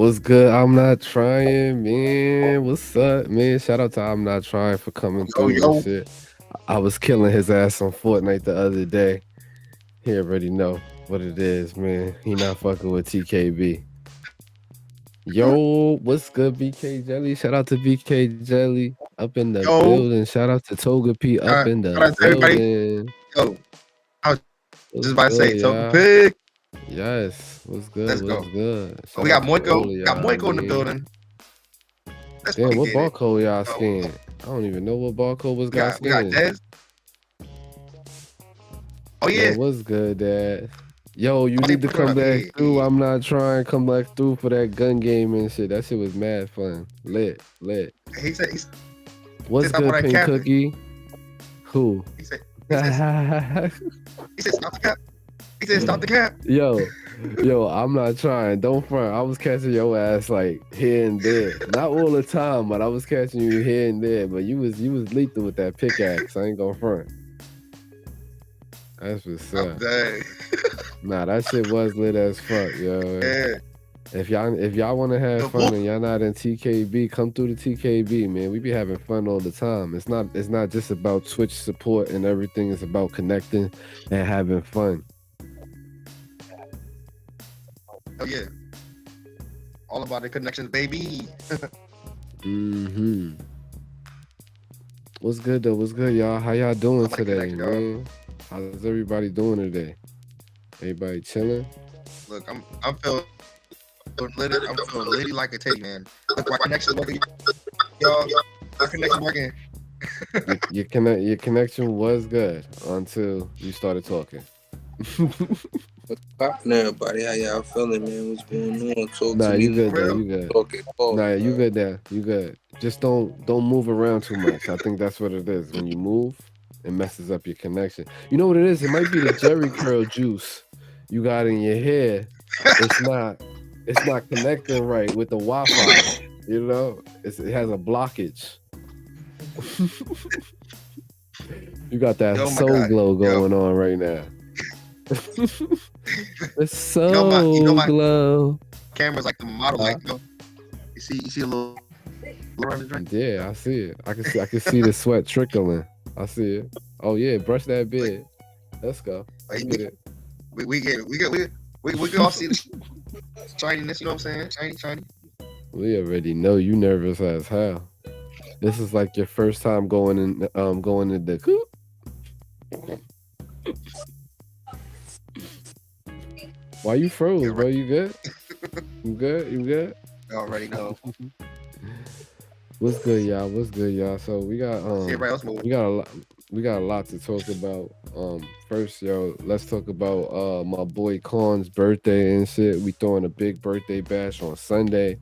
What's good? I'm not trying, man. What's up, man? Shout out to I'm not trying for coming Yo, through and yo. shit. I was killing his ass on Fortnite the other day. He already know what it is, man. He not fucking with TKB. Yo, what's good, BK Jelly? Shout out to BK Jelly up in the Yo. building. Shout out to Toga P up in Shout the out to everybody. building. Yo, I was What's just about to say, good, Token y'all? Pig. Yes. What's good? Let's What's go. good? Oh, Shout we out got to all Moiko. of We got y'all, Moiko in the man. building. Let's Damn, fucking what get it. barcode y'all Oh, scan? I don't even know what barcode was got we got scanned. Dez. Oh Yo, yeah. what's good, Dad? Yo, you Oh, they need to put it come up. back Yeah, through. yeah. I'm not trying. Come back through for that gun game and shit. That shit was mad fun. Lit, lit. He said What's stop all good, that Pink capping. Cookie? Who? He said stop the cap. He said stop the cap. yo, I'm not trying. Don't front. I was catching your ass like here and there. Not all the time, but I was catching you here and there. But you was lethal with that pickaxe. I ain't gonna front. That's what's I'm up. done. Nah, that shit was lit as fuck, yo. Yeah. If y'all want to have The fun book. and y'all not in TKB, come through the TKB, man. We be having fun all the time. It's not just about Twitch support and everything. It's about connecting and having fun. Oh yeah. All about the connections, baby. Mm-hmm. What's good though? What's good, y'all? How y'all doing All about the today, connection, y'all. man? How's everybody doing today? Everybody chilling? Look, I'm feeling lit. I'm feeling litty like a titty, man. Look, my connection working, y'all. My connection working. Your connection was good until you started talking. What's poppin', everybody? How y'all feeling, man? What's going on? Talk Nah, to you me. good there. Real. You good. Talking pause, Nah, you man. good there. You good. Just don't move around too much. I think that's what it is. When you move, it messes up your connection. You know what it is? It might be the Jerry curl juice you got in your hair. It's not connecting right with the Wi-Fi. You know, it has a blockage. You got that Yo, my soul God. glow Yo, going on right now. The you know soul my glow. camera's like the model, Huh? like you see a little around the drink. Yeah, I see it. I can see the sweat trickling. I see it. Oh yeah, brush that Like, beard. Let's go. I like get it. we can all see the shininess. You know what I'm saying? Shiny. We already know you nervous as hell. This is like your first time going in the coop. Why you froze, Yeah, bro? right. You good? You good? You good? You already know. What's good, y'all? What's good, y'all? So See everybody else move. we got a lot to talk about. First, yo, let's talk about my boy Korn's birthday and shit. We throwing a big birthday bash on Sunday.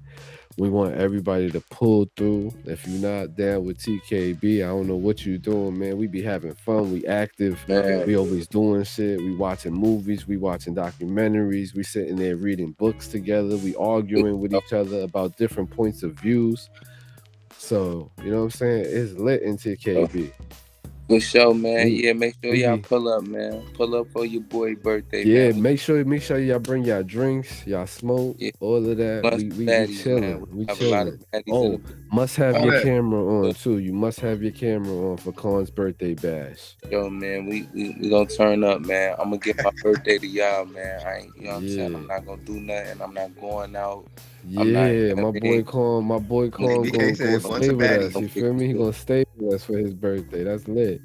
We want everybody to pull through. If you're not down with TKB, I don't know what you doing, man. We be having fun. We active. Man, We always doing shit. We watching movies. We watching documentaries. We sitting there reading books together. We arguing with each other about different points of views. So, you know what I'm saying? It's lit in TKB. for sure, man. We Yeah, make sure we y'all be pull up, man. Pull up for your boy birthday, yeah, man. make sure y'all bring y'all drinks, y'all smoke, Yeah, all of that. lunch We baddies, man. chilling. We We have a lot of chilling. baddies in the Oh, must have All your that. camera on building. too. You must have your camera on for Khan's birthday bash. Yo, man, we gonna turn up, man. I'm gonna give my birthday to y'all, man. I ain't, you know what I'm saying? I'm Yeah. not gonna do nothing. I'm not going out. I'm not, you Yeah, know what I mean? My boy I'm gonna Khan kick BK gonna said blunts stay and with baddies. us. some You feel me? He gonna stay with us for his birthday. That's lit.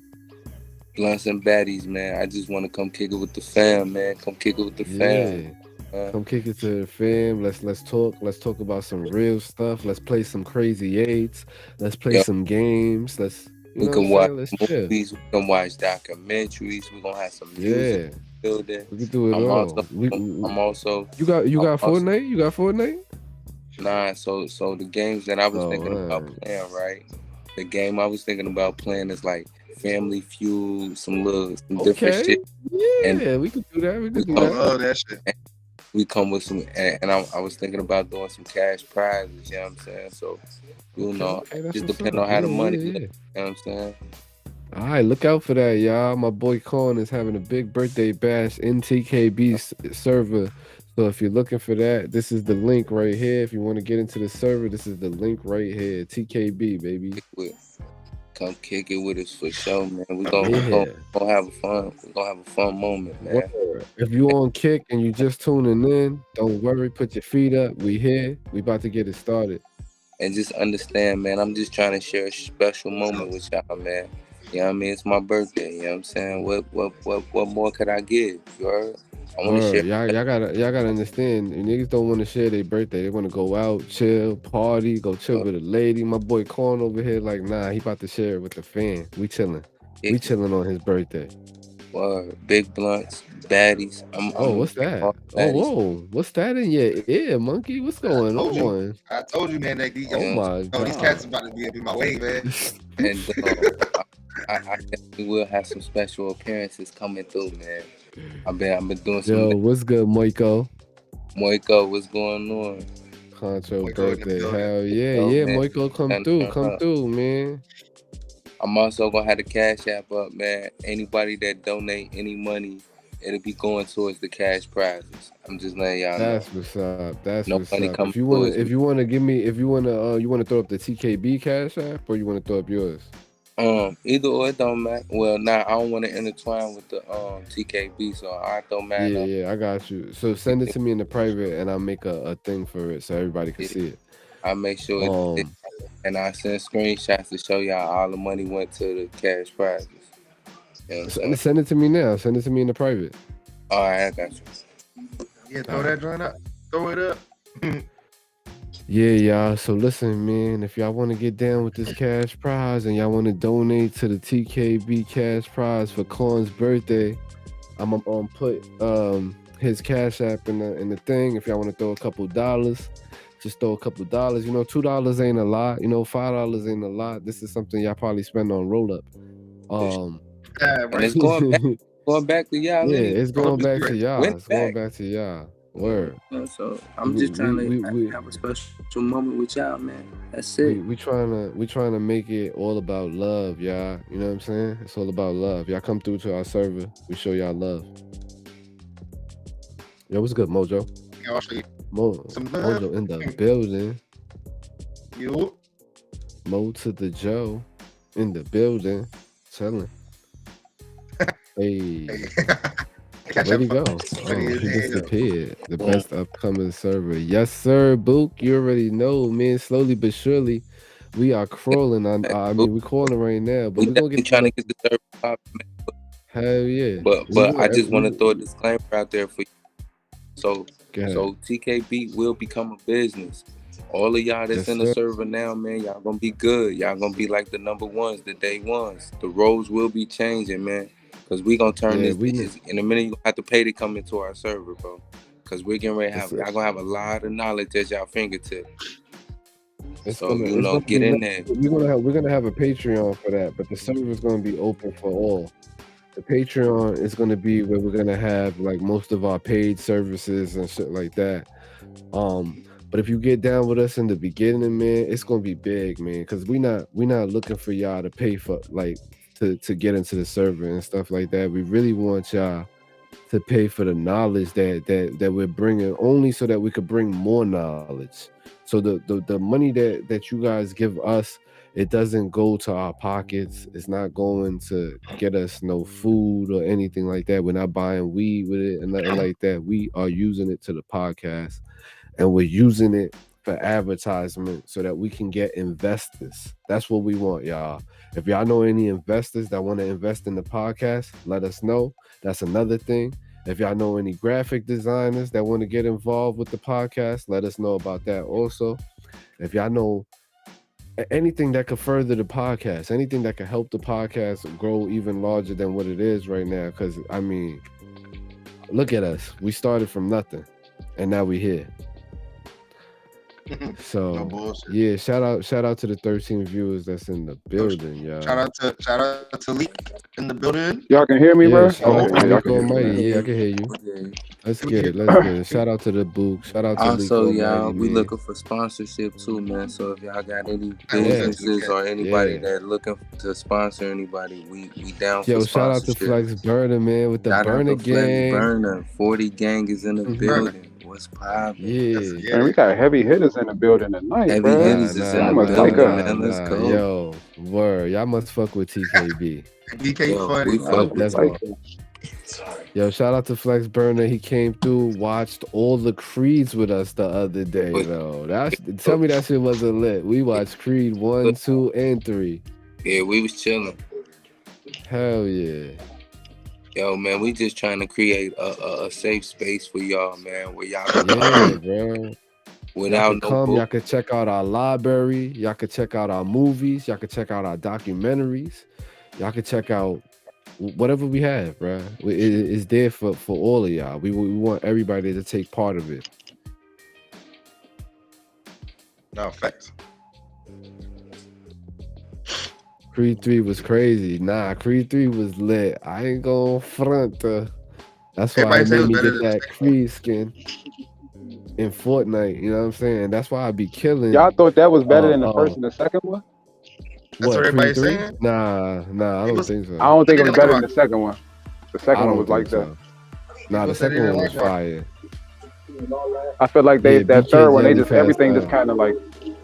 blunts and baddies, man. I just want to come kick it with the fam, man. Come kick it with the fam. Yeah. Come kick it to the fam. Let's talk. Let's talk about some real stuff. Let's play some crazy eights. Let's play Yo, some games. You we know what I'm can watch saying? Let's chill. movies. We can watch documentaries. We're gonna have some music Yeah. building. We can do it I'm also, all. I'm also, You I'm got also Fortnite? You got Fortnite? nah. So the games that I was Oh, thinking about playing, right? The game I was thinking about playing is like Family Feud, some different okay. shit, and Yeah, we could do that. We we could do I come that. love that shit. we come with some, and I was thinking about doing some cash prizes. You know what I'm saying? So you Okay, know, okay, that's just what's depend up. on how Yeah, the money yeah, look. yeah. You know what I'm saying? All right, look out for that, y'all. My boy Korn is having a big birthday bash in TKB server. So if you're looking for that, this is the link right here. If you want to get into the server, this is the link right here. TKB, baby. Come kick it with us for sure, man. We Yeah. gonna have a fun. We gonna have a fun moment, man. Word. If you on kick and you just tuning in, don't worry. Put your feet up. We here. We about to get it started. And just understand, man. I'm just trying to share a special moment with y'all, man. You know what I mean? It's my birthday. You know what I'm saying? What more could I give? You heard? I want to share. Word. Y'all gotta understand. Niggas don't want to share their birthday. They want to go out, chill, party, go chill with a lady. My boy Corn over here, like, nah, he about to share it with the fan. We chilling. We chilling on his birthday. Big blunts, baddies. Oh, what's that? Oh, whoa, what's that in your ear, monkey? What's going on? I told you, man. That Oh my these cats god. about to be up in my way, man. And I definitely will have some special appearances coming through, man. I've been doing some. Yo, what's good, Moiko? Moiko, what's going on? Concho Moiko in the birthday. building. Hell yeah, Yo, yeah, man. Moiko, come Turn through, up. man. I'm also gonna have the Cash App up, man. Anybody that donate any money, it'll be going towards the cash prizes. I'm just letting y'all know. That's what's up. That's No what's money up. coming If you towards me. wanna give me, if you wanna throw up the TKB cash app or you wanna throw up yours? Either or, it don't matter. Well, I don't want to intertwine with the TKB, so I don't matter. Yeah, I got you. So send it to me in the private, and I'll make a thing for it so everybody can see it. I make sure and I send screenshots to show y'all all the money went to the cash prizes. You know what I'm saying? Send it to me now. Send it to me in the private. All right, I got you. Yeah, throw that joint up. Throw it up. Yeah, y'all. So listen, man, if y'all want to get down with this cash prize and y'all want to donate to the TKB cash prize for Corn's birthday, I'm gonna put his cash app in the thing. If y'all want to throw a couple dollars, just throw a couple dollars. You know, $2 ain't a lot. You know, $5 ain't a lot. This is something y'all probably spend on roll up. Yeah, And it's going back to y'all. Yeah, Anyway. it's going back to y'all. Went It's going back. back to y'all. Word. So I'm just trying to have a special moment with y'all, man. That's it. We trying to make it all about love, y'all. You know what I'm saying? It's all about love. Y'all come through to our server. We show y'all love. Yo, what's good, Mojo? Yeah, I'll show you. Mojo in the building. You. Mo to the Joe in the building. Chilling. Hey. Where'd he go? Oh, he disappeared. The best upcoming server. Yes, sir, Book. You already know, man. Slowly but surely, we are crawling. I mean, we're crawling right now, but we're gonna get trying to get the server pop. Hell yeah. But I just want to throw a disclaimer out there for you. So so TKB will become a business. All of y'all that's in the server now, man, y'all gonna be good. Y'all gonna be like the number ones, the day ones. The roles will be changing, man. Cause we gonna turn this in a minute. You gonna have to pay to come into our server, bro. Cause we're getting ready to have y'all gonna have a lot of knowledge at y'all fingertips. So get in there. We're gonna have a Patreon for that, but the server is gonna be open for all. The Patreon is gonna be where we're gonna have like most of our paid services and shit like that. But if you get down with us in the beginning, man, it's gonna be big, man. Cause we not looking for y'all to pay for like to get into the server and stuff like that. We really want y'all to pay for the knowledge that we're bringing, only so that we could bring more knowledge. So the money that you guys give us, it doesn't go to our pockets. It's not going to get us no food or anything like that. We're not buying weed with it and nothing like that. We are using it to the podcast, and we're using it for advertisement so that we can get investors. That's what we want, y'all. If y'all know any investors that want to invest in the podcast, let us know. That's another thing. If y'all know any graphic designers that want to get involved with the podcast, let us know about that also. If y'all know anything that could further the podcast, anything that could help the podcast grow even larger than what it is right now, because I mean, look at us. We started from nothing and now we're here. So No yeah, shout out to the 13 viewers that's in the building, y'all. Shout out to Lee in the building. Y'all can hear me, bro? Shout out to Leak Almighty. Yeah, I can hear you. Let's get it. Shout out to the Book. Shout out to Leak Almighty. Y'all, we looking for sponsorship too, man. So if y'all got any businesses or anybody that looking to sponsor anybody, we down for sponsorship. Shout out to Flex Burner, man, with the shout Burner gang. Flex Burner, 40 gang is in the building. What's poppin'? Yeah. And we got heavy hitters in the building tonight, Heavy bro. hitters is in Y'all the must like building, us. man. Let's go. Yo, word. Y'all must fuck with TKB. DK Yo, funny. we I fuck with must definitely. like us. Yo, shout out to Flex Burner. He came through, watched all the Creeds with us the other day, though. Tell me that shit wasn't lit. We watched Creed 1, 2, and 3. Yeah, we was chilling. Hell yeah. Yo, man, we just trying to create a safe space for y'all, man, where y'all Yeah, bro. without Y'all no could come, y'all book. could check out our library, y'all could check out our movies, y'all could check out our documentaries, y'all could check out whatever we have, bro. It's there for all of y'all. We want everybody to take part of it. No, facts. Creed 3 was crazy. Nah, Creed 3 was lit. I ain't gonna front. That's why Everybody it say it made was me better get than the that second Creed skin in Fortnite. You know what I'm saying? That's why I be killing. Y'all thought that was better than the uh, first and the second one? That's what, what Creed everybody's 3? saying. Nah, I don't think so. I don't think it was Like better rock. than the second one. The I second one don't was think like that. so. Nah, People the said they second one didn't was like rock. fire. I feel like Yeah, that BK third one, they Jelly just passed everything just out. kind of like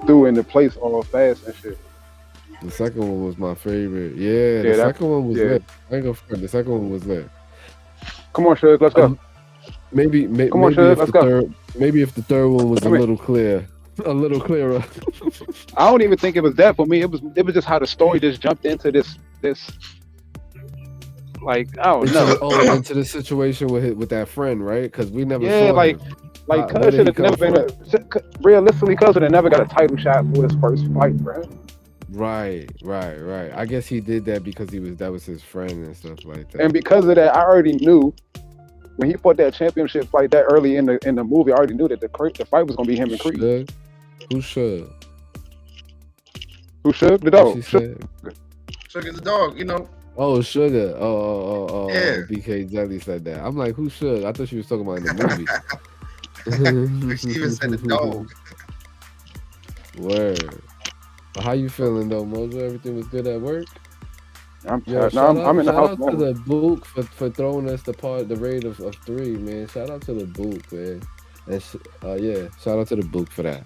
threw into place all fast and shit. The second one was my favorite. Yeah, the Yeah, second one was yeah. lit. I ain't gonna front. The second one was lit. Come on, Shug, let's go. Maybe Come on, maybe Shug, if let's the go. third one was Come a here. little clearer. I don't even think it was that for me. It was just how the story just jumped into this like I don't know. Into the situation with that friend, right? Because we never Yeah, saw like him. like Where Cuz did should he have never come been realistically, Cuz would have never got a title shot for his first fight, bro. Right. I guess he did that because that was his friend and stuff like that. And because of that, I already knew when he fought that championship fight that early in the movie, I already knew that the fight was gonna be him and Creed. Who should? Who should? The What dog. she said? Sugar's the dog, you know. Oh, Sugar. Oh. Yeah. BK Jelly said that. I'm like, who should? I thought she was talking about in the movie. She even said the dog. Word. But how you feeling though, Mojo? Everything was good at work? I'm Yo, I'm in the house. Shout out to the Book for throwing us the raid of 3, man. Shout out to the Book, man. And shout out to the Book for that.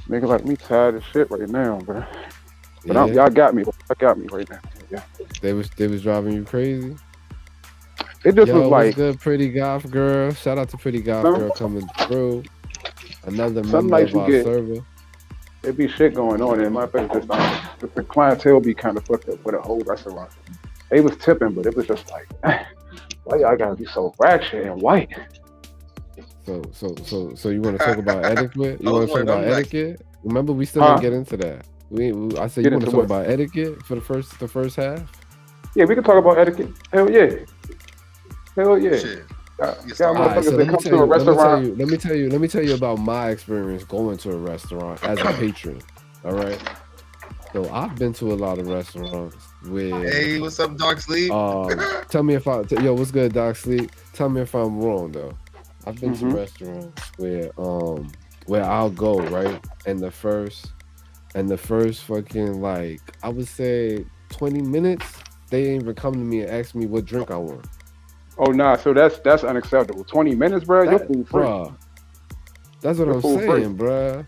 Nigga like me tired of shit right now, bro. But Yeah. y'all got me. I got me right now. Yeah. They was driving you crazy. It just Yo, was what's like good, Pretty Goth Girl? Shout out to Pretty Goth Girl coming through. Another Some member nights of you our get- server. it be shit going on, and my face just the clientele be kind of fucked up with a whole restaurant. They was tipping, but it was just like, why y'all gotta be so ratchet and white? So you want to talk about etiquette? You want to talk about I'm like- etiquette? Remember, we still Huh? didn't get into that. I said Get you want to into talk what? about etiquette for the first half. Yeah, we can talk about etiquette. Hell yeah. Hell yeah. Shit. Y'all All right, motherfuckers so that come to a restaurant. let me tell you about my experience going to a restaurant as a patron. All right. So I've been to a lot of restaurants where Hey, what's up, Dog Sleep? tell me if what's good, Doc Sleep? Tell me if I'm wrong though. I've been to Mhm. restaurants where I'll go, right? And the first fucking, like, I would say 20 minutes, they ain't even come to me and ask me what drink I want. Oh nah, so that's unacceptable. 20 minutes, bro. Your food free. Bruh, that's what Your I'm food free. saying, bruh.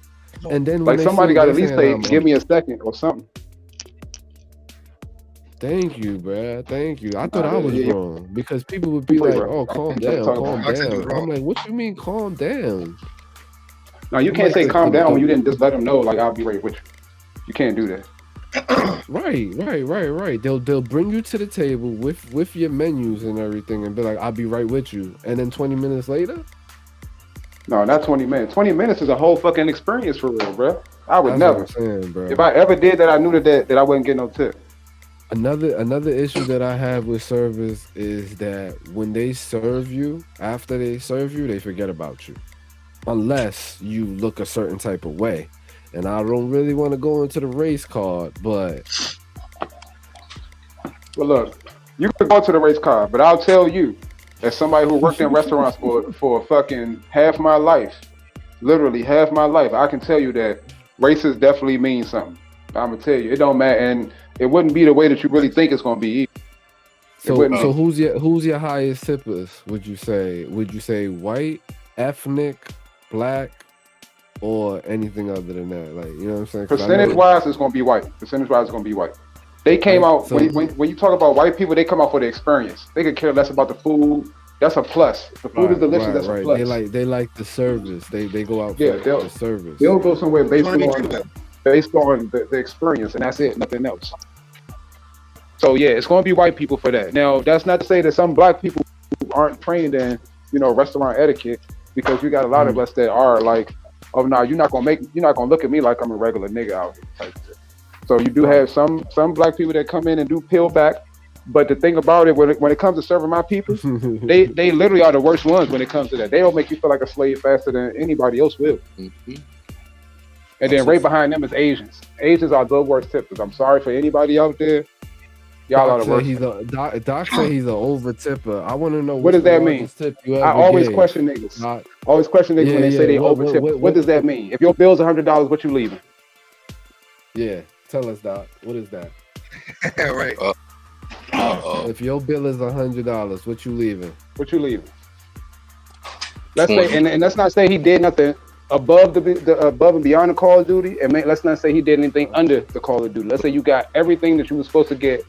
And then when Like somebody got to at least say, give give me a second or something. Thank you, bruh. Thank you. I thought Nah, I was yeah. wrong because people would be Wait, like, bro. "Oh, calm I'm down, talking calm about- I said it was down." wrong. I'm like, "What you mean, calm down?" No, you I'm can't like, say the- calm the- down when the- you didn't just let them know, like, I'll be right with you. You can't do that. Right. They'll bring you to the table with your menus and everything, and be like, "I'll be right with you." And then 20 minutes later, No, not 20 minutes. 20 minutes is a whole fucking experience for real, bro. I would that's never. what I'm saying, bro. If I ever did that, I knew that I wouldn't get no tip. Another issue that I have with servers is that when they serve you, after they serve you, they forget about you. Unless you look a certain type of way. And I don't really want to go into the race card, but But look, you can go to the race car, but I'll tell you, as somebody who worked in restaurants for fucking half my life, literally half my life, I can tell you that races definitely mean something. I'm gonna tell you, it don't matter, and it wouldn't be the way that you really think it's gonna be. So who's your highest tippers? Would you say white, ethnic, black, or anything other than that? Like, you know what I'm saying? Percentage wise, it's gonna be white. They came out when you talk about white people, they come out for the experience. They could care less about the food. That's a plus. The food is delicious. That's a plus. They like the service. They go out for the service. They'll go somewhere based on the experience, and that's it. Nothing else. So yeah, it's going to be white people for that. Now, that's not to say that some black people aren't trained in, restaurant etiquette, because you got a lot of us that are like, oh no, you're not gonna look at me like I'm a regular nigga out here type of shit. So you do have some black people that come in and do peel back, but the thing about it, when it comes to serving my people, they literally are the worst ones when it comes to that. They don't make you feel like a slave faster than anybody else will. Mm-hmm. And then right behind them is Asians. Asians are the worst tippers. I'm sorry for anybody out there. Y'all are the worst. Doc said he's an over tipper. I want to know what does that mean. I always question niggas. When they say they over tip. What does that mean? If your bill's $100, what you leaving? Yeah, tell us, Doc. What is that? Right. If your bill is $100, what you leaving? Let's say, and let's not say he did nothing above above and beyond the Call of Duty, and let's not say he did anything under the Call of Duty. Let's say you got everything that you were supposed to get.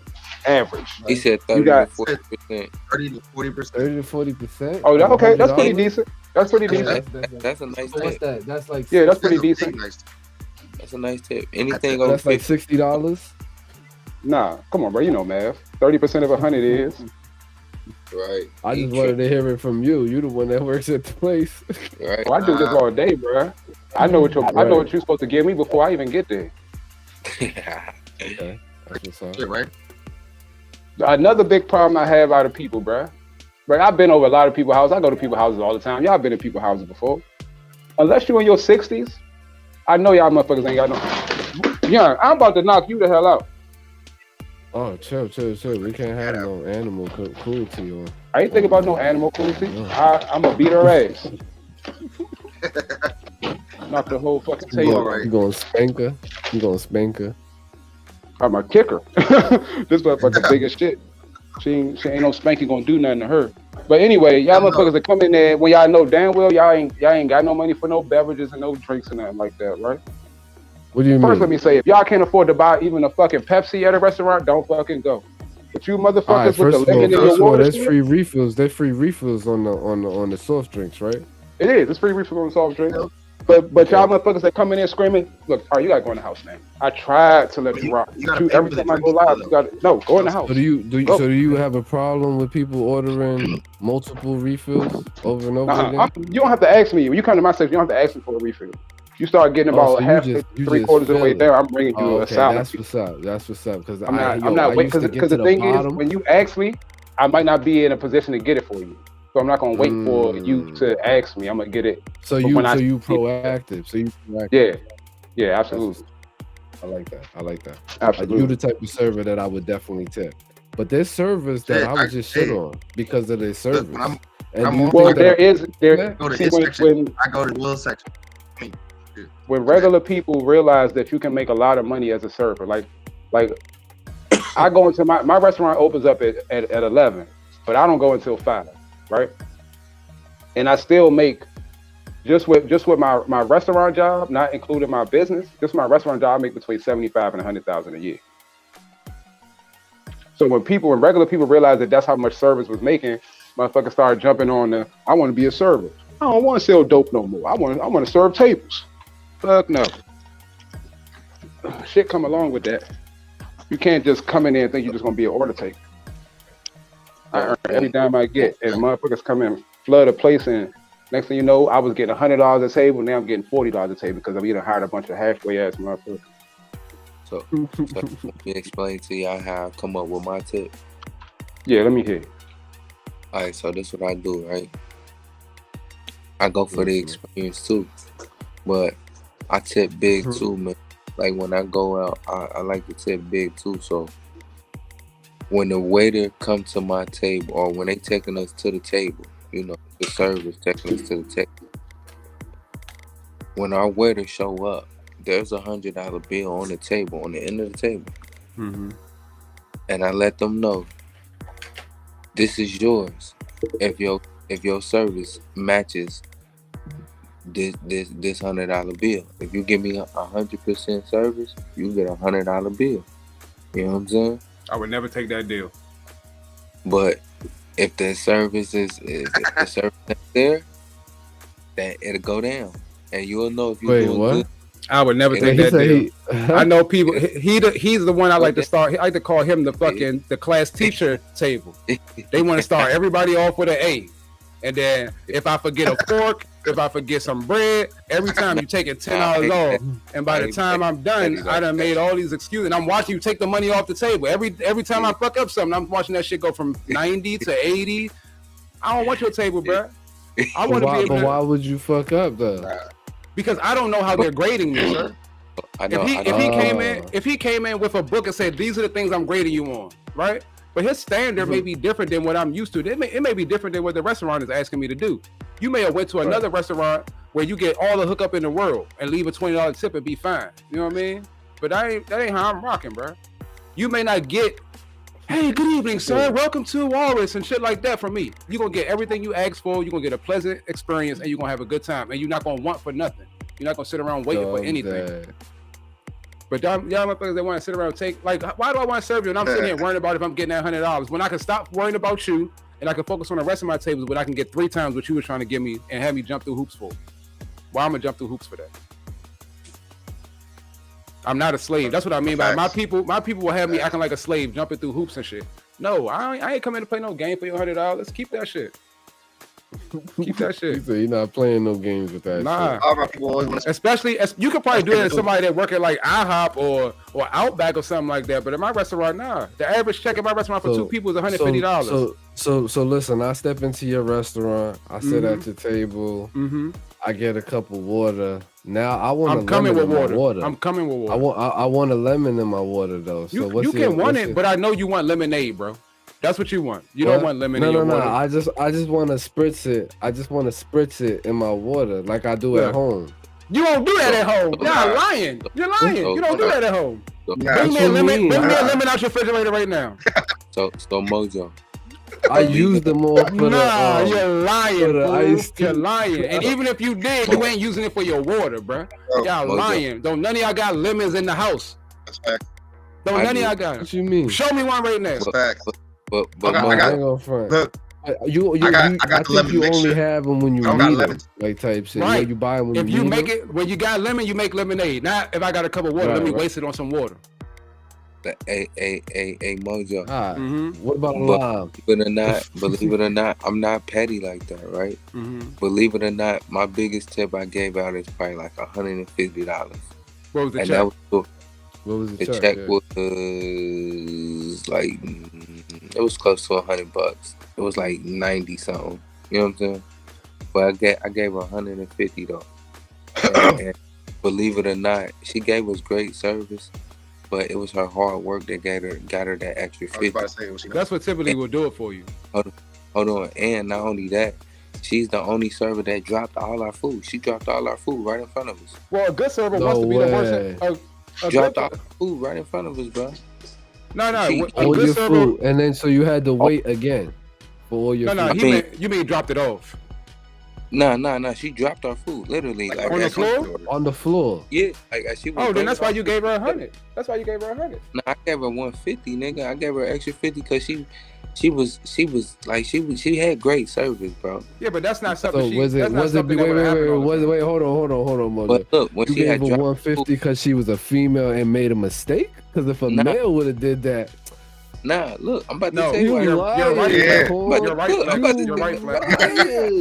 Average. He said 30 to 40%. 30 to 40%. 30 to 40%. Oh, okay. That's pretty decent. That's pretty decent. That's a nice tip. What's that? That's like that's pretty decent. That's a nice tip. Anything over that's like $60. Nah, come on, bro. You know math. 30% of 100 is. Right. I just wanted to hear it from you. You the one that works at the place. Right. Well, I do this all day, bro. I know what you're supposed to give me before I even get there. Okay. That's what's up. Right. Another big problem I have out of people, bro. Right, I've been over a lot of people's houses. I go to people's houses all the time. Y'all been in people's houses before. Unless you're in your 60s, I know y'all motherfuckers ain't got no. Yeah, I'm about to knock you the hell out. Oh, chill. We can't have no animal cruelty on. I ain't thinking about no animal cruelty. I'm gonna beat her ass. Knock the whole fucking table. You gonna spank her? I'm a kicker. This motherfucker's big as shit. She ain't no spanking gonna do nothing to her. But anyway, y'all motherfuckers that come in there when y'all know damn well y'all ain't got no money for no beverages and no drinks and nothing like that, right? What do you mean? First, let me say, if y'all can't afford to buy even a fucking Pepsi at a restaurant, don't fucking go. But you motherfuckers with the lemon in your water, there's free refills. There's free refills on the soft drinks, right? It is. It's free refills on the soft drinks. But y'all motherfuckers that come in there screaming, look, all right, you gotta go in the house, man. I tried to let you rock. Every time I go live, you gotta go in the house. So do you have a problem with people ordering multiple refills over and over again? You don't have to ask me. When you come to my section, you don't have to ask me for a refill. You start getting about half, 3/4 of the way there. I'm bringing you a salad. That's what's up. Because I'm not waiting. Because the thing is, when you ask me, I might not be in a position to get it for you. So I'm not gonna wait for you to ask me. I'm gonna get it. So you proactive. Yeah, absolutely. I like that. Absolutely. You the type of server that I would definitely tip. But there's servers that I would just shit on because of their service. I go to his section. I go to Will's section. When regular people realize that you can make a lot of money as a server, like I go into my restaurant opens up at 11, but I don't go until 5. Right, and I still make just with my restaurant job, not including my business. Just my restaurant job, I make between 75 and 100,000 a year. So when regular people realize that that's how much service was making, motherfuckers started jumping on the. I want to be a server. I don't want to sell dope no more. I want to serve tables. Fuck no. Shit come along with that. You can't just come in there and think you're just gonna be an order taker. I earn every dime I get, and motherfuckers come in, flood a place, and next thing you know, I was getting $100 a table, now I'm getting $40 a table because I've either hired a bunch of halfway ass motherfuckers. So let me explain to y'all how I come up with my tip. Yeah, let me hear. All right, so this is what I do, right? I go for the experience too, but I tip big too, man. Like when I go out, I like to tip big too, so when the waiter come to my table or when they taking us to the table, the servers taking us to the table. When our waiter show up, there's $100 bill on the table, on the end of the table. Mm-hmm. And I let them know This is yours. If your service matches this $100 bill. If you give me 100% service, you get $100 bill. You know what I'm saying? I would never take that deal. But if the service is the service that's there, that it'll go down, and you'll know if you're doing good. I would never take that deal. I know people. He's the one I like to start. I like to call him the class teacher table. They want to start everybody off with an A, and then if I forget a fork, if I forget some bread, every time you take it $10 off, and by the time I'm done, I done made all these excuses. And I'm watching you take the money off the table every time I fuck up something. I'm watching that shit go from 90 to 80. I don't want your table, bro. I want to be able. But why would you fuck up though? Because I don't know how they're grading me, sir. If he came in with a book and said these are the things I'm grading you on, right? But his standard may be different than what I'm used to. It may be different than what the restaurant is asking me to do. You may have went to another restaurant where you get all the hookup in the world and leave a $20 tip and be fine. You know what I mean? But that ain't how I'm rocking, bro. You may not get, hey, good evening, sir. Welcome to Walrus and shit like that from me. You're going to get everything you asked for. You're going to get a pleasant experience and you're going to have a good time. And you're not going to want for nothing. You're not going to sit around waiting for anything. But y'all motherfuckers that want to sit around and take, like, why do I want to serve you? And I'm sitting here worrying about if I'm getting that $100 when I can stop worrying about you and I can focus on the rest of my tables, but I can get 3 times what you were trying to give me and have me jump through hoops for. Why I'm going to jump through hoops for that? I'm not a slave. That's what I mean by my people will have me acting like a slave, jumping through hoops and shit. No, I ain't coming to play no game for your $100. Let's keep that shit. Keep that shit. So you're not playing no games with that shit. Especially, you could probably do it as somebody that work at like IHOP or Outback or something like that. But in my restaurant, nah. The average check in my restaurant for 2 people is $150. So listen, I step into your restaurant. I sit at your table. Mm-hmm. I get a cup of water. Now I want. I'm coming with water. I'm coming with water. I want a lemon in my water though. So you can want it, but I know you want lemonade, bro. That's what you want. You don't want lemonade. No. Water. I just want to spritz it. I just want to spritz it in my water like I do at home. You don't do that at home. You're lying. You're lying. You don't do that at home. Bring me a lemon out your refrigerator right now. So Mojo. I used them all for you're lying, bro. You're lying. And even if you did, you ain't using it for your water, bro. Y'all lying. Don't none of y'all got lemons in the house. Don't none of y'all got it. What you mean? Show me one right now. But I got look. I think you only have them when you need them, like type shit. Right. You buy them when if you make them. When you got lemon, you make lemonade. Not if I got a cup of water, let me waste it on some water. A Mojo. What about lime? Believe it or not, I'm not petty like that, right? Believe it or not, my biggest tip I gave out is probably like $150. What was the check? What was the check? Was like it was close to $100. It was like 90 something. You know what I'm saying? But I gave her $150 though. And believe it or not, she gave us great service. But it was her hard work that got her that extra 50. That's what typically will do it for you. Hold on. And not only that, she's the only server that dropped all our food. She dropped all our food right in front of us. Well, a good server wants to be the worst. Dropped all our food right in front of us, bro. No. All your food, and then so you had to wait again for all your food. You mean dropped it off? No. She dropped our food, literally. Like on the floor? On the floor. Yeah. Like she was then that's why you gave her 100. That's why you gave her 100. No, I gave her 150, nigga. I gave her extra 50 because she had great service, bro. Yeah, but that's not something. So wait, hold on, Mojo. But look, when you she gave had her 150 because she was a female and made a mistake. Because if a male would have did that. Nah, look, I'm about to tell you. You're right. Yeah. You're right, Flat.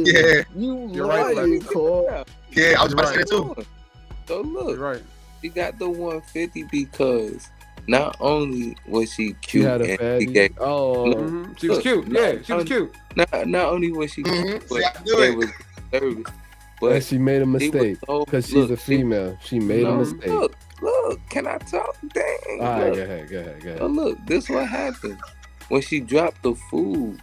Yeah. You're right, Cole. Yeah, I was about to say it too. So look, you're right. She got the 150 because not only was she cute, she had a fatty. She was cute. She was cute. Not only was she cute, but she was service. But she made a mistake because she's a female. She made a mistake. Look, can I talk? Dang. All right, go ahead. So look, this what happened. When she dropped the food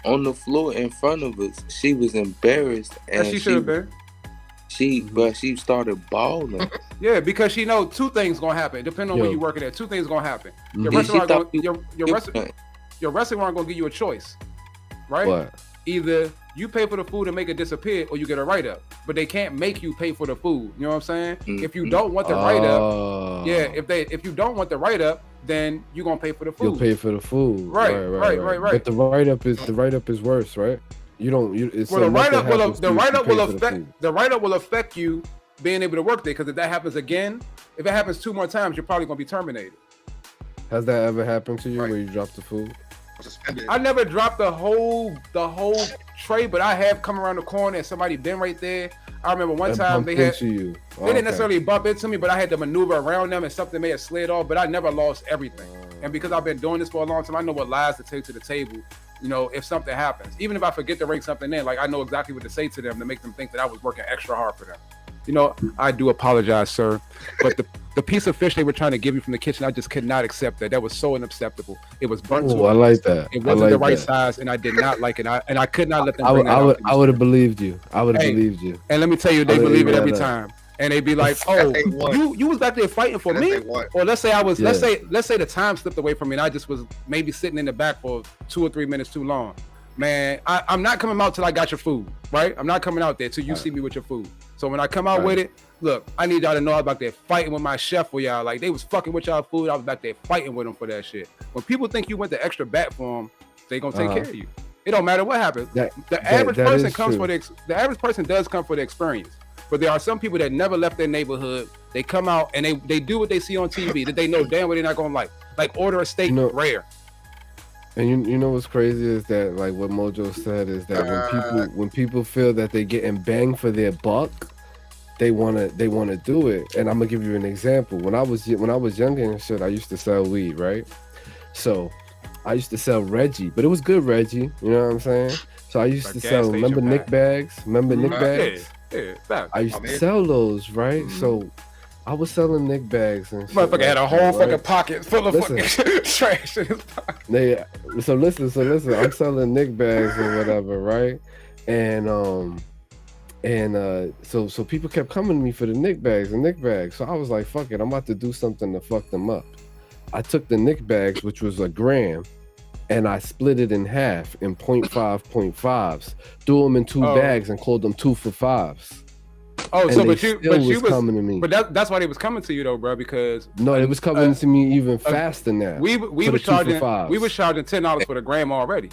on the floor in front of us, she was embarrassed. And she should have been. She started bawling. Yeah, because she know 2 things gonna happen. Depending on where you working at, 2 things gonna happen. Your restaurant gonna give you a choice. right? What? Either you pay for the food and make it disappear, or you get a write-up. But they can't make you pay for the food. You know what I'm saying? If you don't want the write-up, yeah, if you don't want the write-up, then you're gonna pay for the food. You'll pay for the food. Right. But the write-up is worse, right? You don't. Well, the write-up will affect you being able to work there, because if that happens again, if it happens 2 more times, you're probably gonna be terminated. Has that ever happened to you where you dropped the food? I never dropped the whole tray, but I have come around the corner and somebody been right there. I remember one time they didn't necessarily bump into me, but I had to maneuver around them and something may have slid off, but I never lost everything. And because I've been doing this for a long time, I know what lies to take to the table. You know, if something happens, even if I forget to bring something in, like I know exactly what to say to them to make them think that I was working extra hard for them. You know, I do apologize, sir, but the piece of fish they were trying to give me from the kitchen, I just could not accept that. That was so unacceptable. It was burnt. I like that. It wasn't the right size, and I did not like it. And I could not let them bring I would have believed you. I would have believed you. And let me tell you, they believe it every time. And they be like, "Oh, you was back there fighting for me." Or let's say let's say the time slipped away from me, and I just was maybe sitting in the back for 2 or 3 minutes too long. Man, I'm not coming out till I got your food, right? I'm not coming out there till you see me with your food. So when I come out with it, look, I need y'all to know I was back there fighting with my chef for y'all. Like, they was fucking with y'all food. I was back there fighting with them for that shit. When people think you went the extra bat for them, they gonna take care of you. It don't matter what happens. The average person does come for the experience. But there are some people that never left their neighborhood. They come out and they do what they see on TV that they know damn well they're not gonna like. Like, order a steak, rare. And you know what's crazy is that, like what Mojo said, is that when people feel that they're getting bang for their buck, they wanna do it. And I'm gonna give you an example. When I was younger and shit, I used to sell weed, right? So I used to sell Reggie, but it was good Reggie. You know what I'm saying? So I used to sell. Remember Nick bags? Yeah. I used to sell those, right? Mm-hmm. So I was selling Nick bags and shit. Motherfucker had a whole fucking pocket full of fucking trash in his pocket. So listen, I'm selling Nick bags or whatever, right? And so people kept coming to me for the Nick bags. So I was like, fuck it, I'm about to do something to fuck them up. I took the Nick bags, which was a gram, and I split it in half in 0.5s, threw them in 2 bags and called them 2 for 5s. Oh, so but you was coming to me. But that's why they was coming to you though, bro. Because it was coming to me even faster than that. We was charging $10 for the gram already.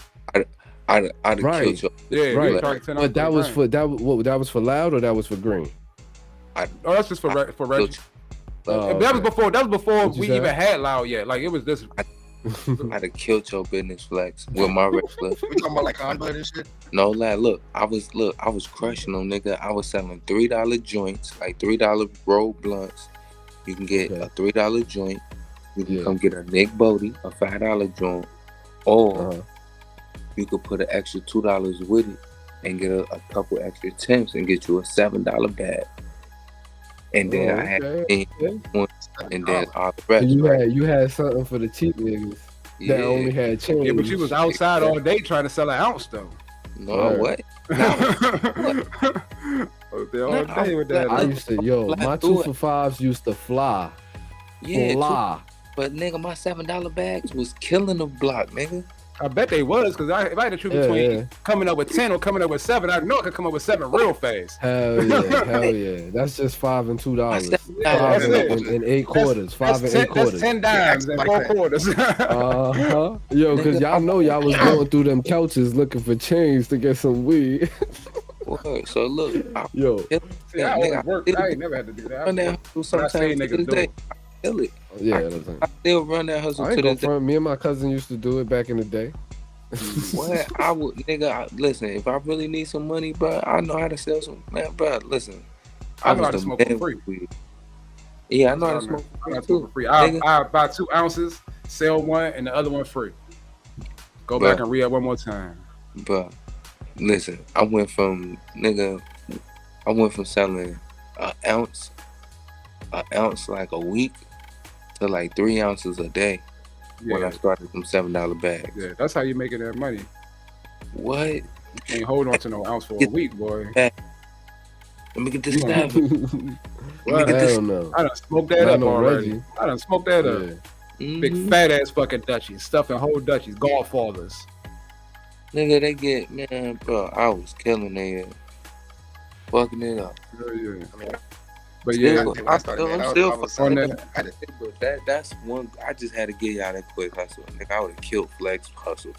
I'd have killed you. Yeah, right. But that was for loud or that was for green? That's just for Reggie. That was before we even had loud yet. Like, it was this. I'd have killed your business flex with my red flex. We talking about like conduit and shit? No, lad, look, I was crushing them, nigga. I was selling $3 joints, like $3 roll blunts. You can get a $3 joint. You can come get a Nick Bodie, a $5 joint, or you could put an extra $2 with it and get a couple extra temps and get you a $7 bag. And then I had and then all the rest. You had something for the cheap niggas that only had change. Yeah, but you was outside all day trying to sell an ounce though. No, what? I used to, my 2 for 5s used to fly. Yeah, but nigga, my $7 bags was killing the block, nigga. I bet they was, because if I had to choose between coming up with 10 or coming up with 7, I know I could come up with 7 real fast. Hell yeah. That's just $5 and $2. 5 and 8 quarters. 5 and 8 quarters. That's 10 dimes and 4 quarters. Yo, because y'all know y'all was going through them couches looking for change to get some weed. So look, I ain't never had to do that. I still run that hustle to this day. Me and my cousin used to do it back in the day. What? I would, nigga, listen, if I really need some money, bro, I know how to sell some, man, bro, listen. I know how to smoke for free. Yeah, I know how to smoke for free. I buy 2 ounces, sell 1, and the other 1 free. Go back and re-up 1 more time. Bro, listen, I went from selling an ounce like a week to like 3 ounces a day when I started them $7 bags. Yeah, that's how you making that money. What? You ain't hold on to no ounce for a week, boy. Let me get this stuff. I done smoked that up already. I done smoked that up. Big fat ass fucking Dutchies, stuffing whole Dutchies, golf fathers. Nigga, they get, man, bro, I was killing it. Fucking it up. Yeah. I mean, But yeah, I'm still on that. That's one. I just had to get y'all that quick hustle. Nigga, I would have killed Flex hustle.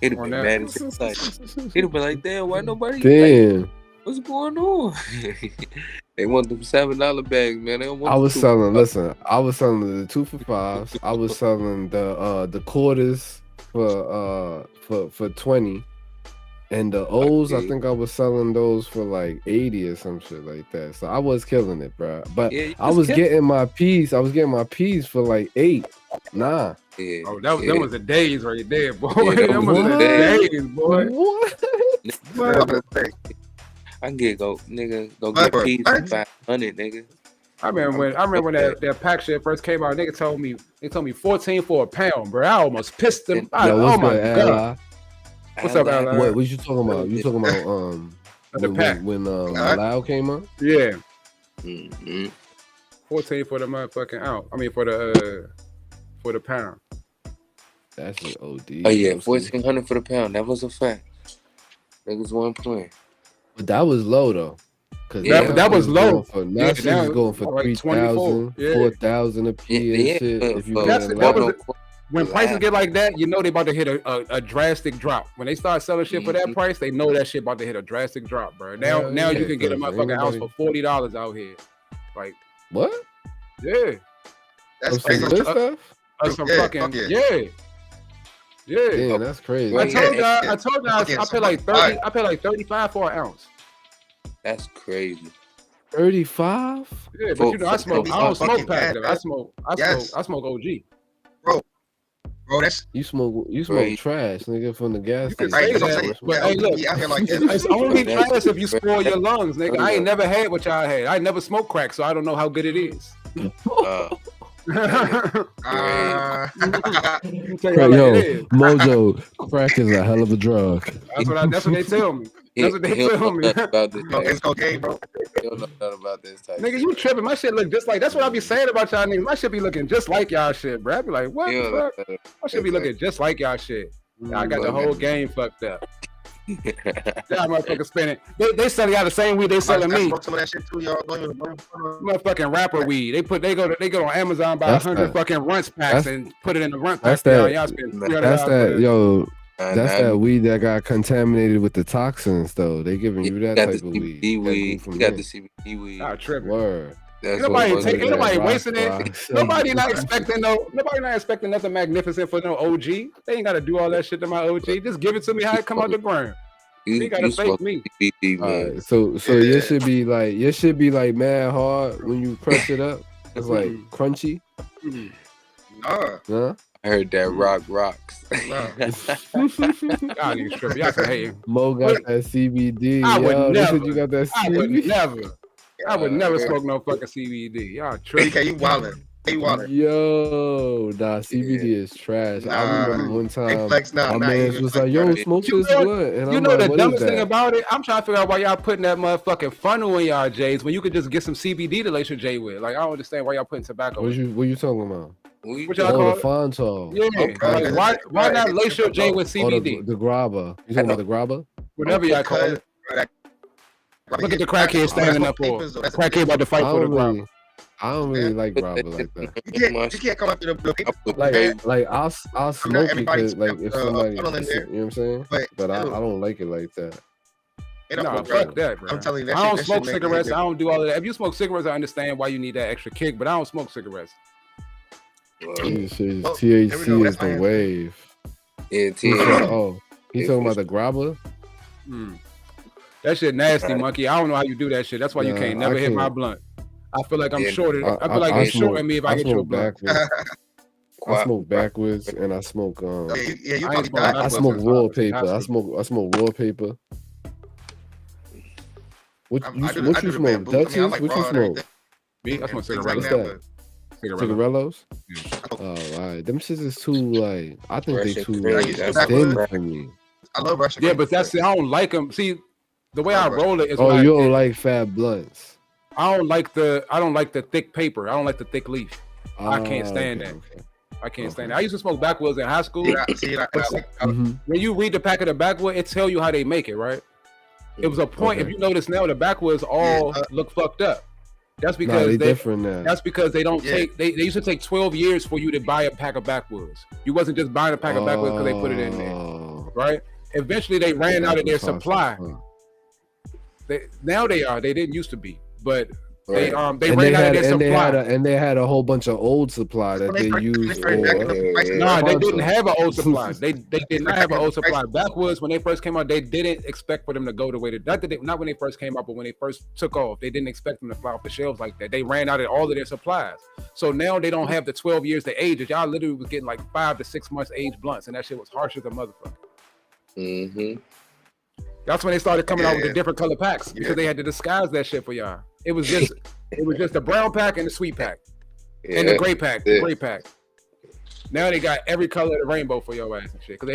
He'd have On been that. mad as hell. Like, he'd have been like, damn, why nobody? Damn. Like, what's going on? They want them $7 bags, man. They don't want I was the selling. Listen, I was selling the 2 for $5s. I was selling the quarters for 20, and the O's. I think I was selling those for like 80 or some shit like that. So I was killing it, bro. But Yeah, I was getting my piece. I was getting my piece for like 8, 9. Yeah, Oh, that was the days right there, boy. Yeah, that was the days, boy. What? I can get go get peas for 500, nigga. I remember when that pack shit first came out. Nigga told me 14 for a pound, bro. I almost pissed him. Oh my god. What's up, Ally? What you talking about? You talking about the pack when Loud came out? Yeah. Mm-hmm. 14 for the motherfucking ounce. I mean for the pound. That's an OD. Oh yeah, 1,400 for the pound. That was a fact. Niggas weren't playing. But that was low though. Cause that was low. Now shit is going for 3,000, 4,000 a piece. Shit. If you when prices get like that, you know they about to hit a drastic drop. When they start selling shit for that price, they know that shit about to hit a drastic drop, bro. Now you can get a motherfucking ounce for $40 out here. Like what? Yeah. That's crazy. stuff. Some fucking yeah. Damn, that's crazy. I told y'all I pay like 30. I pay like 35 for an ounce. That's crazy. 35? Yeah, but you know I don't smoke pack. I smoke OG. Bro, that's you smoke trash, nigga, from the gas station. But hey, look, it's only trash if you spoil your lungs, nigga. I ain't never had what y'all had. I never smoked crack, so I don't know how good it is. Mojo, crack is a hell of a drug. That's what they tell me. That's what they tell me. It's cocaine, bro. You don't know nothing about this type. Nigga, you tripping? My shit look just like. That's what I be saying about y'all niggas. My shit be looking just like y'all shit, bro. I be like, what the fuck? My shit be looking just like y'all shit. I got the whole game fucked up. Y'all motherfuckers spending. They selling y'all the same weed they selling me. Some of that shit too, y'all. Motherfucking rapper weed. They go on Amazon buy 100 fucking runts packs and put it in the runt pack. Y'all spend that's that yo. That's that weed that got contaminated with the toxins, though. They giving you that type of weed. You got the CBD weed. Nah, tripping. Word. Ain't nobody wasting it. Nobody not expecting nothing magnificent for no OG. They ain't gotta do all that shit to my OG. Just give it to me how it come out the ground. You gotta fake me. Right, so your shit be like mad hard when you press it up. It's like crunchy. Huh? I heard that rock rocks. Y'all need tripping. Y'all can hate. Mo got that CBD. I would never. You got that CBD. I would never smoke no fucking CBD. Y'all tripping. TK, you wildin'. Yo, CBD is trash. I remember one time my man was like, "Yo, smoke this blunt," and I'm like, the dumbest thing about it? I'm trying to figure out why y'all putting that motherfucking funnel in y'all J's when you could just get some CBD to lace your J with. Like, I don't understand why y'all putting tobacco. What you talking about? What y'all call the Fontal. Yeah, like why not lace your J with CBD? The grabba. You talking about the grabba? Whatever y'all call it. Look at the crackhead standing up for. Crackhead about to fight for the grabba. I don't really like grabba like that. You can't come up to the like I'll smoke it because like if somebody, you know what I'm saying? But I don't like it like that. No, fuck that, bro. I'm telling you, I don't smoke cigarettes. I don't do all of that. If you smoke cigarettes, I understand why you need that extra kick, but I don't smoke cigarettes. THC is the wave. Yeah, THC. Oh, he's talking about the grabba? That shit nasty, monkey. I don't know how you do that shit. That's why you can't never hit my blunt. I feel like I'm shorted. I feel like it's shorting me if I get your blunt. I smoke backwards and I smoke I smoke wallpaper. I smoke wallpaper. What you smoke? Dutchess? What you smoke? Me? I smoke cigarettes. What's that? Cigarellos? Oh, all right. Them shits is too like. I think they too thin for me. I love Russian. Yeah, but that's it. I don't like them. See, the way I roll it is. Oh, you don't like fat blunts. I don't like the thick paper. I don't like the thick leaf. I can't stand that. I can't stand it. I used to smoke backwoods in high school. Mm-hmm. When you read the pack of the backwood, it tell you how they make it, right? It was a point. Okay. If you notice now, the backwoods all look fucked up. That's because they different now. That's because they don't take. They used to take 12 years for you to buy a pack of backwoods. You wasn't just buying a pack of backwoods because they put it in there, right? Eventually, they ran out of their supply. Now they are. They didn't used to be, but they ran out of their supply. And they had a whole bunch of old supply that they used. No, they didn't have an old supply. They did not have an old supply. Backwoods, when they first came out, they didn't expect for them to go the way that. Not when they first came out, but when they first took off, they didn't expect them to fly off the shelves like that. They ran out of all of their supplies. So now they don't have the 12 years to age. Y'all literally was getting like 5 to 6 months age blunts, and that shit was harsh as a motherfucker. Mm-hmm. That's when they started coming out with the different color packs because they had to disguise that shit for y'all. It was just the brown pack and the sweet pack and the gray pack. The gray pack. Now they got every color of the rainbow for your ass and shit because they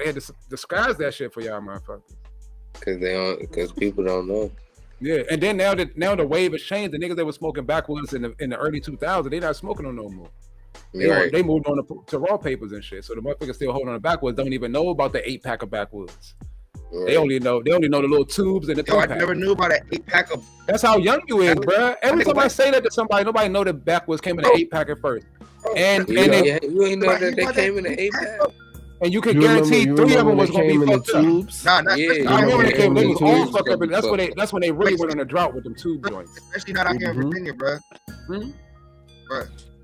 had to disguise that shit for y'all motherfuckers. Because people don't know. Yeah, and then now the wave has changed. The niggas that was smoking backwoods in the early 2000s, they not smoking on no more. They moved on to raw papers and shit. So the motherfuckers still holding on to backwoods don't even know about the 8-pack of backwoods. Right. They only know the little tubes and the 3-pack. I never knew about an 8-pack of. That's how young you is, bro. Every time I say that to somebody, nobody know that backwoods came in an 8-pack at first. And you ain't know that they came in an 8-pack. And you can guarantee 3 of them was gonna be fucked up. I remember they came. They was all fucked up, and that's when they really went on a drought with them tube joints. Especially not out here in Virginia, bro. Bro.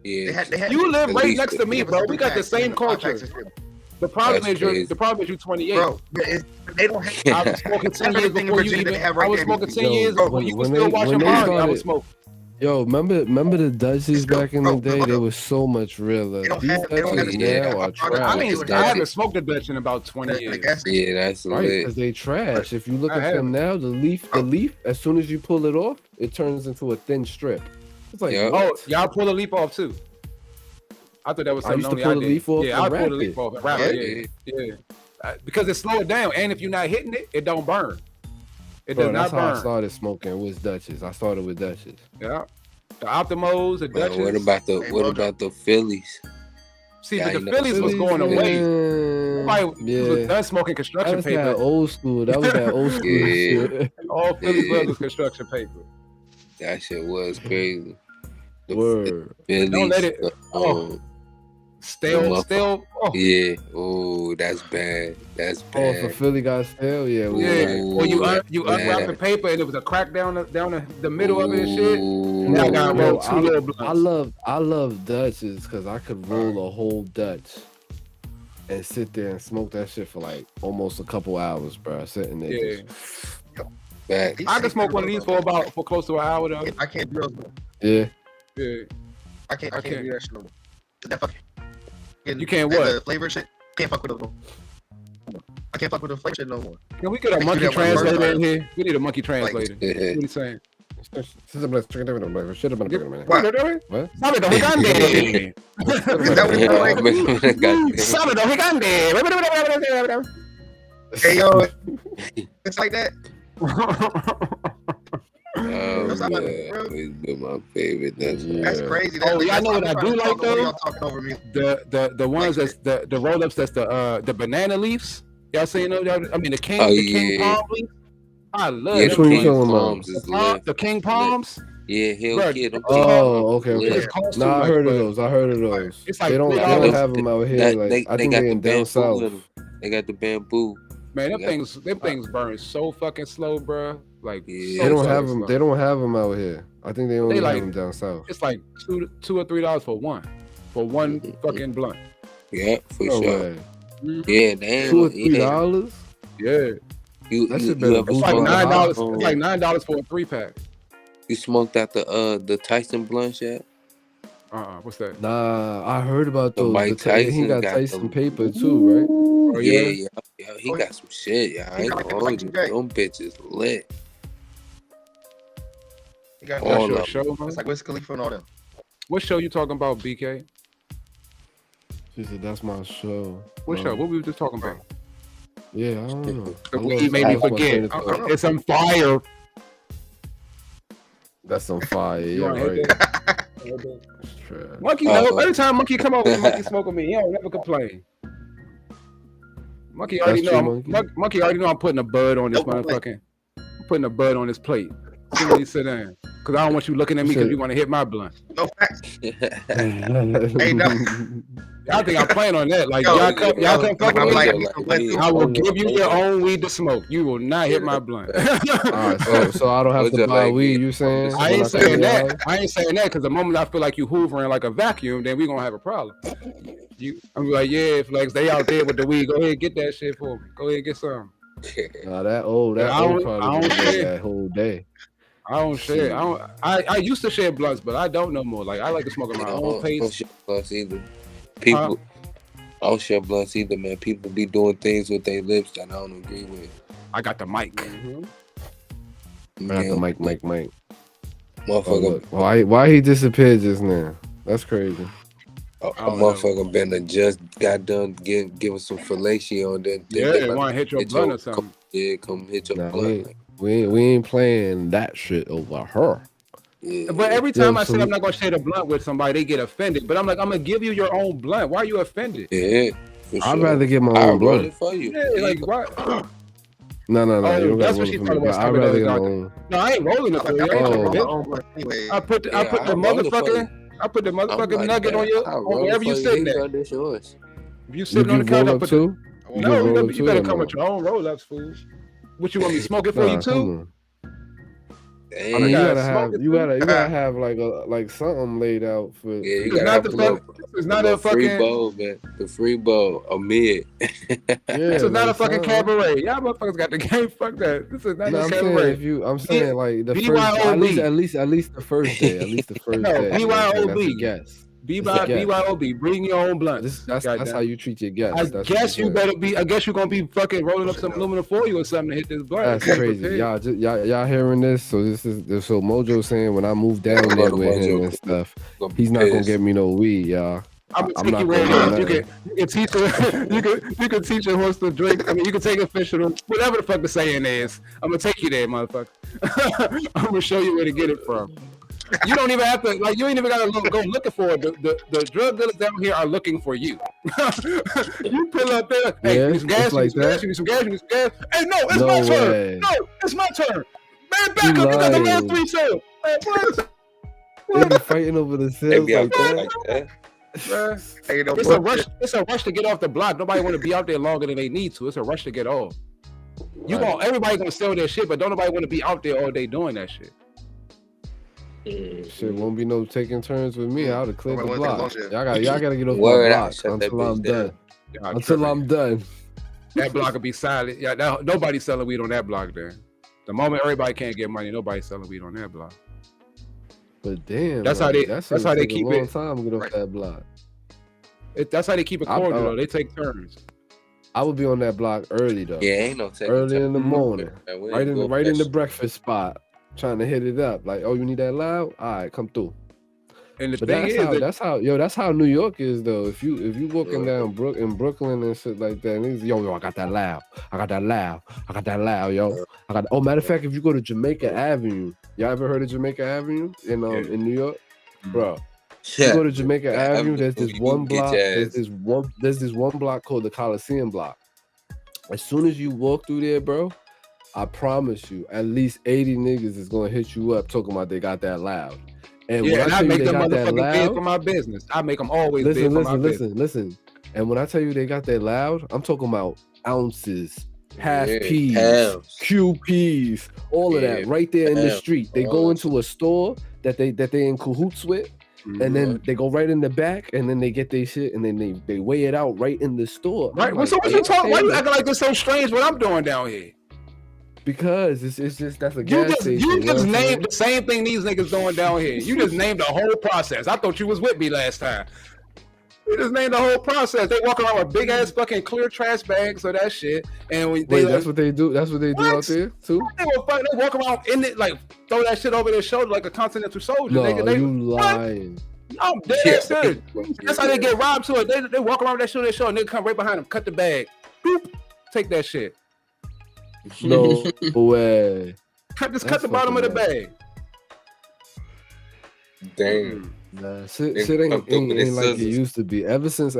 Yeah. They had you live right next to me, bro. We got the same culture. The problem is you're 28. Bro, they don't have. I was smoking 10 years before you even. I was smoking 10 years before you was still watching Barney. I was smoking. Yo, remember the Dutchies back in the day? They were so much realer. These Dutchies now are trash. I haven't smoked a Dutch in about 20 years. Yeah, that's right. Because they trash. If you look at them now, the leaf, as soon as you pull it off, it turns into a thin strip. It's like, oh, y'all pull the leaf off too. I thought that was something only I did. Yeah, I pull the leaf off and wrap it. Yeah. Because it slow it down, and if you're not hitting it, it don't burn. It does not burn. That's how I started smoking. It was Dutches. I started with Dutches. Yeah, the Optimos, the Dutches. What about the Phillies? See, but the Phillies was going away. Nobody was done smoking construction paper. That old school. That was that old school shit. All Phillies was construction paper. That shit was crazy. Word. Phillies, don't let it. Stale. Oh. Yeah. Oh, that's bad. That's bad. Oh, for Philly got stale. Yeah. Or you unwrap the paper and it was a crack down the middle of it and shit. And I got rolled 2 little blunts. I love Dutches because I could roll a whole Dutch and sit there and smoke that shit for like almost a couple hours, bro. Sitting there. Yeah. I can smoke one of these for close to an hour though. I can't do those. Yeah. I can't do that shit no more. That fucking. You can't what? The flavor shit. Can't fuck with it no more. I can't fuck with the flavor shit no more. Can we get a monkey translator in here? We need a monkey translator. What are you saying? What? Sábado gigante. Hey yo, it's like that. It's been my favorite. That's crazy. Oh, y'all know what I do like though? The ones that's the roll-ups that's the banana leaves. Y'all seen those? I mean the king palm leaf. I love it. Which one you talking about? The king palms. Yeah, he'll get them. Oh, okay. Nah, I heard of those. It's like they don't have them out here. Like I think they down south. They got the bamboo. Man, them things burn so fucking slow, bro. Like they don't have them. They don't have them out here. I think they only have them down south. It's like $2 or $3 for one fucking blunt. Yeah, for sure. Mm-hmm. Yeah, damn. $2 or $3. Yeah. It's like $9. It's like $9 for a 3-pack. You smoked out the Tyson blunts yet? What's that? Nah, I heard about those. Mike Tyson he got Tyson paper too, right? Oh, yeah. He got some shit, y'all. I ain't gonna hold you. Them bitches lit. You got all of show, man. It's like Wiz Khalifa and all them. What show you talking about, BK? She said that's my show. What show? What we were just talking about? Yeah, I don't know. You made me forget. It's on fire. That's on fire. Yeah, right. Monkey, every time Monkey come over, Monkey smoke with me. He don't never complain. Monkey already know. Monkey already know I'm putting a bud on this motherfucking. I'm putting a bud on this plate. See when you sit down, because I don't want you looking at me because you want to hit my blunt. No facts. Hey, no. I think I'm playing on that. Like y'all come fuck with me. I will give you your own weed to smoke. You will not hit my blunt. All right, so I don't have to buy weed. You saying? I ain't saying that. I ain't saying that because the moment I feel like you hoovering like a vacuum, then we gonna have a problem. I'm like, yeah, Flex, they out there with the weed. Go ahead, and get that shit for me. Go ahead, and get some. That old probably that whole day. I don't share. I used to share blunts, but I don't no more. Like I like to smoke at my own pace. I don't share blunts either. People, I don't share blunts either, man. People be doing things with their lips that I don't agree with. I got the mic. Mm-hmm. I got the mic. Motherfucker. Why he disappeared just now? That's crazy. A motherfucker been just got done giving some fellatio. They want to hit your blunt or something. Come hit your blunt. We ain't playing that shit over her. Yeah. But every time I say I'm not gonna share the blunt with somebody, they get offended. But I'm like, I'm gonna give you your own blunt. Why are you offended? Yeah, I'd rather get my own blunt. It for you. Yeah, like why? No. Oh, that's what she talking about. I'd rather get my own. No, I ain't rolling it for you. I put the motherfucking nugget on your wherever you sitting at. If you sitting on the couch, I put too. No, you better come with your own roll ups, fool. What you want me to smoke it for you too? I mean, you gotta have like something laid out for. Yeah, you gotta have it's not a fucking free bowl, man. The free bowl, a mid. This is not a fucking cabaret. Y'all motherfuckers got the game. Fuck that. This is not a cabaret. I'm saying like the first, at least the first day, day. BYOB. Yes. BYOB. Bring your own blunt. That's how you treat your guests. I guess you better be. I guess you're gonna be fucking rolling up some aluminum foil or something to hit this blunt. That's crazy. Y'all hearing this? So so Mojo saying when I move down there with him and stuff, he's not gonna get me no weed, y'all. I'm gonna take you where you can teach her. You can teach a horse to drink. I mean, you can take a fish or whatever the fuck the saying is. I'm gonna take you there, motherfucker. I'm gonna show you where to get it from. You don't even have to you ain't even gotta go looking for it. The drug dealers down here are looking for you. You pull up there, hey, you need some gas, you need some gas. Hey, no, it's my turn. No, it's my turn. Man, back up, you got the last 3 sales. Man, what? They be fighting over the sales like that. It's a rush to get off the block. Nobody want to be out there longer than they need to. It's a rush to get off. Everybody gonna sell their shit, but don't nobody want to be out there all day doing that shit. Shit won't be no taking turns with me. I would have cleared the block. Y'all gotta get off the block until I'm done. Until I'm done. That block will be silent. Yeah, nobody's selling weed on that block there. The moment everybody can't get money, nobody's selling weed on that block. But damn, that's how they keep it. Long time to get off that block. That's how they keep it cordial though. They take turns. I would be on that block early though. Yeah, ain't no taking early in the morning, right in the breakfast spot. Trying to hit it up, like, oh, you need that loud? All right, come through. And that's how New York is though. If you walking down in Brooklyn and shit like that, and it's, yo, I got that loud, yo. Matter of fact, if you go to Jamaica Avenue, y'all ever heard of Jamaica Avenue in New York, bro? Yeah. You go to Jamaica Avenue. There's this one block. There's this one block called the Coliseum block. As soon as you walk through there, bro, I promise you, at least 80 niggas is gonna hit you up talking about they got that loud. And when I make them motherfucking bid for my business, I make them always bid for my business. Listen. And when I tell you they got that loud, I'm talking about ounces, half P's, QPs, all of that right there in the street. They go into a store that they in cahoots with, and then they go right in the back, and then they get their shit, and then they weigh it out right in the store. Right. So what you talking? Why you acting like this so strange? What I'm doing down here? Because it's just that's a gas station. You just named the same thing these niggas doing down here. You just named the whole process. I thought you was with me last time. You just named the whole process. They walk around with big ass fucking clear trash bags of that shit. And that's what they do. That's what they do out there too. They walk around in it like throw that shit over their shoulder like a continental soldier. No, you lying. I'm dead serious. That's how they get robbed to it. They walk around with that shit on their shoulder and they come right behind them, cut the bag, boop, take that shit. No way. Cut the bottom of the bag. Damn. Nah, They shit come through with ain't his like it scissors. used to be. Ever since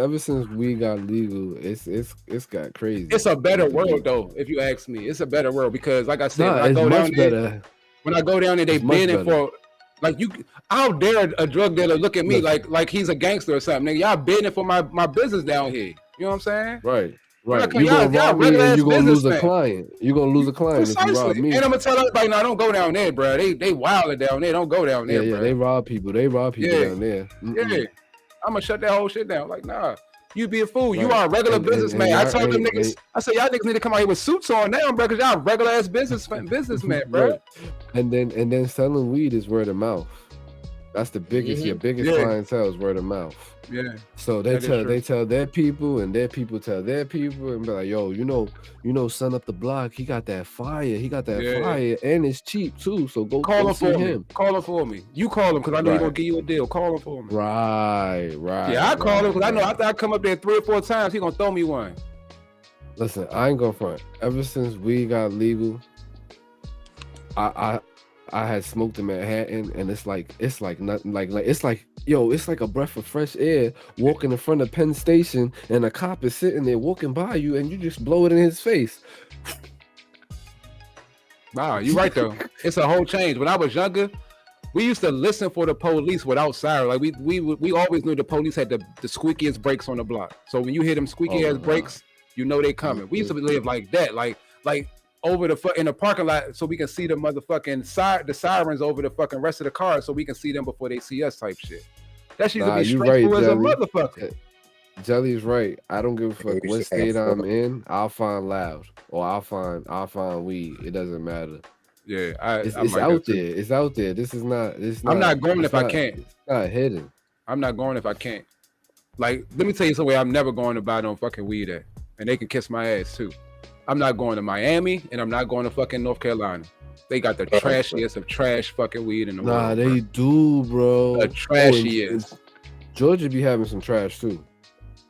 we got legal, it's got crazy. It's a better Like, world though, if you ask me. It's a better world because, like I said, nah, when I it's go down much there, better. they It's much bidding better. for. Like you, how dare a drug dealer look at me Listen, like he's a gangster or something? Nigga, y'all bidding for my business down here. You know what I'm saying? right, When I right. come, You gonna y'all rob me regular and ass you gonna lose a businessmen. client. You gonna lose a client if you rob Precisely. me. And I'm gonna tell everybody now, don't go down there, bro. They wilding down there. Don't go down Yeah, there, yeah. bro. They rob people. They rob people Yeah, down there. yeah. I'm gonna shut that whole shit down. Like, nah, you be a fool. You Right. are a regular And businessman. I y'all told them ain't niggas. I said y'all niggas need to come out here with suits on now, bro, because y'all regular ass businessmen, bro. right. And then selling weed is word of mouth. That's the biggest. Your biggest Yeah. clientele is word of mouth. Yeah. So they tell their people, and their people tell their people, and be like, yo, you know, son up the block, he got that fire, fire, and it's cheap too. So go Call him see for him. me. Call him for me. You call him because I know he's gonna give you a deal. Call him for me. Right. Yeah, I call him because I know after I come up there 3 or 4 times, he gonna throw me one. Listen, I ain't gonna front. Ever since we got legal, I had smoked in Manhattan, and it's like nothing. Like it's like a breath of fresh air walking in front of Penn Station, and a cop is sitting there walking by you, and you just blow it in his face. Wow, you right though. It's a whole change. When I was younger, we used to listen for the police without siren. Like we always knew the police had the squeakiest brakes on the block. So when you hear them squeaky ass brakes, you know they coming. We used to live like that, like over in the parking lot, so we can see the motherfucking the sirens over the fucking rest of the cars, so we can see them before they see us, type shit. That used to be stressful as a motherfucker. Jelly's right. I don't give a fuck what state I'm in. I'll find loud, or I'll find weed. It doesn't matter. Yeah, it's out there. It's out there. This is not. I'm not going if I can't. It's not hidden. I'm not going if I can't. Like, let me tell you somewhere I'm never going to buy no fucking weed at, and they can kiss my ass too. I'm not going to Miami, and I'm not going to fucking North Carolina. They got the trashiest of trash fucking weed in the world. Nah, they do, bro. The trashiest. Georgia be having some trash too.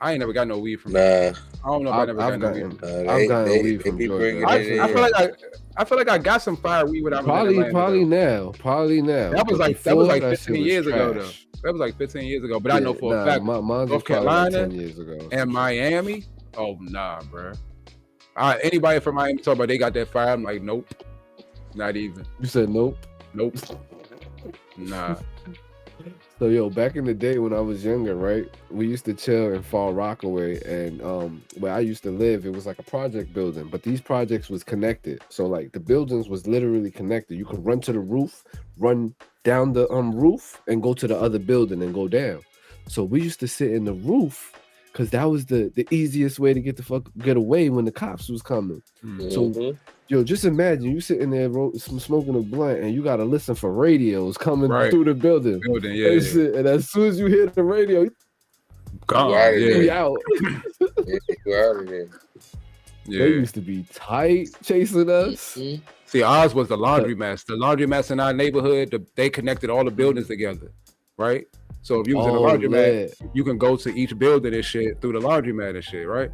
I ain't never got no weed from. Nah, I don't know if I never got no weed. I've gotten weed from Georgia. I feel like I got some fire weed without probably now. That was like 15 years ago though. That was like 15 years ago. But I know for a fact, North Carolina 10 years ago. And Miami. Oh nah, bro. Anybody from Miami talk about they got that fire? I'm like, nope, not even. You said nope. Nah. So yo, back in the day when I was younger, right? We used to chill in Far Rockaway, and where I used to live, it was like a project building, but these projects was connected. So like the buildings was literally connected. You could run to the roof, run down the roof, and go to the other building and go down. So we used to sit in the roof because that was the easiest way to get away when the cops was coming. Mm-hmm. So yo, just imagine you sitting there smoking a blunt, and you gotta listen for radios coming through the building. And as soon as you hear the radio, gone. You out. You out of there. They used to be tight chasing us. Mm-hmm. See, ours was the laundromats. The laundromats in our neighborhood, they connected all the buildings together, right? So if you was in a laundromat, you can go to each building and shit through the laundromat and shit, right?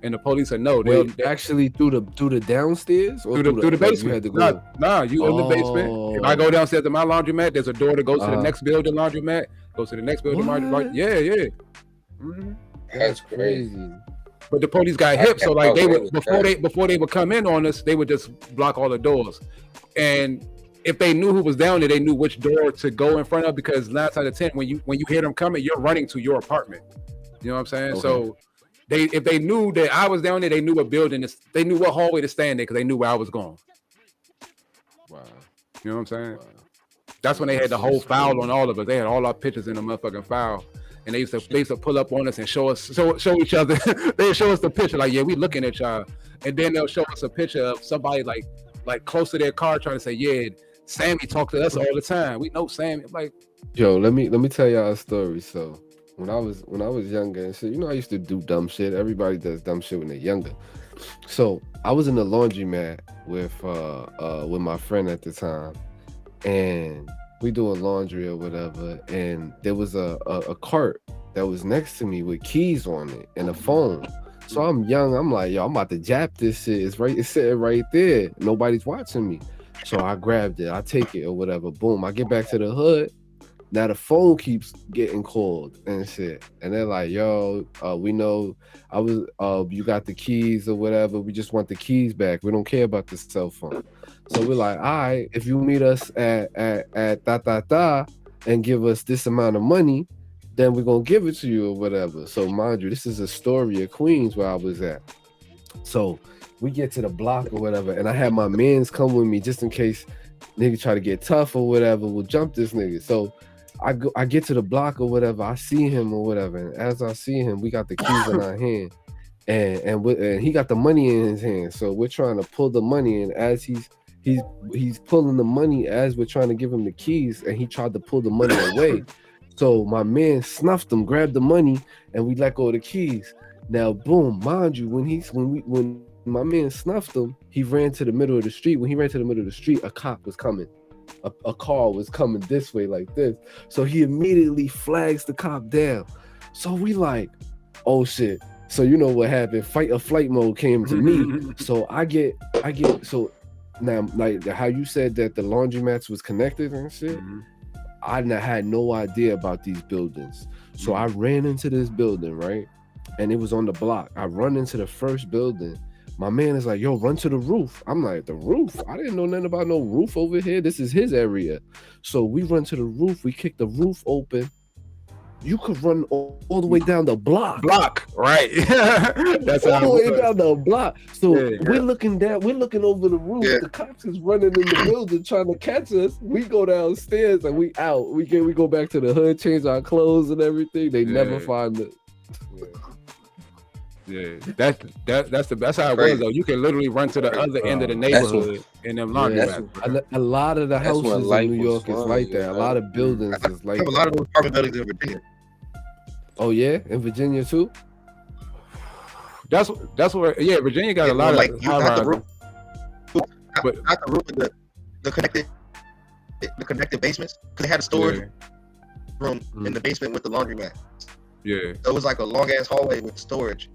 And the police said no. They actually through the downstairs or through the basement. You had to go. Nah, you in the basement. If I go downstairs to my laundromat, there's a door that goes to the next building laundromat. Goes to the next building laundromat. Yeah. Mm-hmm. That's crazy. But the police got hip, so like they would before they would come in on us, they would just block all the doors. And if they knew who was down there, they knew which door to go in front of, because 9 out of 10, when you hear them coming, you're running to your apartment. You know what I'm saying? Okay. So if they knew that I was down there, they knew what building they knew what hallway to stand in because they knew where I was going. Wow. You know what I'm saying? Wow. That's when they had the whole file on all of us. They had all our pictures in the motherfucking file. And they used to pull up on us and show each other. They'd show us the picture, like, yeah, we looking at y'all. And then they'll show us a picture of somebody like close to their car trying to say, yeah, Sammy talked to us all the time. We know Sammy. Like, yo, let me tell y'all a story. So when I was younger and shit, I used to do dumb shit. Everybody does dumb shit when they're younger. So I was in the laundromat with my friend at the time, and we doing laundry or whatever, and there was a cart that was next to me with keys on it and a phone. So I'm young. I'm like, yo, I'm about to jap this shit. It's sitting right there. Nobody's watching me. So I grabbed it. I take it or whatever. Boom. I get back to the hood. Now the phone keeps getting called and shit, and they're like, "Yo, we know you got the keys or whatever. We just want the keys back. We don't care about the cell phone." So we're like, "All right, if you meet us at da da da and give us this amount of money, then we're gonna give it to you or whatever." So mind you, this is Astoria, Queens, where I was at. So we get to the block or whatever, and I had my mans come with me just in case nigga try to get tough or whatever. We'll jump this nigga. So I get to the block or whatever. I see him or whatever, and as I see him, we got the keys in our hand, and he got the money in his hand. So we're trying to pull the money, and as he's pulling the money as we're trying to give him the keys, and he tried to pull the money away. So my man snuffed him, grabbed the money, and we let go of the keys. Now, boom, mind you, when my man snuffed him, he ran to the middle of the street. When he ran to the middle of the street, a cop was coming. A car was coming this way like this. So he immediately flags the cop down. So we like, oh shit. So you know what happened? Fight or flight mode came to me. So I get so now, like how you said that the laundromats was connected and shit. I had no idea about these buildings. So I ran into this building, right? And it was on the block. I run into the first building. My man is like, "Yo, run to the roof." I'm like, "The roof? I didn't know nothing about no roof over here. This is his area." So we run to the roof. We kick the roof open. You could run all the way down the block. Right? That's all the way down the block. So yeah. We're looking down. We're looking over the roof. Yeah. The cops is running in the building trying to catch us. We go downstairs and we out. We go back to the hood, change our clothes and everything. They never find it. Yeah, that's how it was though. You can literally run to the other end of the neighborhood in them laundromats. A lot of the houses in New York is like that. A lot of buildings is like that. A lot of apartment buildings in Virginia. Oh yeah, in Virginia too. That's where Virginia got a lot like, of you got the roof, but not the roof with the connected basements, because they had a storage room in the basement with the laundromat. Yeah, so it was like a long ass hallway with storage.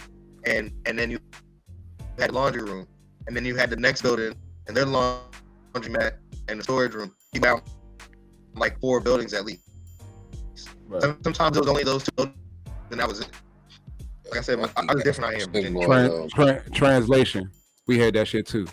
And then you had laundry room, and then you had the next building and their laundromat and the storage room. You found like 4 buildings at least. Right. Sometimes it was only those 2 buildings, and that was it. Like I said, I was different out here. Translation: we had that shit too.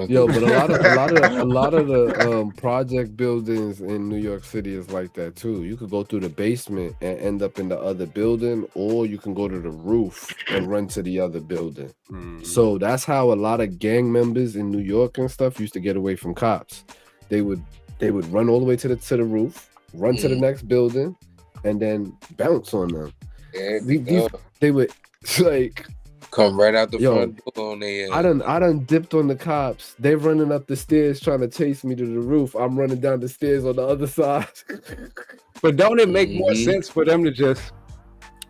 Yo, but a lot of the project buildings in New York City is like that too. You could go through the basement and end up in the other building, or you can go to the roof and run to the other building. So that's how a lot of gang members in New York and stuff used to get away from cops. They would run all the way to the roof, run to the next building, and then bounce on them. They would like come right out the front door on their I done dipped on the cops. They running up the stairs trying to chase me to the roof. I'm running down the stairs on the other side. But don't it make more sense for them to just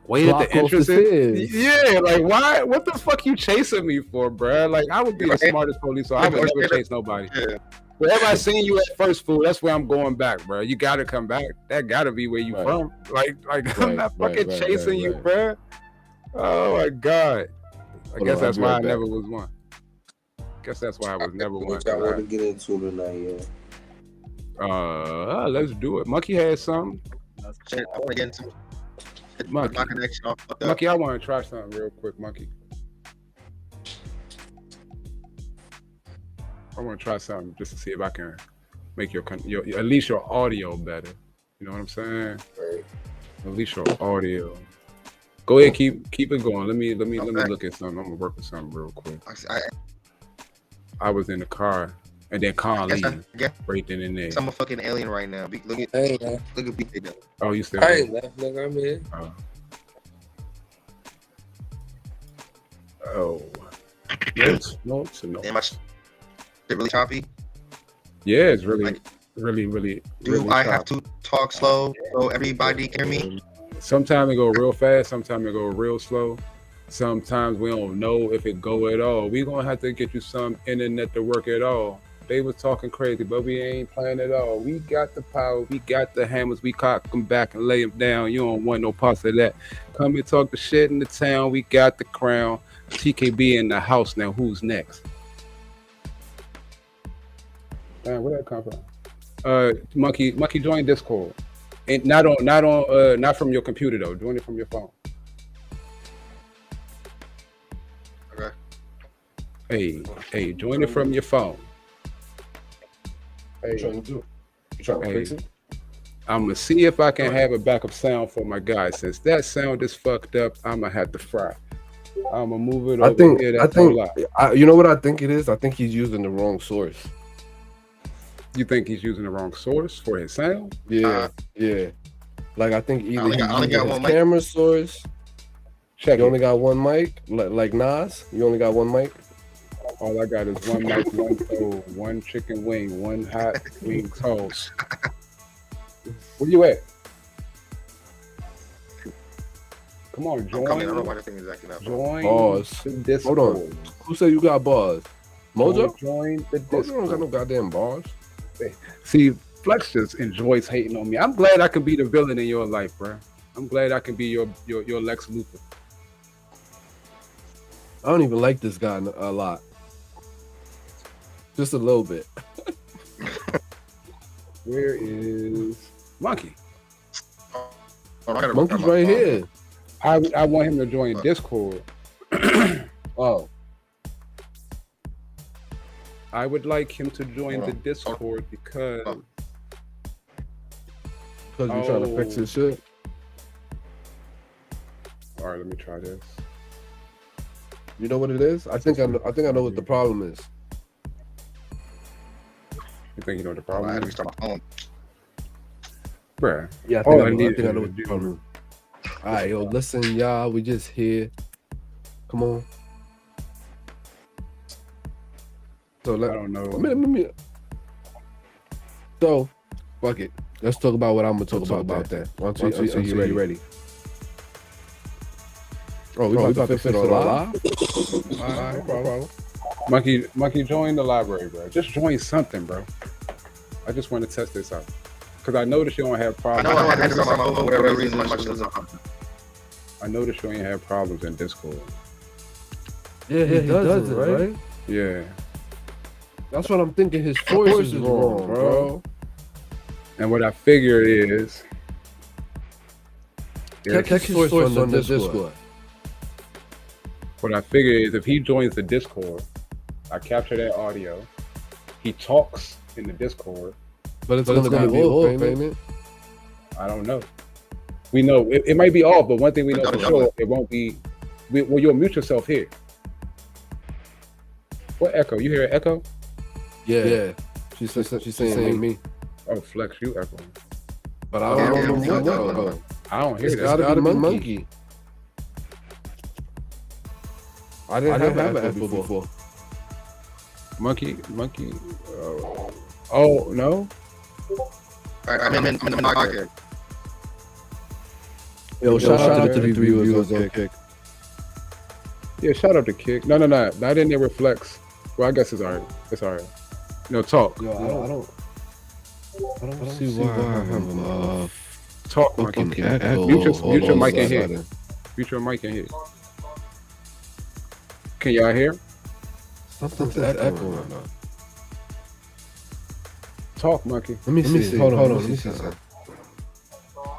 wait at the entrances? Yeah, like why? What the fuck you chasing me for, bro? Like I would be the smartest police, so I would never chase nobody. Yeah. Wherever I seen you at first, fool, that's where I'm going back, bro. You gotta come back. That gotta be where you from. Like I'm not fucking chasing you, bro. Oh my god. I guess that's why I never was one. Guess that's why I was never one. What y'all want to get into tonight, let's do it. Monkey had something. I want to get into Monkey. Monkey, I want to try something real quick, Monkey. I want to try something just to see if I can make your at least your audio better. You know what I'm saying? Right. At least your audio. Go ahead, keep it going. Let me look at something. I'm gonna work with something real quick. I was in the car, and then Khan leaving right then and there. I'm a fucking alien right now. Look at BK. Oh, you still? I ain't left, nigga. I'm here. Oh. No. Am I shit really choppy? Yeah, it's really, really. Do I have to talk slow so everybody can hear me? Sometimes it go real fast, sometimes it go real slow. Sometimes we don't know if it go at all. We gonna have to get you some internet to work at all. They was talking crazy, but we ain't playing at all. We got the power, we got the hammers, we cock them back and lay them down. You don't want no parts of that. Come and talk the shit in the town, we got the crown. TKB in the house now, who's next? Where that come from? Monkey, join Discord, and not from your computer though. Join it from your phone. Okay. Hey, join it from your phone. What you trying to do? You trying to fix it? I'm gonna see if I can have a backup sound for my guy. Since that sound is fucked up, I'm gonna have to fry. I'm gonna move it over here. That's all you know what I think it is? I think he's using the wrong source. You think he's using the wrong source for his sound? Yeah. Like I think either he's only using got his one mic. camera source. Check You it. only got one mic, like Nas. You only got one mic. All I got is one mic, one toe, one chicken wing, one hot wing toast. Where you at? Come on, I'm coming. I don't know join. why this thing is acting up. Join Pause. the Discord. Hold on. Who said you got bars? Mojo? Join the Mojo don't got Discord. no goddamn bars. See, Flex just enjoys hating on me. I'm glad I can be the villain in your life, bro. I'm glad I can be your Lex Luthor. I don't even like this guy a lot. Just a little bit. Where is Monkey? Monkey's right here. I want him to join Discord. Oh. I would like him to join the Discord because You're trying to fix his shit. All right, let me try this. You know what it is? I think I know what the problem is. You think you know what the I problem had to is? restart my phone. Bruh. Yeah, I All think I I need know you what to the do- problem. All right, yo, listen, y'all. We just here. Come on. So I don't know. let me. So, fuck it. Let's talk about what I'm gonna talk about that. Once you ready. Oh, we about to fix it all live? All right, no problem. Monkey, join the library, bro. Just join something, bro. I just want to test this out. Because I noticed you don't have I problems. know I had to restart my phone for whatever reason. My shit doesn't come. I noticed you ain't have problems in Discord. Yeah, he does it, right? Yeah. That's what I'm thinking. His voice is wrong, bro. And what I figure is Check his source on the Discord. What I figure is if he joins the Discord, I capture that audio. He talks in the Discord. But it's gonna be off, ain't it? I don't know. We know it might be off, but one thing we know for sure, it won't be. Well, you'll mute yourself here. What echo? You hear an echo? Yeah. She's saying me. Oh, Flex, you echo. But I don't know what echo. I don't hear It's that. gotta be monkey. I didn't have an echo before. Monkey. Oh no. All right, I'm in the market. Yo, shout out to the viewers on Kick. Yeah, shout out to Kick. No. That in there reflects. Well, I guess it's alright. It's alright. No, talk. Yo, I don't see why I have Talk, Monkey. echo. Mute your mic in here. Mute your mic in here. Can y'all hear? Something's echoing. Talk, Monkey. Let me see. Hold on. Let me see something.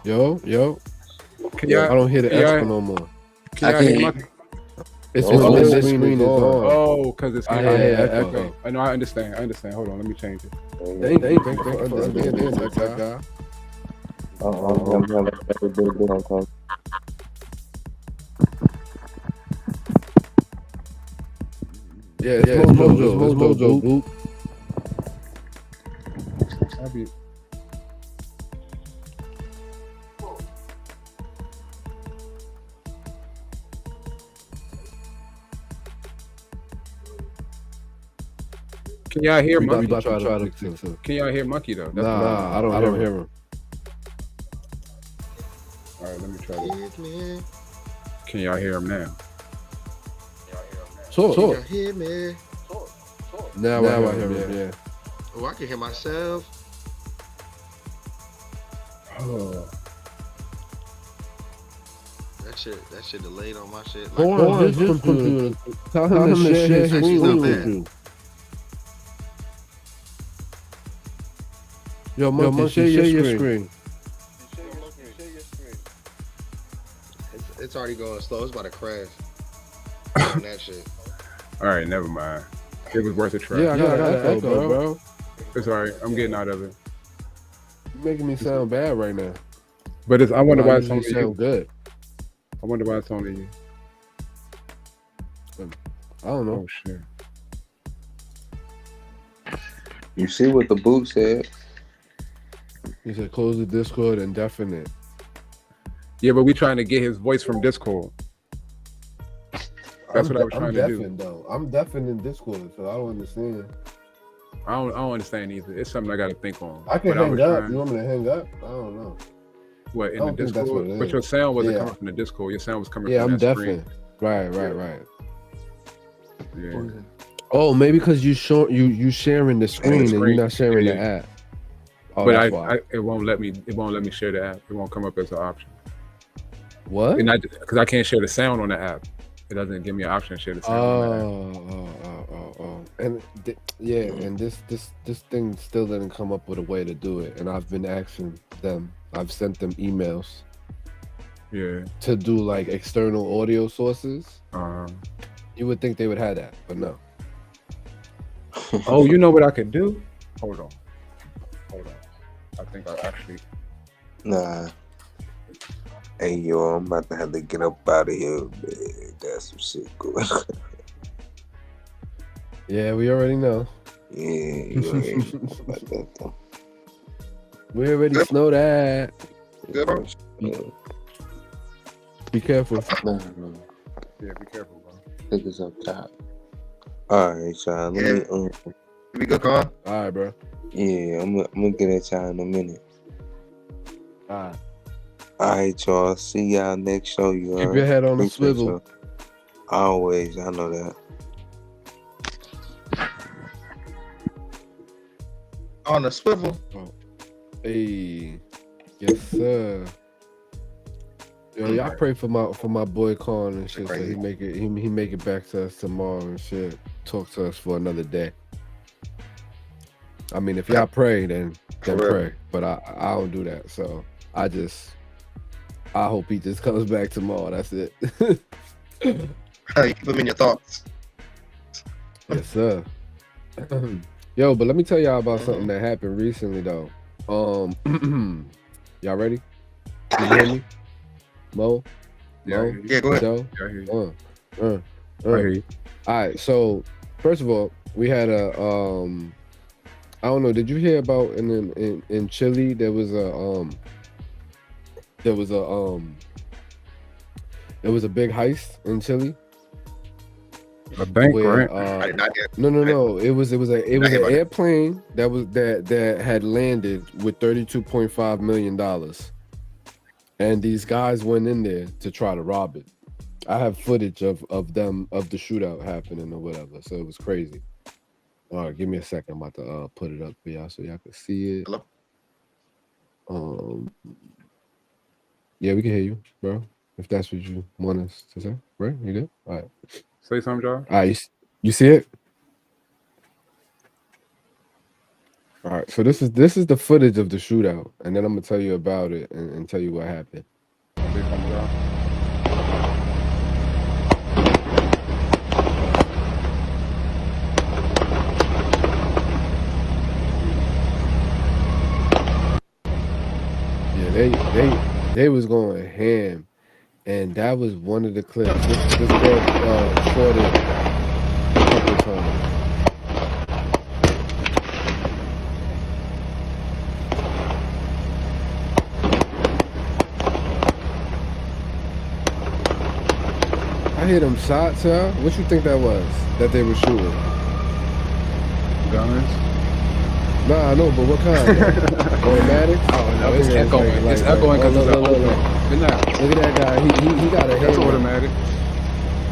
Yo. Can y'all? I don't hear the can y'all- echo no more. Can y'all hear Monkey? It's Oh, when this this screen is on. Oh, because it's I hear echo. Okay. I know. I understand. Hold on. Let me change it. Thank you for understanding that guy. Yeah, it's Mojo. Boop. I'll be. Can y'all hear We Monkey? about to try to fix it. Can y'all hear Monkey though? That's Nah, I don't hear him. All right, let me try this. Give me. Can y'all hear him now? Talk. Can you hear me? Now I hear him. Yeah. Oh, I can hear myself. Oh, That shit delayed on my shit. Like, Hold on, his computer. Tell him to share his Actually, screen not with bad. you. Yo, monkey, share your screen. It's already going slow. It's about to crash. On that shit. All right, never mind. It was worth a try. Yeah, I got an echo, bro. It's all right. I'm getting out of it. You're making me sound bad right now. But I wonder why it's only you. Sound good. I wonder why it's only you. I don't know. Oh shit. You see what the boot said? He said close the Discord indefinite. Yeah, but we trying to get his voice from Discord. That's what I was trying to do. Though. I'm deafened in Discord, so I don't understand. I don't understand either. It's something I got to think on. I can hang up. You want me to hang up? I don't know. What, in the Discord? But your sound wasn't coming from the Discord. Your sound was coming from the screen. Right. Yeah. Oh, maybe because you sharing the screen and you're not sharing the app. Oh, but it won't let me share the app. It won't come up as an option. What? Because I can't share the sound on the app. It doesn't give me an option to share the sound on the app. And and this thing still didn't come up with a way to do it. And I've been asking them. I've sent them emails. Yeah. To do like external audio sources. You would think they would have that, but no. Oh, you know what I could do? Hold on. I think I actually. Nah. Hey, yo, I'm about to have to get up out of here, man. Got some shit going on. Yeah, we already know. Yeah, you already know about that, though. We already know that. Good, bro. Be careful. No. Yeah, be careful, bro. Think it's up top. All right, y'all. Let me. We good, Carl? All right, bro. Yeah, I'm gonna get at y'all in a minute. All right. All right, y'all. See y'all next show. You keep your head on the swivel. Y'all. Always, I know that. On the swivel. Oh. Hey, yes, sir. Yo, y'all pray for my boy Con and shit, so he make it back to us tomorrow and shit. Talk to us for another day. I mean, if y'all pray, then pray. But I don't do that, so I hope he just comes back tomorrow. That's it. You keep him in your thoughts. Yes, sir. Yo, but let me tell y'all about something that happened recently, though. Y'all ready? You hear me? Mo? Yeah, go ahead. Joe? Yeah, I hear you. I hear you. All right, so first of all, we had a I don't know, did you hear about in Chile there was a big heist in Chile? A bank, right? I did not hear. No. It was an airplane that had landed with $32.5 million. And these guys went in there to try to rob it. I have footage of the shootout happening or whatever. So it was crazy. All right, give me a second. I'm about to put it up for y'all so y'all can see it. Hello? Yeah, we can hear you, bro. If that's what you want us to say, right? You good? All right. Say something, Joe. All right, you see it? All right, so this is the footage of the shootout, and then I'm gonna tell you about it and tell you what happened. Say something, Joe. Yeah, they was going ham, and that was one of the clips. This girl caught it a couple times. I hear them shots, huh? What you think that was? That they were shooting? Guns? Nah, I know, but what kind? Automatic? Oh no, it's echoing. It's echoing because it's open. Look at that guy. He got a hand. That's automatic.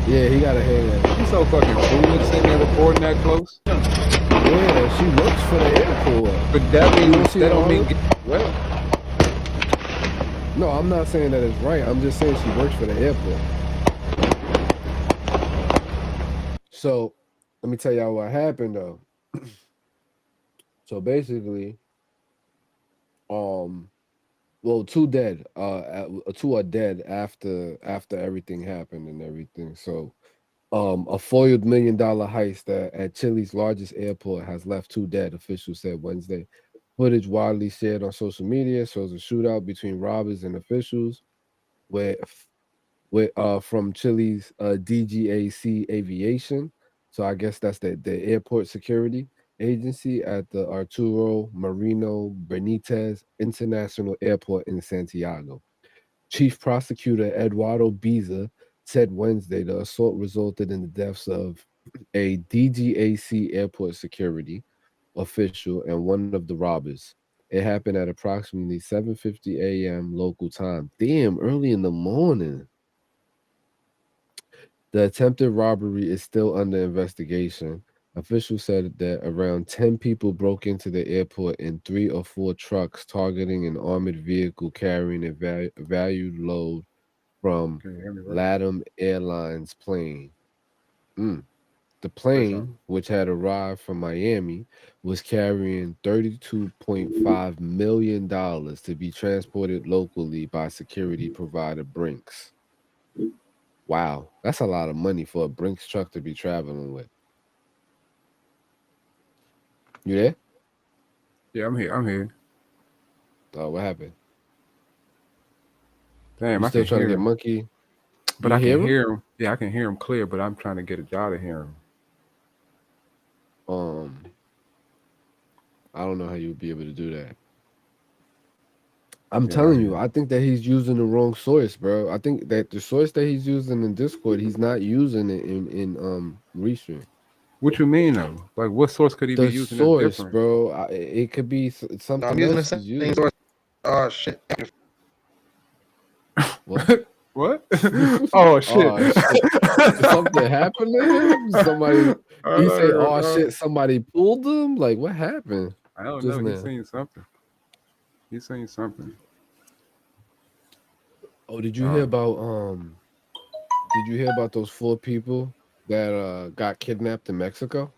Yeah, he got a hand. He's so fucking foolish sitting there recording that close. Yeah, she works for the airport. But that means that don't mean well. No, I'm not saying that it's right. I'm just saying she works for the airport. So let me tell y'all what happened though. So basically, Um, well, two dead. Two are dead after everything happened and everything. So, a foiled $1 million heist at Chile's largest airport has left two dead. Officials said Wednesday. Footage widely shared on social media shows a shootout between robbers and officials, where from Chile's DGAC Aviation. So I guess that's the airport security agency at the Arturo Marino Benitez International Airport in Santiago. Chief Prosecutor Eduardo Biza said Wednesday the assault resulted in the deaths of a DGAC airport security official and one of the robbers. It happened at approximately 7:50 a.m. local time. Damn, early in the morning. The attempted robbery is still under investigation. Officials said that around 10 people broke into the airport in three or four trucks, targeting an armored vehicle carrying a valued load from Can you hear me right? LATAM Airlines plane. Mm. The Say something. plane, which had arrived from Miami, was carrying $32.5 million to be transported locally by security provider Brinks. Wow, that's a lot of money for a Brinks truck to be traveling with. You there? Yeah, I'm here. I'm here. Oh, what happened? Damn, You I can still trying to hear get him, monkey? but You I can hear him? hear him. Yeah, I can hear him clear, but I'm trying to get a job to hear him. Um, I don't know how you would be able to do that. I'm Yeah, I telling hear you, him. I think that he's using the wrong source, bro. I think that the source that he's using in Discord, he's not using it in Restream. What you mean though? Like, what source could he be The using that's source, different? bro, it could be No, I'm something using the else he's same using. source. Oh shit. What? What? Oh shit! Oh shit! Something happened to him? Somebody? He say, "Oh shit!" Somebody pulled him. Like, what happened I don't just know. He's now? saying something. He's saying something. Oh, did you hear Uh, about Did you hear about those four people that got kidnapped in Mexico?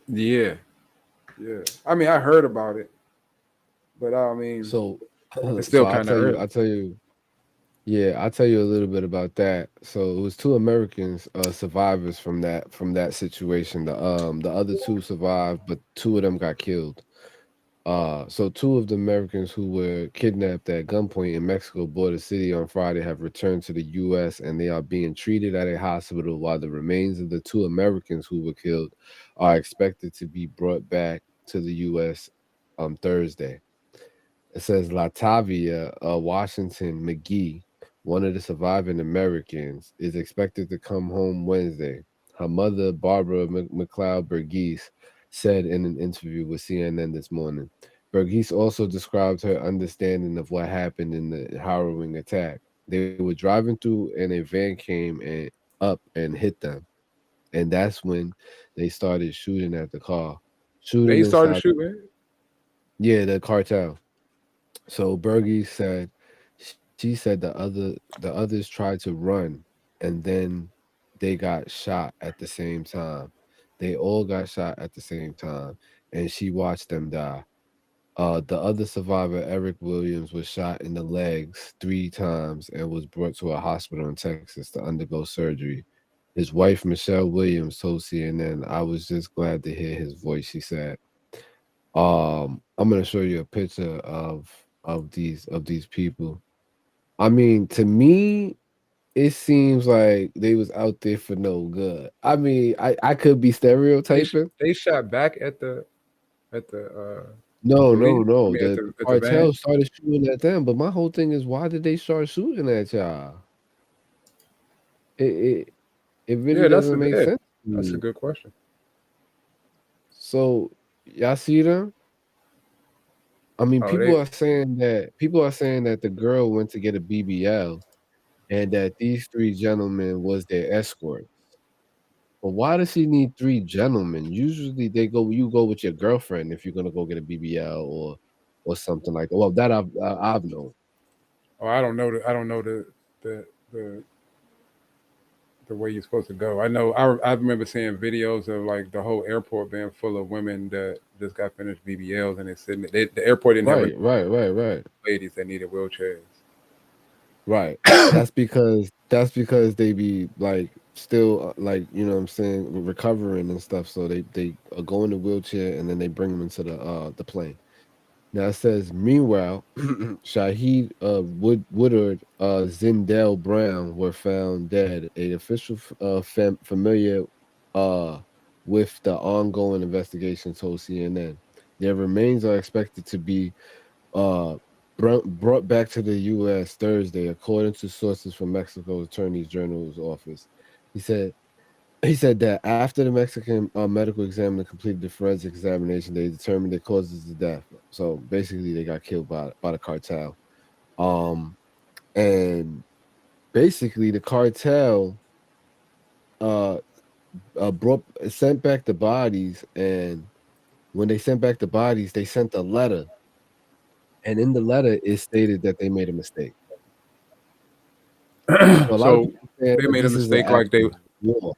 yeah, yeah. I mean, I heard about it, but I mean, So, it's so still kind of early. yeah, I'll tell you a little bit about that. So it was two Americans, survivors from that situation. The other two survived, but two of them got killed. So two of the Americans who were kidnapped at gunpoint in Mexico border city on Friday have returned to the U.S. and they are being treated at a hospital, while the remains of the two Americans who were killed are expected to be brought back to the U.S. on Thursday. It says Latavia Washington McGee, one of the surviving Americans, is expected to come home Wednesday. Her mother, Barbara McLeod Burgess, said in an interview with CNN this morning. Burgess also described her understanding of what happened in the harrowing attack. They were driving through and a van came and up and hit them. And that's when they started shooting at the car. Shooting They started inside, shooting. yeah, the cartel. So Bergie said she said the others tried to run and then they got shot at the same time. They all got shot at the same time and she watched them die. The other survivor, Eric Williams, was shot in the legs 3 times and was brought to a hospital in Texas to undergo surgery. His wife, Michelle Williams, told CNN, "I was just glad to hear his voice," she said. I'm gonna show you a picture of these people. I mean, to me, it seems like they was out there for no good. I mean, I could be stereotyping. They shot back at the No, police. no, I no. mean, The at the van. cartel started shooting at them, but my whole thing is, why did they start shooting at y'all? It it, it really Yeah, doesn't make sense to that's a me. good question. So y'all see them? I mean, Oh, they. people are saying that the girl went to get a BBL and that these 3 gentlemen was their escorts. But why does she need 3 gentlemen? Usually you go with your girlfriend if you're gonna go get a BBL or something like that. Well, that I've known. Oh, I don't know the the the way you're supposed to go. I know. I remember seeing videos of like the whole airport being full of women that just got finished BBLs, and it's sitting. The airport didn't have Right. ladies that needed wheelchairs. Right. That's because they be like still like you know what I'm saying recovering and stuff. So they go in the wheelchair and then they bring them into the plane. Now it says, meanwhile, Shaheed Woodard, Zindell Brown were found dead. A official familiar with the ongoing investigation told CNN. Their remains are expected to be uh, brought back to the U.S. Thursday, according to sources from Mexico's Attorney General's office. He said he said that after the Mexican medical examiner completed the forensic examination, they determined the causes of death. So basically, they got killed by the cartel. Um, and basically, the cartel uh, sent back the bodies, and when they sent back the bodies, they sent a letter, and in the letter, it stated that they made a mistake. So a lot of So people say they that made a this is an mistake, act like they. of war.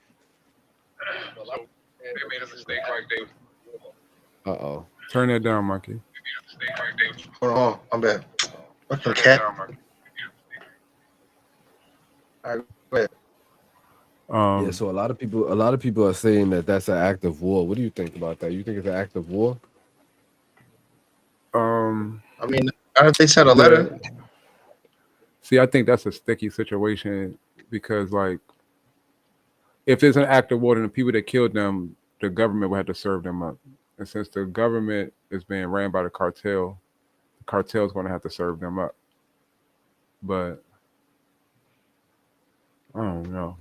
Uh-oh. Turn that down, Marky. Hold on, I'm bad. Fucking cat. All right, go ahead. Yeah, so a lot of people are saying that that's an act of war. What do you think about that? You think it's an act of war? I mean, I don't think they sent a letter. See, I think that's a sticky situation because, like, if it's an act of war, then the people that killed them, the government would have to serve them up. And since the government is being ran by the cartel's going to have to serve them up. But I don't know.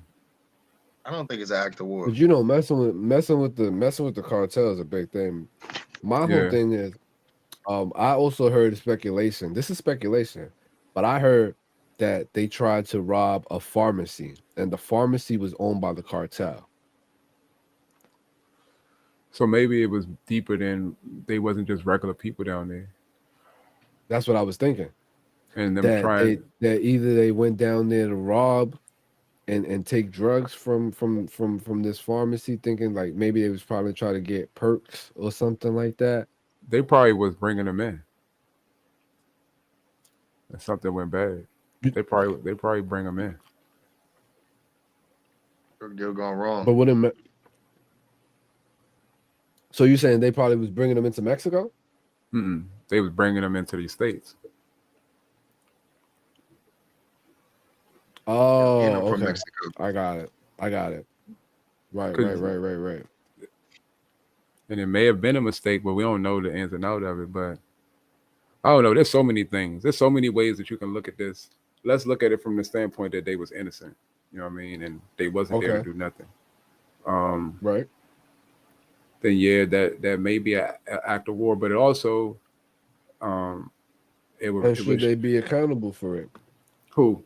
I don't think it's an act of war. But you know, messing with the cartel is a big thing. My whole thing is, I also heard speculation. This is speculation, but I heard that they tried to rob a pharmacy, and the pharmacy was owned by the cartel. So maybe it was deeper than they wasn't just regular people down there. That's what I was thinking. And them that either they went down there to rob and take drugs from this pharmacy, thinking like maybe they was probably trying to get perks or something like that. They probably was bringing them in, and something went bad. They probably bring them in. They're going wrong. But what? So you saying they probably was bringing them into Mexico? They was bringing them into these states. Oh, okay. From Mexico. I got it. Right. And it may have been a mistake, but we don't know the ins and outs of it. But I don't know. There's so many things. There's so many ways that you can look at this. Let's look at it from the standpoint that they was innocent. You know what I mean? And they wasn't there to do nothing. Right. Then yeah, that may be an act of war, but it also should they be accountable for it? Who?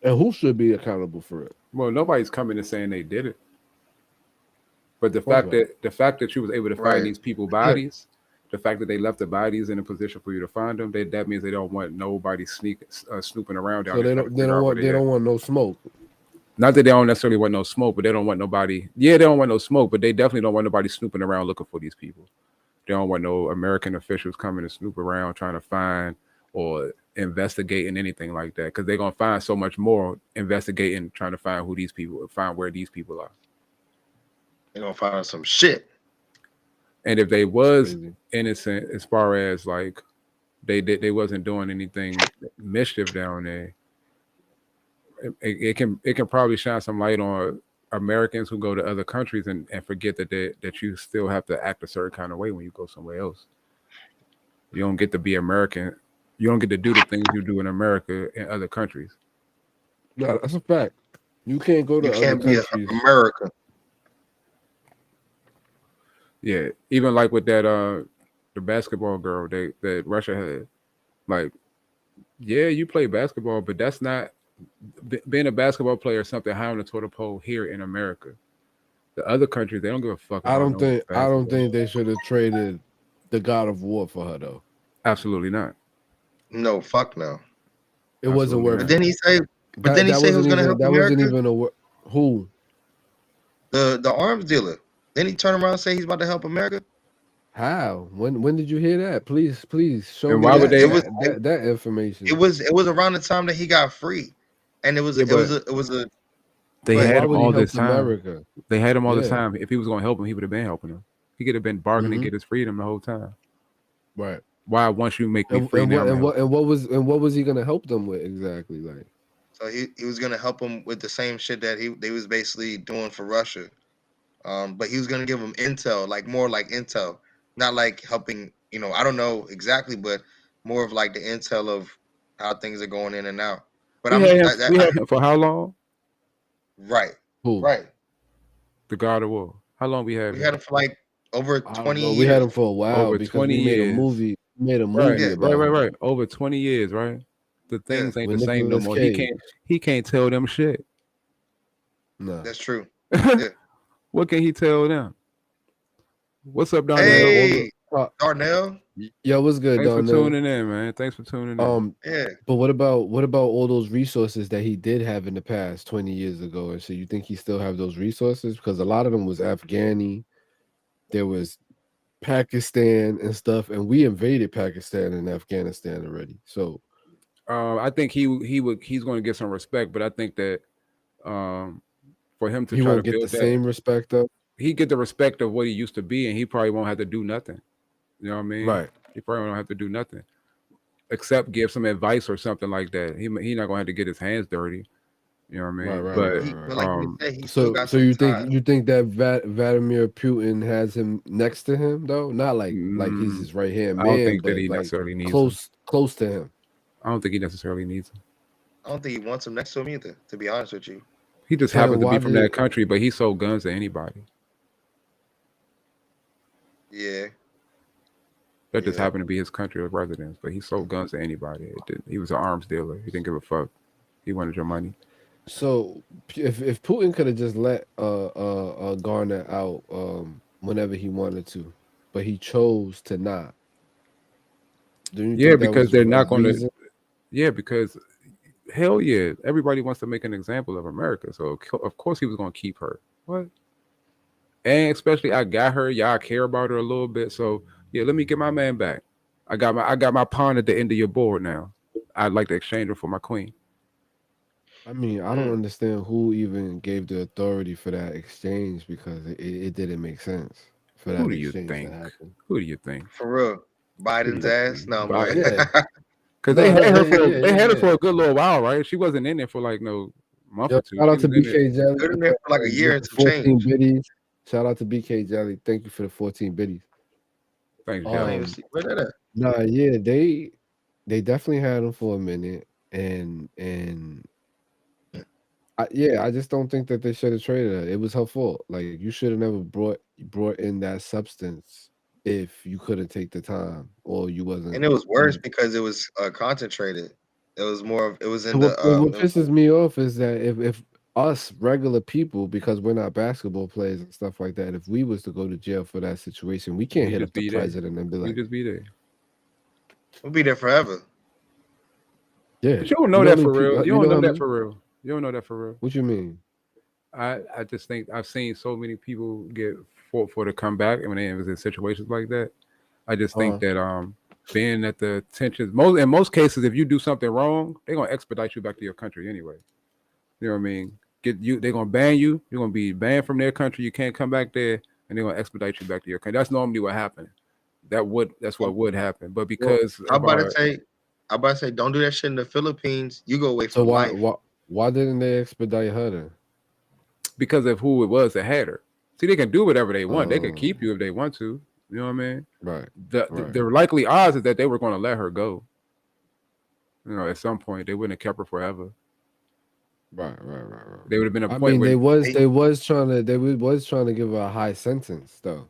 And who should be accountable for it? Well, nobody's coming and saying they did it. But the fact that you was able to find these people's bodies, the fact that they left the bodies in a position for you to find them, that means they don't want nobody snooping around down there. So they don't want no smoke. Not that they don't necessarily want no smoke, but they don't want nobody. Yeah, they don't want no smoke, but they definitely don't want nobody snooping around looking for these people. They don't want no American officials coming to snoop around trying to find or investigating anything like that, because they're gonna find so much more investigating, trying to find where these people are. They're gonna find some shit. And if they was innocent, as far as like they wasn't doing anything mischief down there, it can probably shine some light on Americans who go to other countries and forget that you still have to act a certain kind of way when you go somewhere else. You don't get to be American. You don't get to do the things you do in America in other countries. No, that's a fact. You can't go to other countries. America. Yeah, even like with that the basketball girl that Russia had, like, yeah, you play basketball, but that's not being a basketball player is something high on the totem pole here in America. The other countries, they don't give a fuck. I don't think they should have traded the God of War for her though. Absolutely not. No, fuck no. It wasn't worth it. But then he say he was going to help America. That wasn't even a Who? The arms dealer. Then he turned around and say he's about to help America. How? When did you hear that? Please show And me why would they? that information. It was around the time that he got free, and Yeah, but it was a. they Go But ahead. had why him would he all help this time. America? They had him all this Yeah. time. If he was going to help him, he would have been helping him. He could have been bargaining to Mm-hmm. get his freedom the whole time. Right. Why? Once you make me free, And now what I'm and help. what what was he gonna help them with exactly? Like, So he was gonna help him with the same shit that they was basically doing for Russia. But he was gonna give him intel, like more like intel, not like helping. You know, I don't know exactly, but more of like the intel of how things are going in and out. But We had him. We had him for how long? right, who? right. The God of War. How long we had We had him? him for like over I don't 20 know. We had years. him for a while Over because 20 we made a years. movie. We made a Right, movie Yeah, about him right. Over 20 years, right? The yeah, things ain't with the same no Nicolas more. Cage. He can't tell them shit. No. that's true. Yeah. What can he tell them? What's up, Yeah. Darnell? All the. Hey, Darnell. Yo, what's good, Thanks for Darnell? tuning in, man. Thanks for tuning in. Um, Yeah. but what about all those resources that he did have in the past 20 years ago? And so you think he still have those resources? Because a lot of them was Afghani, there was Pakistan and stuff, and we invaded Pakistan and Afghanistan already. So I think he's going to get some respect, but I think that um, for him to he try to won't get the build that, same respect up. he get the respect of what he used to be, and he probably won't have to do nothing. You know what I mean? Right. He probably won't have to do nothing except give some advice or something like that. He not going to have to get his hands dirty. You know what I Right, mean? right, right, But right, right. But like you said, he still So got some ties. you think that Vladimir Putin has him next to him though? Not like he's mm, his right hand I don't man, think that but he like necessarily needs him. close to him. I don't think he necessarily needs him. I don't think he wants him next to him either. To be honest with you. He just So then happens to why be from did that it? country, but he sold guns to anybody. Yeah. That just Yeah. happened to be his country of residence, but he sold guns to anybody. He was an arms dealer. He didn't give a fuck. He wanted your money. So if Putin could have just let Garner out whenever he wanted to, but he chose to not. Do you Yeah, think that because was they're a not going to. reason? Yeah, because hell yeah, everybody wants to make an example of America. So of course he was going to keep her. What? And especially I got her. Y'all care about her a little bit. So yeah, let me get my man back. I got my pawn at the end of your board now. I'd like to exchange her for my queen. I mean, I don't Mm. understand who even gave the authority for that exchange because it didn't make sense for Who that do you exchange to think? happen. Who do you think? For real. Who do Biden's you ass. think? No, I'm Biden. like, Yeah. Because No, no, yeah, they had her for yeah. a good little while, right? She wasn't in there for like no month Yo, or two. shout She out to was in it. BK Jelly good in there for like a year with and the some 14 change. biddies. Shout out to BK Jelly. Thank you for the 14 biddies. Thanks, I don't Jelly. even see where that at. Nah, yeah, they definitely had him for a minute, and I just don't think that they should have traded her. It was her fault. Like you should have never brought in that substance if you couldn't take the time or you And wasn't. it was worse because it was concentrated. It was more of it was So in the what pisses me off is that if us regular people, because we're not basketball players and stuff like that, if we was to go to jail for that situation, we can't You hit just up the be there. president and be You like, just be there. we'll be there forever. yeah, But you don't you know know how that many for people, real. You you don't know know how that many? for real. You don't know that for real. What you mean? I just think I've seen so many people get fought for to come back, and when they was in situations like that, I just think Uh-huh. that being at the tensions, in most cases, if you do something wrong, they're gonna expedite you back to your country anyway. You know what I mean? They're gonna ban you. You're gonna be banned from their country. You can't come back there, and they're gonna expedite you back to your country. That's normally what happens. That's what would happen. But Well, because I'm of about to our say, I'm about to say, don't do that shit in the Philippines. You go away so for life. why didn't they expedite her then? because of who it was that had her. See, they can do whatever they want. They could Um, keep you if they want to. You know what I mean? right, right, The likely odds is that they were going to let her go. You know, at some point they wouldn't have kept her forever. right. There would have been a I point mean, where They, they was trying to give her a high sentence though.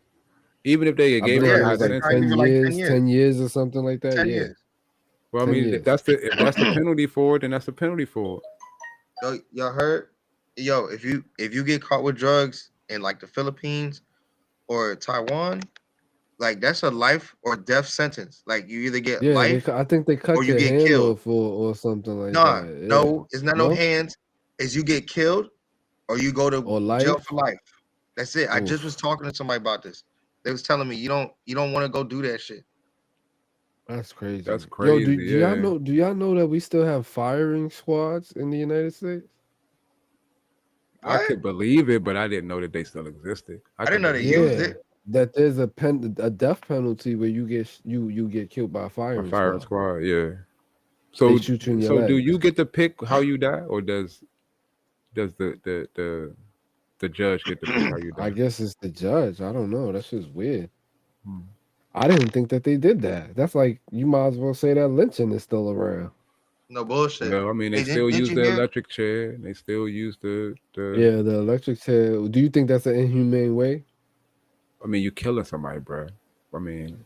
even if they I gave believe her it a high was like trying to give sentence, her like 10 years. 10 years or something like that. 10 Yeah, years. well, I 10 mean, years. if that's the penalty for it, then that's the penalty for it. Y'all heard? Yo, if you get caught with drugs in like the Philippines or Taiwan, like that's a life or death sentence. Like you either get Yeah, life I think they or cut you your get hand killed. off or something like Nah, that. Yeah. no, it's not no No? hands. Is you get killed or you go to or jail life. for life. That's it. I just was Oof, talking to somebody about this. They was telling me you don't want to go do that shit. that's That's crazy. Yo, crazy. do y'all Yeah, know? Do y'all know that we still have firing squads in the United States? I What? could believe it, but I didn't know that they still existed. I I didn't could know they believe used it. Yeah, it. that there's a death penalty where you get killed by a A firing firing squad. squad. Yeah. They So shoot you in your so do legs. you get to pick how you die, or does the judge get to pick how you I die? guess it's the judge. I don't know. That's just weird. Hmm. I didn't think that they did that. That's like you might as well say that lynching is still around. No bullshit. Well, I mean, they Hey, still didn't use you the hear? electric chair. They still use the. Yeah, the electric chair. Do you think that's an inhumane way? I mean, you killing somebody, bro. I mean,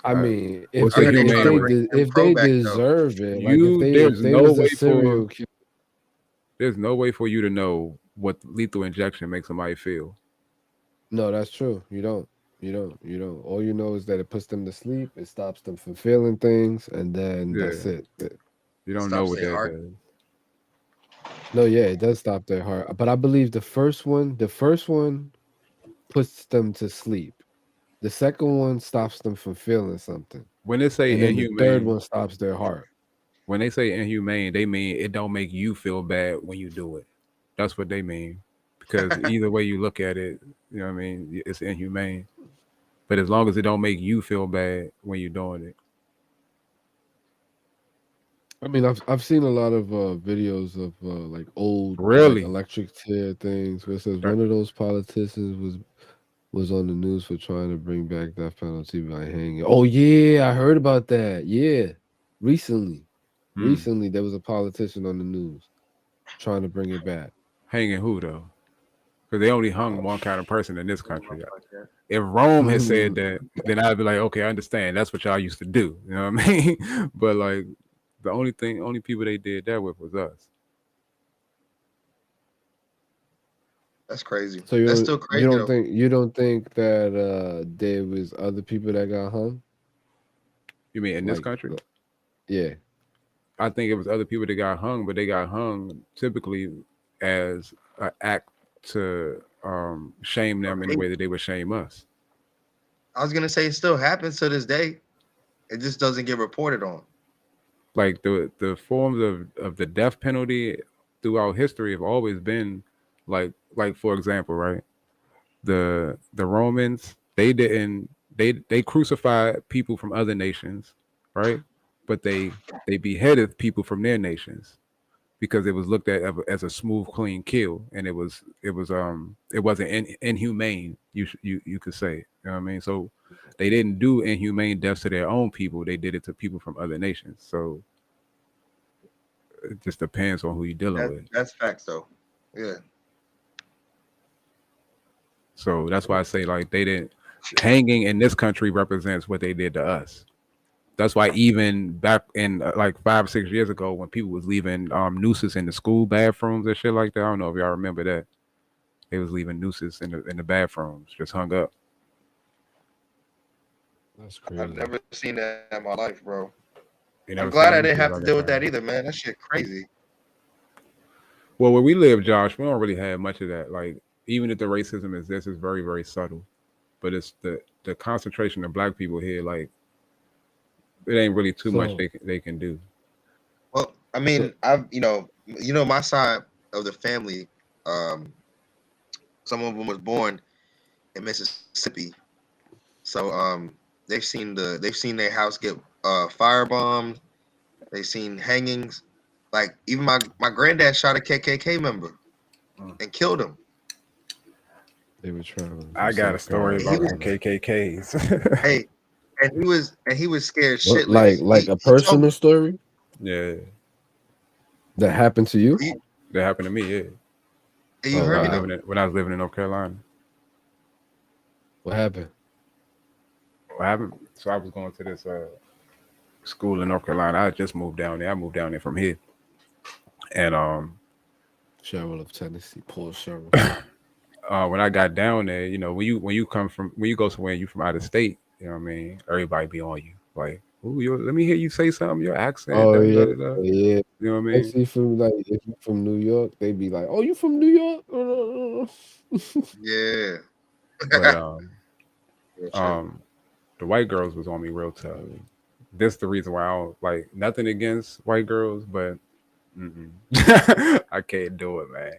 I I, mean, what's I a heard they trying to humane? bring Jim if Crow they back though. deserve it, like if There's they no was a way serial killer. there's no way for you to know what lethal injection makes somebody feel. No, that's true. You don't. All you know is that it puts them to sleep. It stops them from feeling things, and then that's Yeah, it. you don't know Stops what their that heart. does. No, yeah, it does stop their heart. But I believe the first one puts them to sleep. The second one stops them from feeling something. When they say And then the third inhumane, one stops their heart. when they say inhumane, they mean it don't make you feel bad when you do it. That's what they mean. Because either way you look at it, you know what I mean, it's inhumane. But as long as it don't make you feel bad when you're doing it. I mean, I've seen a lot of videos of like old like Really? electric chair things where it says That- one of those politicians was on the news for trying to bring back death penalty by hanging. Oh yeah, I heard about that. Yeah, recently, Hmm. there was a politician on the news trying to bring it back. Hanging who though? Because they only hung one kind of person in this country. Motherfucker. If Rome had said Mhm. that, then I'd be like, okay, I understand. That's what y'all used to do. You know what I mean? But like the only people they did that with was us. That's crazy. So That's still crazy though. you don't think that there was other people that got hung? You mean in this Like country? yeah. I think it was other people that got hung, but they got hung typically as an act to shame them in the Hey, way that they would shame us. I was gonna say it still happens to this day. It just doesn't get reported on. Like the forms of the death penalty throughout history have always been like for example, right? The Romans, they crucified people from other nations, right? But they beheaded people from their nations because it was looked at as a smooth, clean kill, and it wasn't inhumane. You could say, you know what I mean. So they didn't do inhumane deaths to their own people; they did it to people from other nations. So it just depends on who you're dealing with. That's facts though. Yeah. So that's why I say like they didn't hanging in this country represents what they did to us. That's why even back in like 5 or 6 years ago, when people was leaving nooses in the school bathrooms and shit like that, I don't know if y'all remember that. They was leaving nooses in the bathrooms, just hung up. That's I've crazy. never seen that in my life, bro. You I'm never seen glad a I noose didn't have to like deal with that. that either, man. That shit crazy. Well, where we live, Josh, we don't really have much of that. Like even if the racism exists, it's very very subtle. But it's the concentration of black people here. Like it ain't really too much So they can do. Well, I so mean, I've my side of the family, um, some of them was born in Mississippi. So they've seen their house get firebombed. They've seen hangings. Like even my granddad shot a KKK member and killed him. they were traveling from I got a South story And he about was some Carolina. KKKs. hey, and he was scared What shitless. like a He told personal me story Yeah, that happened to you? you, that happened to me. Yeah, you Oh heard me wow. though. when I was living in North Carolina. What happened? What happened? So I was going to this school in North Carolina. I had just moved down there. I moved down there from here, and Cheryl of Tennessee, poor Cheryl. when I got down there, when you come from when you go somewhere and you from out of state, you know what I mean. Everybody be on you. Like ooh, let me hear you say something. Your accent, Oh da da yeah, da da. yeah. You know what I mean? Especially from like if you from New York, they be like, "Oh, you from New York?" Yeah. But Real shit. um, the white girls was on me real tough. This the reason why I don't like nothing against white girls, but I can't do it, man.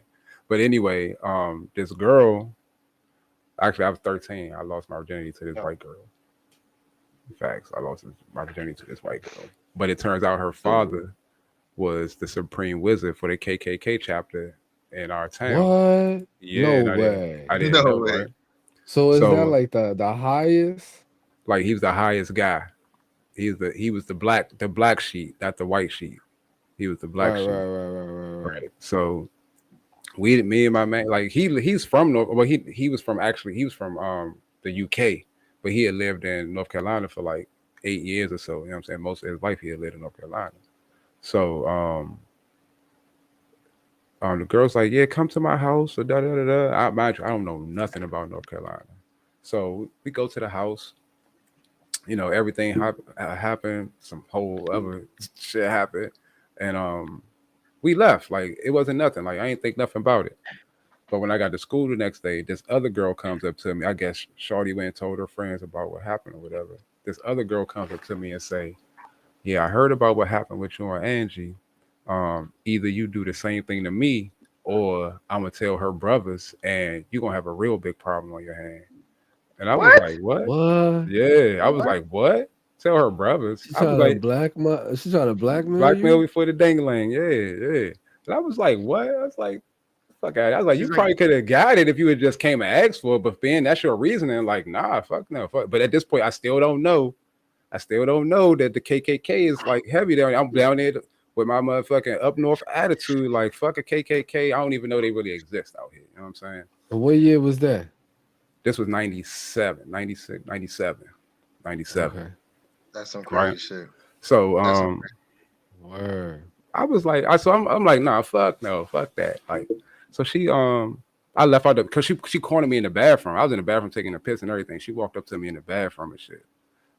But anyway, this girl, actually, I was 13. I lost my virginity to this Yeah. white girl. Facts, I lost my virginity to this white girl. But it turns out her Oh, father was the supreme wizard for the KKK chapter in our town. what? Yeah, No and I way. didn't No know, way. right? So is that So, like the highest? like, he was the highest guy. He was the black sheep, not the white sheep. He was the black Right, right, sheep, right, right, right, right. right? So me and my man, like he's from North. Well, he was from actually he was from the UK, but he had lived in North Carolina for like 8 years or so. You know what I'm saying? Most of his life he had lived in North Carolina. So the girl's like, yeah, come to my house. Or da da da da. Mind you, I don't know nothing about North Carolina. So we go to the house. You know, everything happened. Some whole other shit happened, and we left. Like it wasn't nothing. Like I ain't think nothing about it. But when I got to school the next day, this other girl comes up to me. I guess Shorty went and told her friends about what happened or whatever. This other girl comes up to me and say, "Yeah, I heard about what happened with you and Angie. Either you do the same thing to me, or I'm gonna tell her brothers, and you're gonna have a real big problem on your hand." And I was What? like, "What?" What? Yeah, I was What? like, "What?" Tell her brothers. She I was trying to like, blackmail. She trying to blackmail blackmail you. me for the dangling. Yeah, yeah. And I was like, "What?" I was like, fuck out. I was like, you She's like, probably could have got it if you had just came and asked for it, but then that's your reasoning. Like, nah, fuck no, fuck. But at this point, I still don't know. I still don't know that the KKK is like heavy down. I'm down there with my motherfucking up north attitude. Like, fuck a KKK. I don't even know they really exist out here. You know what I'm saying? And what year was that? This was 97, 96, 97, 97. Okay. that's some Right. crazy shit. So, That's some Word. I was like, I'm like, nah, fuck no, fuck that. Like, so I left out because she cornered me in the bathroom. I was in the bathroom taking a piss and everything. She walked up to me in the bathroom and shit,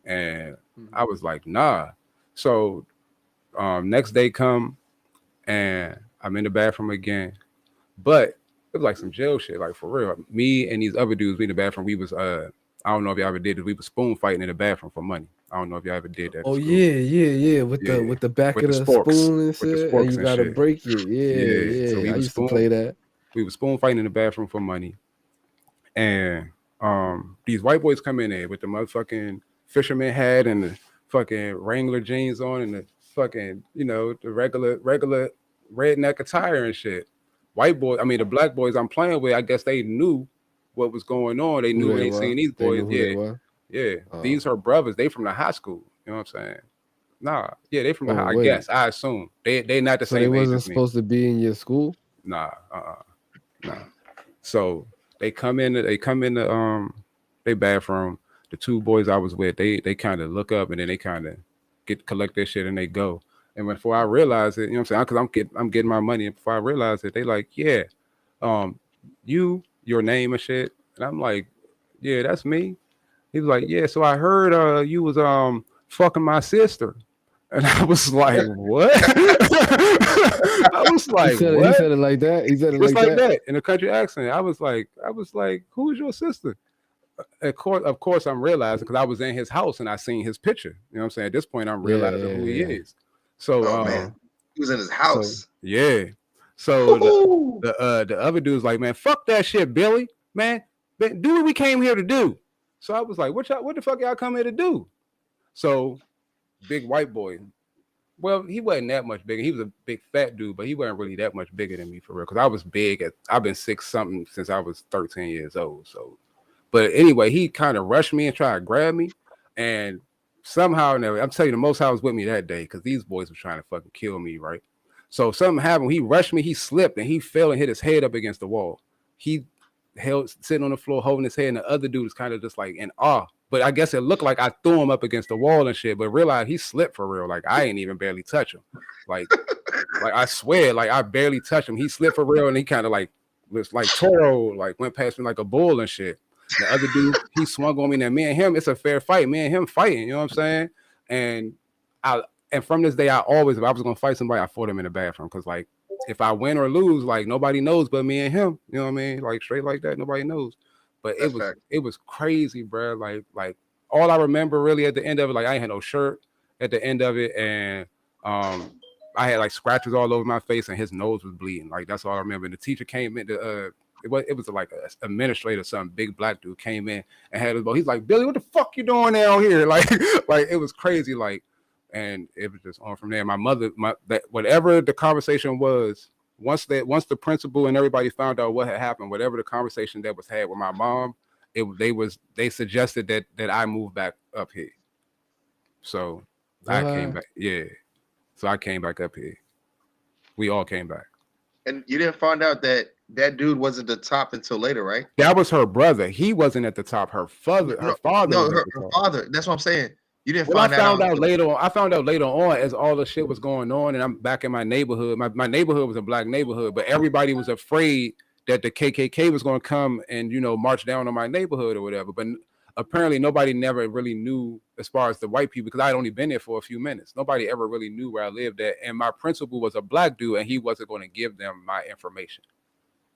and I Mhm. was like, nah. So next day come and I'm in the bathroom again, but it was like some jail shit, like for real. Me and these other dudes, we in the bathroom. We was I don't know if y'all ever did this. We was spoon fighting in the bathroom for money. I don't know if y'all ever did that at Oh school. yeah, yeah, yeah. Yeah, With the back with of the the sporks, spoon and with the shit, and sporks you and gotta shit. break it. Yeah, Yeah, so yeah. I used to play that. we was spoon fighting in the bathroom for money, and these white boys come in there with the motherfucking fisherman hat and the fucking Wrangler jeans on and the fucking the regular redneck attire and shit. White boy, I mean the black boys I'm playing with, I guess they knew what was going on. They Who knew they they seen were? these They boys. knew who they Yeah, were. yeah. Oh, These are brothers. They from the high school. You know what I'm saying? Nah, yeah, they from the oh high. I wait. guess I assume they not the So they same age wasn't as me. supposed to be in your school? Nah, nah. So they come in the they bathroom. The two boys I was with, they kind of look up and then they kind of collect their shit and they go. And before I realize it, you know what I'm saying? Because I'm getting my money, and before I realize it, they like, yeah, um, your name and shit. And I'm like, yeah, that's me. He was like, yeah. So I heard you was fucking my sister. And I was like, what? I was like, He what? said it like that. He said it Just like like that. that in a country accent. I was like, who is your sister? Of course, I'm realizing because I was in his house and I seen his picture. You know what I'm saying? At this point, I'm Yeah, realizing yeah, who he yeah. is. So, oh man, he was in his so house. yeah. So the other dude's like, man, fuck that shit, Billy. Man, do what we came here to do. So I was like, what the fuck y'all come here to do? So big white boy. Well, he wasn't that much bigger. He was a big fat dude, but he wasn't really that much bigger than me for real. Because I was big. I've been 6 something since I was 13 years old. So, but anyway, he kind of rushed me and tried to grab me, and somehow, I'm telling you, the Most High was with me that day because these boys were trying to fucking kill me, right? So something happened. He rushed me. He slipped and he fell and hit his head up against the wall. He held sitting on the floor holding his head, and the other dude was kind of just like in awe. But I guess it looked like I threw him up against the wall and shit. But realized he slipped for real. Like I ain't even barely touch him. Like I swear, like I barely touched him. He slipped for real, and he kind of like was like Toro, like went past me like a bull and shit. The other dude, he swung on me. And me and him, it's a fair fight. Me and him fighting. You know what I'm saying? And from this day, I was gonna fight somebody, I fought him in the bathroom, because like if I win or lose, like nobody knows but me and him. You know what I mean? Like straight like that, nobody knows. But it was crazy, bro. Like all I remember really at the end of it, like I ain't had no shirt at the end of it, and I had like scratches all over my face, and his nose was bleeding. Like that's all I remember. And the teacher came in to it was like a administrator, some big black dude came in and had his boy. He's like, Billy, what the fuck you doing down here? Like it was crazy. Like, and it was just on from there. My mother, whatever the conversation was, once the principal and everybody found out what had happened, whatever the conversation that was had with my mom, they suggested that I move back up here. So I came back. Yeah. So I came back up here. We all came back. And you didn't find out that dude wasn't the top until later, right? That was her brother. He wasn't at the top. Her father. No, her father. That's what I'm saying. You didn't find out. I found out later on as all the shit was going on, and I'm back in my neighborhood. My neighborhood was a black neighborhood, but everybody was afraid that the KKK was going to come and march down on my neighborhood or whatever. But apparently nobody never really knew, as far as the white people, because I had only been there for a few minutes. Nobody ever really knew where I lived at, and my principal was a black dude, and he wasn't going to give them my information.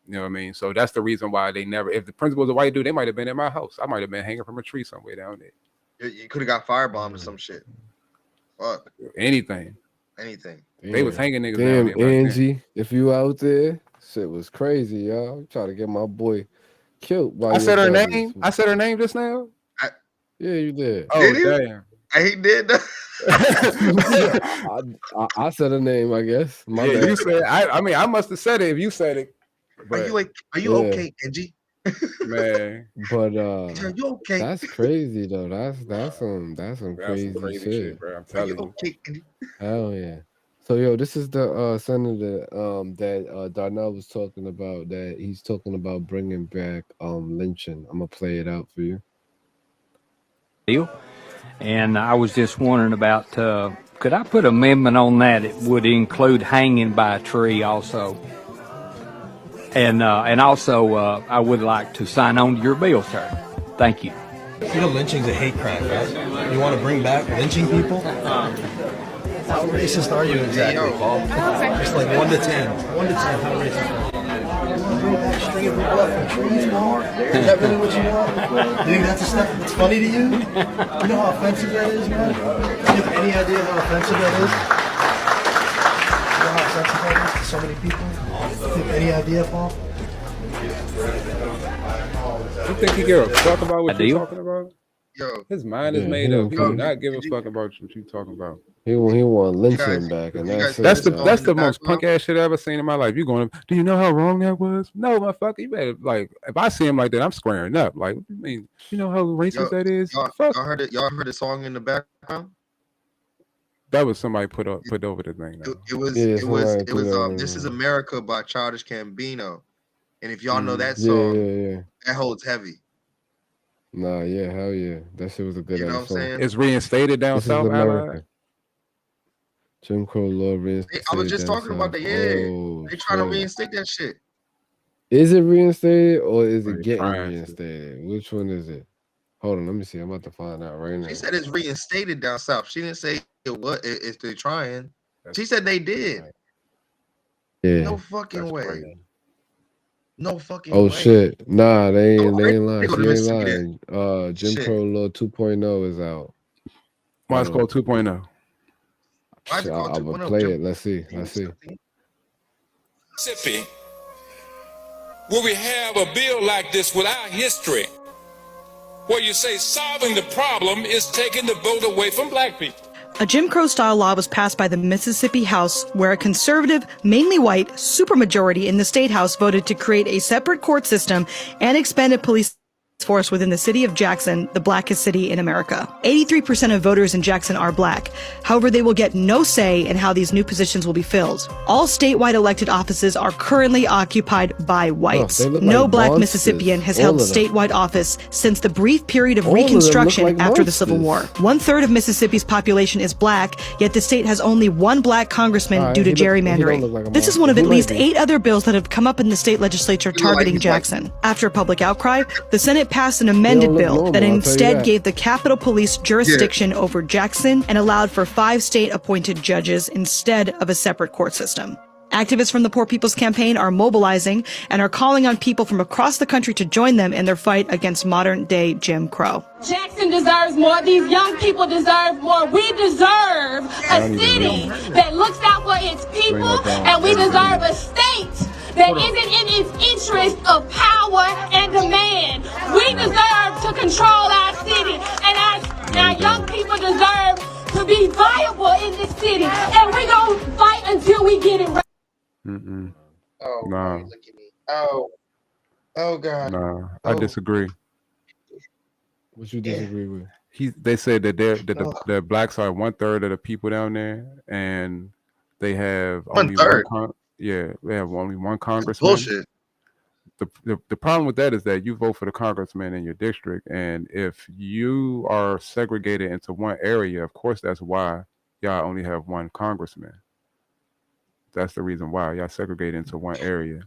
You know what I mean? So that's the reason why they never. If the principal was a white dude, they might have been at my house. I might have been hanging from a tree somewhere down there. You could have got firebombed or some shit. Fuck. Anything. Damn. They was hanging niggas down there. Angie, if you out there, shit was crazy, y'all. Try to get my boy killed by I said her name. I said her name just now. Yeah, you did. Oh, did damn. He did. I said her name, I guess. My bad. You said. I mean, I must have said it if you said it. But, are you okay, Angie? Man, but are you okay? That's crazy though. That's some crazy shit, bro. I'm telling you. Okay, Angie? Hell yeah. So yo, this is the senator that Darnell was talking about. That he's talking about bringing back lynching. I'm gonna play it out for you. And I was just wondering about could I put an amendment on that? It would include hanging by a tree also. And also, I would like to sign on to your bill, sir. Thank you. You know, lynching's a hate crime, right? You want to bring back lynching people? How racist are you exactly, Paul? Just like 1 to 10. 1 to 10, how racist are you? String of blood from trees, Paul? Is that really what you want? You think that's the stuff that's funny to you? You know how offensive that is, man? Do you have any idea how offensive that is? You know how offensive that is to so many people? Do you have any idea, Paul? You think he give a fuck about what you're talking about? Yo, his mind is made up. He does not give a fuck about what you talking about. He want lynching back, and that's the most punk ass shit I ever seen in my life. You going? Do you know how wrong that was? No, motherfucker. You better like. If I see him like that, I'm squaring up. Like, what do you mean? You know how racist that is? Y'all heard it. Y'all heard the song in the background? That was somebody put over the thing. It was. This Is America by Childish Gambino, and if y'all know that song, that holds heavy. Nah, yeah, hell yeah, that shit was a good. You know what I'm saying? It's reinstated down south. Jim Crow law reinstated. I was just talking about that. Yeah, they trying to reinstate that shit. Is it reinstated or is it getting reinstated? Which one is it? Hold on, let me see. I'm about to find out right now. She said it's reinstated down south. She didn't say if they're trying. She said they did. Yeah. No fucking way. Crazy. No fucking way. Oh shit. Nah, they ain't lying. She ain't lying. Jim Crow Law 2.0 is out. Why it's called 2.0? I'm gonna play it. Let's see. Mississippi, where we have a bill like this with our history, where you say solving the problem is taking the vote away from black people. A Jim Crow-style law was passed by the Mississippi House, where a conservative, mainly white, supermajority in the state house voted to create a separate court system and expanded police force within the city of Jackson, the blackest city in America. 83% of voters in Jackson are black. However, they will get no say in how these new positions will be filled. All statewide elected offices are currently occupied by whites. No black Mississippian has held statewide office since the brief period of Reconstruction after the Civil War. 1/3 of Mississippi's population is black, yet the state has only one black congressman due to gerrymandering. This is one of at least 8 other bills that have come up in the state legislature targeting Jackson. After a public outcry, the Senate Senate passed an amended bill that instead gave the Capitol Police jurisdiction over Jackson and allowed for 5 state-appointed judges instead of a separate court system. Activists from the Poor People's Campaign are mobilizing and are calling on people from across the country to join them in their fight against modern-day Jim Crow. Jackson deserves more. These young people deserve more. We deserve a city that looks out for its people, and we deserve a state that isn't in its interest of power and demand. We deserve to control our city, and our young people deserve to be viable in this city, and we're going to fight until we get it right. Oh, nah. Look at me. Oh God. Nah, I disagree. What you disagree with? They said that the blacks are 1/3 of the people down there, and they have only one. They have only one congressman. That's bullshit. The problem with that is that you vote for the congressman in your district, and if you are segregated into one area, of course that's why y'all only have one congressman. That's the reason why y'all segregated into one area.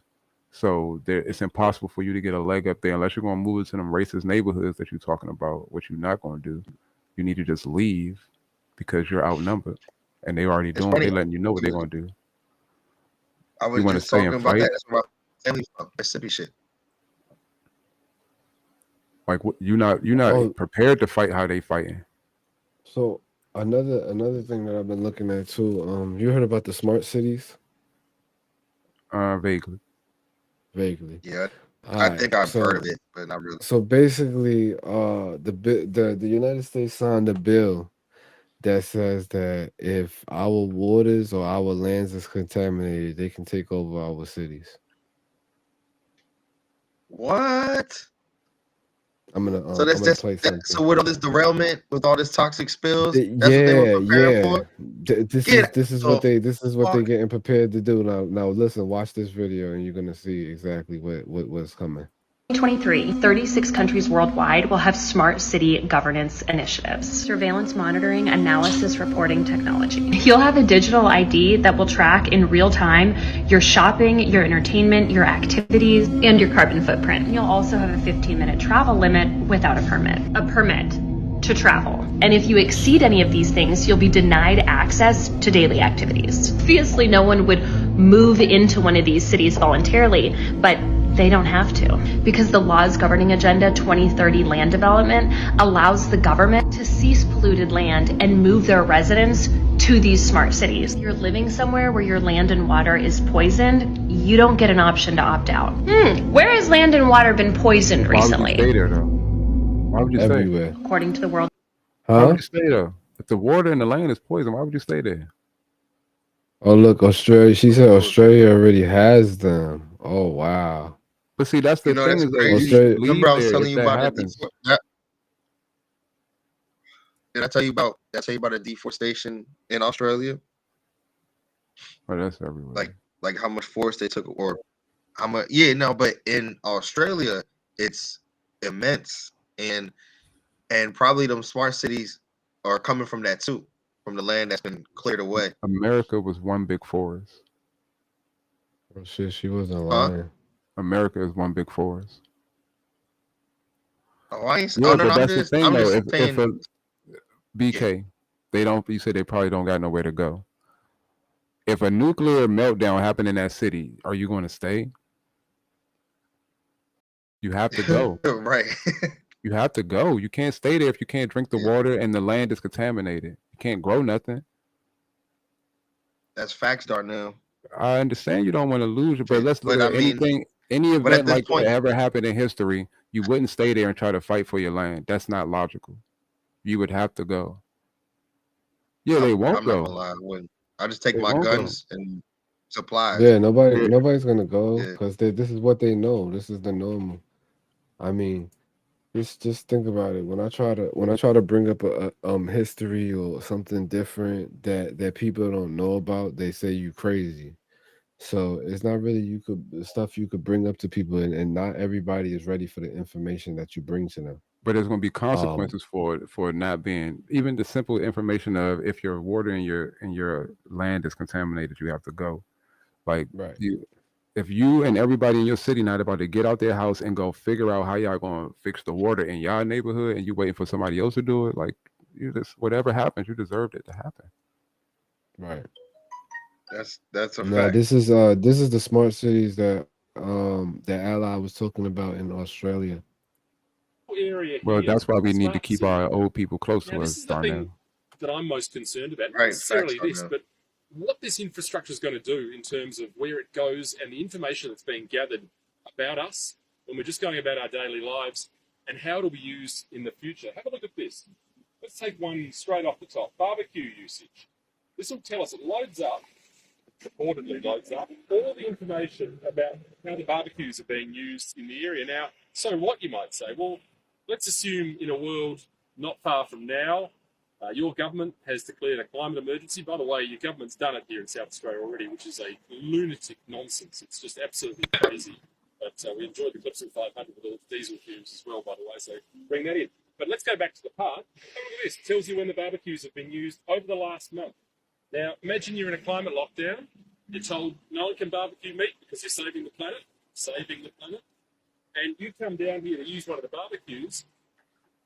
So it's impossible for you to get a leg up there unless you're going to move into them racist neighborhoods that you're talking about, which you're not going to do. You need to just leave because you're outnumbered, and they already doing. They letting you know what they're going to do. I was just talking about that. That's about family Mississippi shit. Like you're not prepared to fight how they fighting. So another thing that I've been looking at too. You heard about the smart cities? Vaguely. Yeah, I think I've heard of it, but not really. So basically, the United States signed a bill that says that if our waters or our lands is contaminated, they can take over our cities. What? I'm gonna play something. So with all this derailment, with all this toxic spills, that's what they were preparing for? This is what they're getting prepared to do. Now listen, watch this video and you're gonna see exactly what's coming. 2023, 36 countries worldwide will have smart city governance initiatives. Surveillance monitoring, analysis, reporting technology. You'll have a digital ID that will track in real time your shopping, your entertainment, your activities, and your carbon footprint. You'll also have a 15-minute travel limit without a permit to travel. And if you exceed any of these things, you'll be denied access to daily activities. Obviously, no one would move into one of these cities voluntarily, but they don't have to, because the laws governing Agenda 2030 land development allows the government to seize polluted land and move their residents to these smart cities. If you're living somewhere where your land and water is poisoned, you don't get an option to opt out. Where has land and water been poisoned recently? Why would you stay there, though? Why would you Everywhere. stay? According to the World. Why would you stay there? If the water in the land is poison, why would you stay there? Oh look, Australia. She said Australia already has them. Oh wow. But see, that's the thing. That's crazy. Remember I was telling you about it. Did I tell you about the deforestation in Australia? Oh, that's everywhere. Like how much forest they took, or how much? Yeah, no, but in Australia, it's immense, and probably them smart cities are coming from that too, from the land that's been cleared away. America was one big forest. Oh shit, she wasn't lying. America is one big forest. Oh, I ain't. Yeah, Oh, no, but that's the thing, though. If BK, they don't. You said they probably don't got nowhere to go. If a nuclear meltdown happened in that city, are you going to stay? You have to go. Right. You have to go. You can't stay there if you can't drink the water and the land is contaminated. You can't grow nothing. That's facts, Darnell. I understand you don't want to lose it, but let's look at any event like that ever happened in history, you wouldn't stay there and try to fight for your land. That's not logical. You would have to go. Yeah, they won't go. Not gonna lie, I wouldn't. I'll just take my guns and supplies. Yeah, nobody's gonna go because this is what they know. This is the normal. I mean, just think about it. When I try to bring up a history or something different that people don't know about, they say you crazy. So it's not really stuff you could bring up to people, and not everybody is ready for the information that you bring to them. But there's going to be consequences for it not being, even the simple information of if your water in your land is contaminated, you have to go. Like right. if you and everybody in your city not about to get out their house and go figure out how y'all gonna fix the water in y'all neighborhood, and you waiting for somebody else to do it, like you just whatever happens, you deserved it to happen. Right. That's a No, fact. this is the smart cities that Ally was talking about in Australia. Area Well, here, that's why we need to smart keep city. our old people close Now, to this us, is the Darnell. thing that I'm most concerned about. Not Right, necessarily facts, this, Darnell. but what this infrastructure is going to do in terms of where it goes and the information that's being gathered about us when we're just going about our daily lives and how it'll be used in the future. Have a look at this. Let's take one straight off the top. Barbecue usage. This will tell us, it loads up, reportedly loads up, all the information about how the barbecues are being used in the area. Now, so what, you might say? Well, let's assume in a world not far from now, your government has declared a climate emergency. By the way, your government's done it here in South Australia already, which is a lunatic nonsense. It's just absolutely crazy. But we enjoyed the Clipson 500 with all the diesel fumes as well, by the way, so bring that in. But let's go back to the part. Have a look at this. It tells you when the barbecues have been used over the last month. Now, imagine you're in a climate lockdown. You're told no one can barbecue meat because you're saving the planet, and you come down here to use one of the barbecues,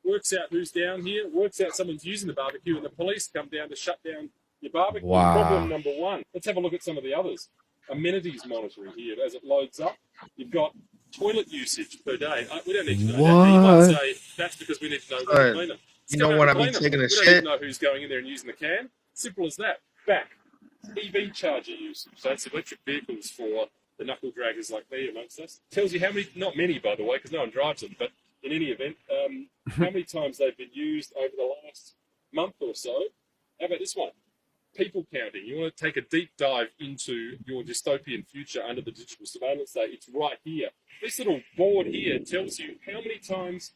works out who's down here, works out someone's using the barbecue, and the police come down to shut down your barbecue. Wow. Problem number one. Let's have a look at some of the others. Amenities monitoring here as it loads up. You've got toilet usage per day. We don't need to know that. Now, you might say that's because we need to know who's Alright, clean them. you know when I be taking a We don't need shit? to know who's going in there and using the can. Simple as that. Back. EV charger usage. So that's electric vehicles for the knuckle draggers like me amongst us. Tells you how many, not many by the way, because no one drives them, but in any event, how many times they've been used over the last month or so. How about this one? People counting. You want to take a deep dive into your dystopian future under the digital surveillance state. It's right here. This little board here tells you how many times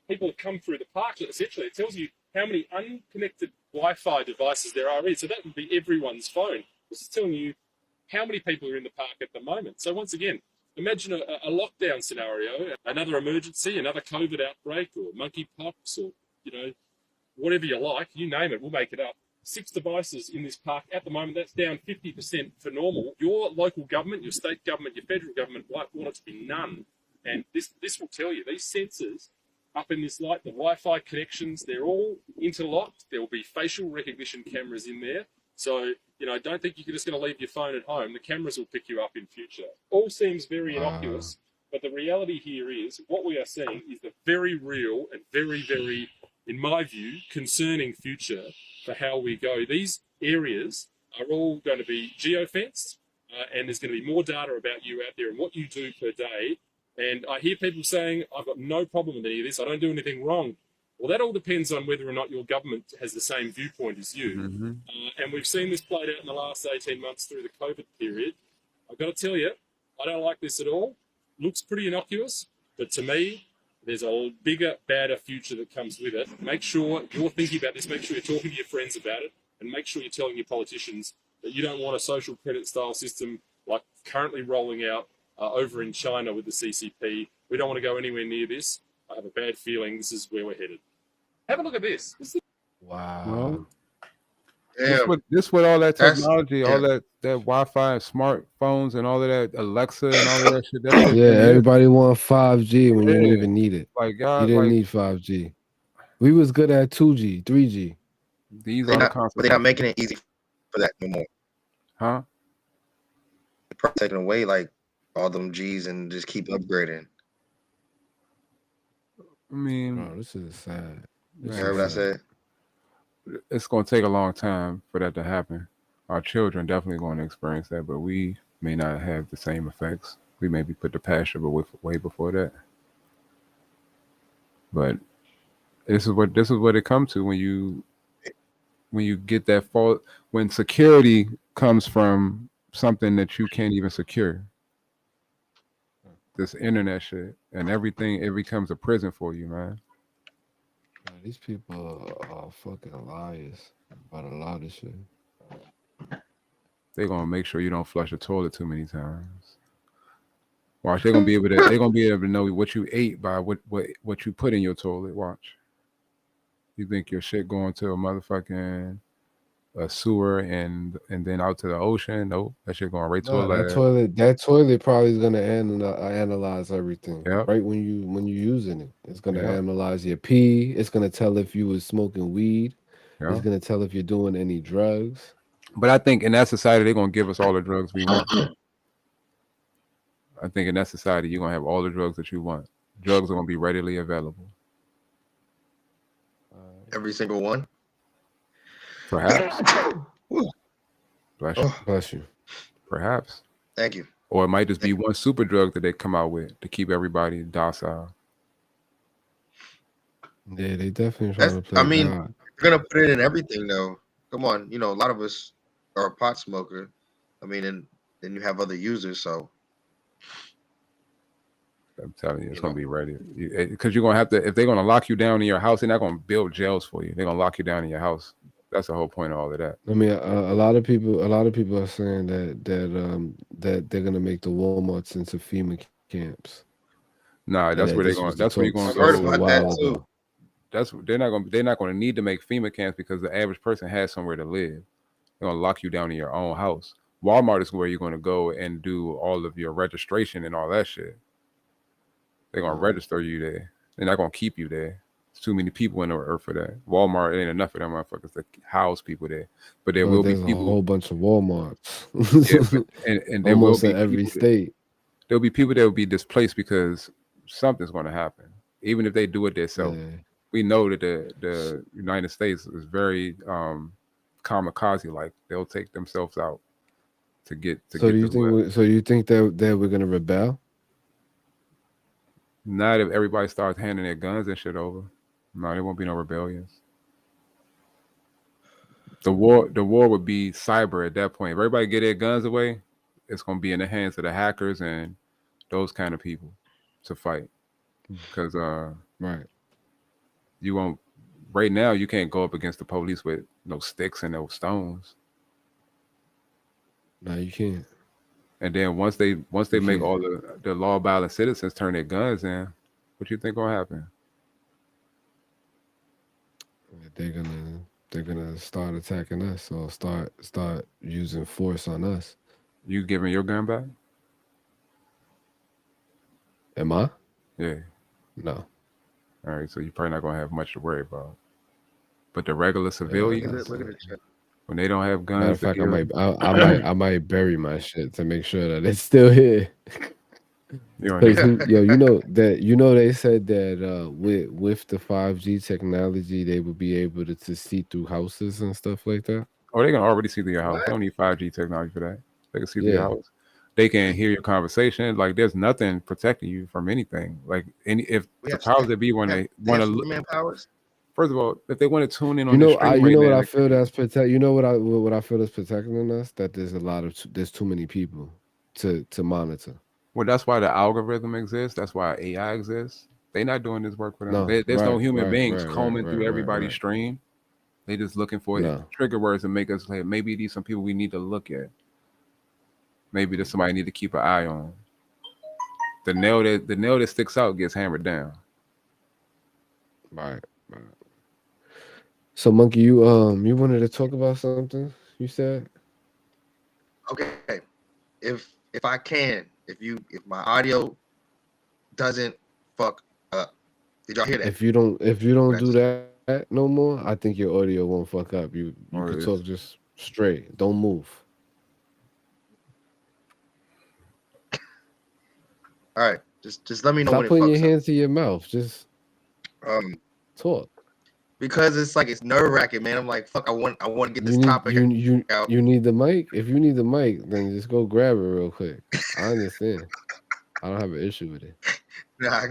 people have come through the park. Essentially, it tells you how many unconnected Wi-Fi devices there are in. So that would be everyone's phone. This is telling you how many people are in the park at the moment. So once again, imagine a lockdown scenario, another emergency, another COVID outbreak, or monkeypox, or whatever you like. You name it, we'll make it up. 6 devices in this park at the moment. That's down 50% for normal. Your local government, your state government, your federal government might want it to be none. And this will tell you these sensors up in this light, the Wi-Fi connections, they're all interlocked. There will be facial recognition cameras in there. So, don't think you're just going to leave your phone at home. The cameras will pick you up in future. All seems very innocuous, but the reality here is what we are seeing is the very real and very, very, in my view, concerning future for how we go. These areas are all going to be geo-fenced, and there's going to be more data about you out there and what you do per day. And I hear people saying, I've got no problem with any of this. I don't do anything wrong. Well, that all depends on whether or not your government has the same viewpoint as you. Mm-hmm. And we've seen this played out in the last 18 months through the COVID period. I've got to tell you, I don't like this at all. Looks pretty innocuous, but to me, there's a bigger, badder future that comes with it. Make sure you're thinking about this. Make sure you're talking to your friends about it. And make sure you're telling your politicians that you don't want a social credit style system like currently rolling out over in China with the CCP. We don't want to go anywhere near this. I have a bad feeling this is where we're headed. Have a look at this. Wow. Well, this with all that technology, all that Wi-Fi and smartphones and all of that Alexa and all of that shit. That shit everybody want 5G when you didn't even need it. Like you didn't need 5G. We was good at 2G, 3G. These are the consequences. But they're not making it easy for that no more. Huh? They're probably taking away like all them G's and just keep upgrading. I mean, this is sad. You heard what I said? It's going to take a long time for that to happen. Our children definitely going to experience that, but we may not have the same effects. We may be put to pasture, but way before that. But this is what it comes to when you get that fault, when security comes from something that you can't even secure. This internet shit and everything, it becomes a prison for you, man. These people are fucking liars about a lot of shit. They're gonna make sure you don't flush the toilet too many times. Watch, they're gonna be able to know what you ate by what you put in your toilet. Watch. You think your shit going to a motherfucking a sewer and then out to the ocean. Nope, that shit going right to a No, lab. that toilet probably is gonna analyze everything Yep, right when you using it. It's gonna yep, analyze your pee. It's gonna tell if you was smoking weed. It's yep. gonna tell if you're doing any drugs. But I think in that society they're gonna give us all the drugs we want. I think in that society you're gonna have all the drugs that you want. Drugs are gonna be readily available. Every single one. Perhaps. Whew. Bless you. Oh, Bless you. Perhaps. thank you. Or it might just be one super drug that they come out with to keep everybody docile. Yeah, they definitely trying to I play mean, God. you're gonna put it in everything though. Come on, a lot of us are a pot smoker. I mean, and then you have other users, so I'm telling you, it's you gonna know. be ready because you're gonna have to. If they're gonna lock you down in your house, they're not gonna build jails for you. They're gonna lock you down in your house. That's the whole point of all of that. I mean, a lot of people are saying that they're gonna make the Walmarts into FEMA camps, Nah, and that's that where they're this going. was the That's where you're talks gonna I've heard a go. about that while too. ago. They're not gonna need to make FEMA camps because the average person has somewhere to live. They're gonna lock you down in your own house. Walmart is where you're gonna go and do all of your registration and all that shit. They're gonna register you there. They're not gonna keep you there. There's too many people in the earth for that. Walmart ain't enough of them motherfuckers to house people there. But there But will be there's a people. whole bunch of Yeah, Walmarts, and there will almost in be every people that state. there'll be people that will be displaced because something's going to happen, even if they do it themselves. Yeah. We know that the United States is very kamikaze like. They'll take themselves out to get So do to you think? whoever. So you think that we're gonna rebel? Not if everybody starts handing their guns and shit over. No, there won't be no rebellions. The war would be cyber at that point. If everybody get their guns away, it's gonna be in the hands of the hackers and those kind of people to fight. Because Right. you won't. Right now, you can't go up against the police with no sticks and no stones. No, you can't. And then once they You make can't. all the law abiding citizens turn their guns in, what you think gonna happen? They're gonna start attacking us or start using force on us. You giving your gun back? Am I? Yeah. No. All right. So you're probably not gonna have much to worry about. But the regular Yeah, civilians, Look at the chat. when they don't have matter guns of to fact, give, I might bury my shit to make sure that it's still here. you don't Because need. they said that with the 5G technology they would be able to see through houses and stuff like that. Oh, they can already see through your house. What? They don't need 5G technology for that. They can see through your Yeah. house. They can hear your conversation. Like there's nothing protecting you from anything. Like if We the have powers that be want they to want have to Superman powers. first of all, if they want to tune in on this I stream right what I now, feel that's protect. What I feel is protecting us. That there's too many people to monitor. well, that's why the algorithm exists. That's why AI exists. They're not doing this work for them. No, There's no human beings right, combing through everybody's right. stream. They just looking for No, trigger words to make us say maybe these some people we need to look at. Maybe there's somebody need to keep an eye on. The nail that sticks out gets hammered down. right. So, Monkey, you wanted to talk about something? You said Okay, if I can, if my audio doesn't fuck up, did y'all hear that? if you don't do That's that no more, I think your audio won't fuck up. You Or could it's talk just straight. Don't move. all right. Just let me know Stop when it putting your fucks up. hands to your mouth. Just talk. Because it's nerve wracking, man. I'm like, fuck, I want to get this You need topic out. you need the mic. If you need the mic, then just go grab it real quick. I understand. I don't have an issue with it. Nah,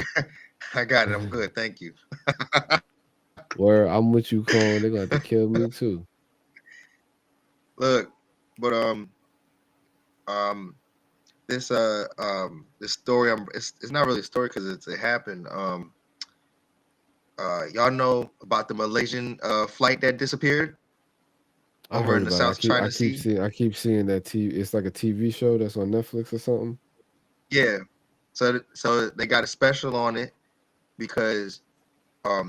I got it. I'm good. Thank you. Where I'm with you, Con. They're gonna have to kill me too. Look, but this this story, it's not really a story because it happened. Y'all know about the Malaysian flight that disappeared I over heard in the about it. South China Sea? I keep seeing that TV. It's like a TV show that's on Netflix or something. Yeah. So they got a special on it because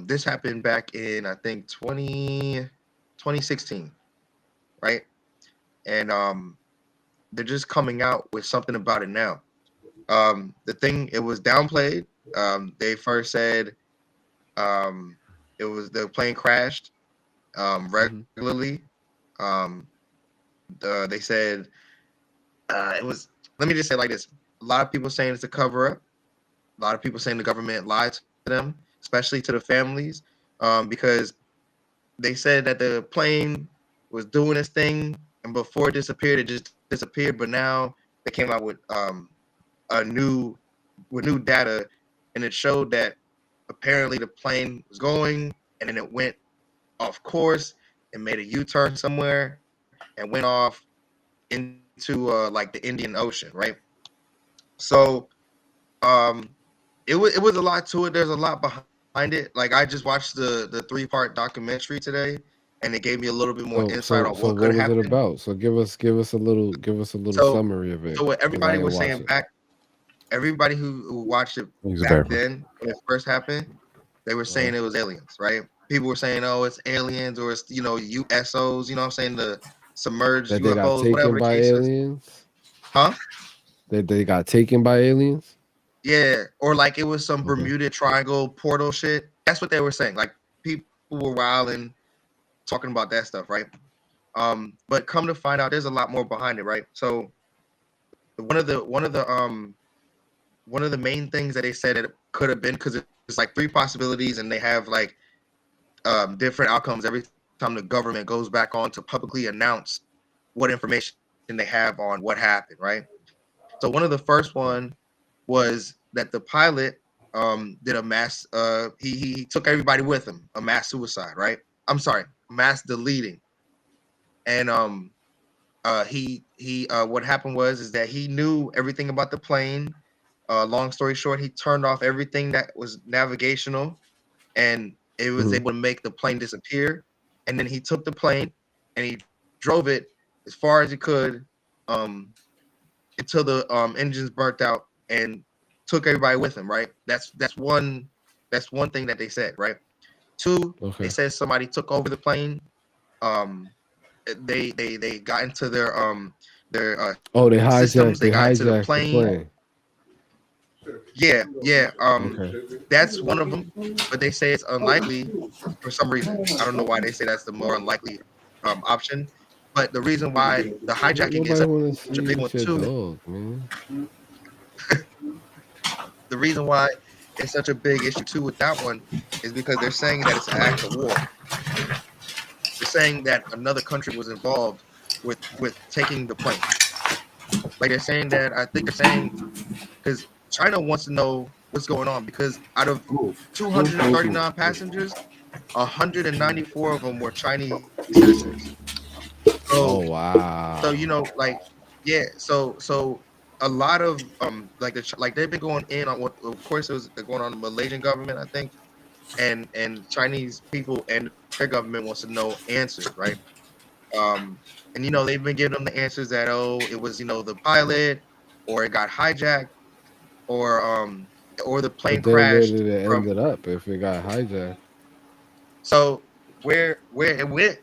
this happened back in I think 2016. right? And they're just coming out with something about it now. The thing, it was downplayed. They first said it was the plane crashed regularly. They said it was. Let me just say it like this: a lot of people saying it's a cover up. A lot of people saying the government lied to them, especially to the families, because they said that the plane was doing its thing, and before it disappeared, it just disappeared. But now they came out with a new new data, and it showed that apparently the plane was going, and then it went off course and made a U-turn somewhere and went off into like the Indian Ocean, right? So um, it was a lot to it. There's a lot behind it. Like I just watched the 3-part documentary today, and it gave me a little bit more insight on So what could what was it happen. about? So give us a little So summary of it, so what because I everybody ain't was watch saying it. back, everybody who watched it He's a back bear. then when it first happened, they were saying it was aliens, right? People were saying, "Oh, it's aliens," or it's USOs. You know what I'm saying? The submerged That they got UFOs, whatever taken the by case is. aliens. Huh? That they got taken by aliens. Yeah, or like it was some Okay. Bermuda Triangle portal shit. That's what they were saying. Like people were wilding, talking about that stuff, right? But come to find out, there's a lot more behind it, right? So one of the main things that they said it could have been, because it's like 3 possibilities, and they have like different outcomes every time the government goes back on to publicly announce what information they have on what happened, right? So one of the first one was that the pilot did a mass he took everybody with him, a mass suicide, right? I'm sorry, mass deleting. And he what happened was is that he knew everything about the plane. Long story short, he turned off everything that was navigational, and it was Mhm. able to make the plane disappear. And then he took the plane and he drove it as far as he could um, until the engines burnt out, and took everybody with him. Right. That's one thing that they said. Right. Two, they Okay. said somebody took over the plane. Um, they got into their Oh, systems. They they got into the hijacked the plane. plane. Yeah, yeah. Okay. That's one of them. But they say it's unlikely for some reason. I don't know why they say that's the more unlikely option. But the reason why the hijacking is Nobody such want to a big sleep one with your too, dog, man. the reason why it's such a big issue too with that one is because they're saying that it's an act of war. They're saying that another country was involved with taking the plane. Like they're saying that I think they're saying because China wants to know what's going on, because out of 239 passengers, 194 of them were Chinese citizens. Oh So wow. like yeah, so a lot of like like they've been going in on what, of course, it was going on the Malaysian government, I think, and Chinese people and their government wants to know answers, right? Um, and they've been giving them the answers that, oh, it was the pilot, or it got hijacked, or or the plane But then where crashed did it from. ended up if it got hijacked? So where it went.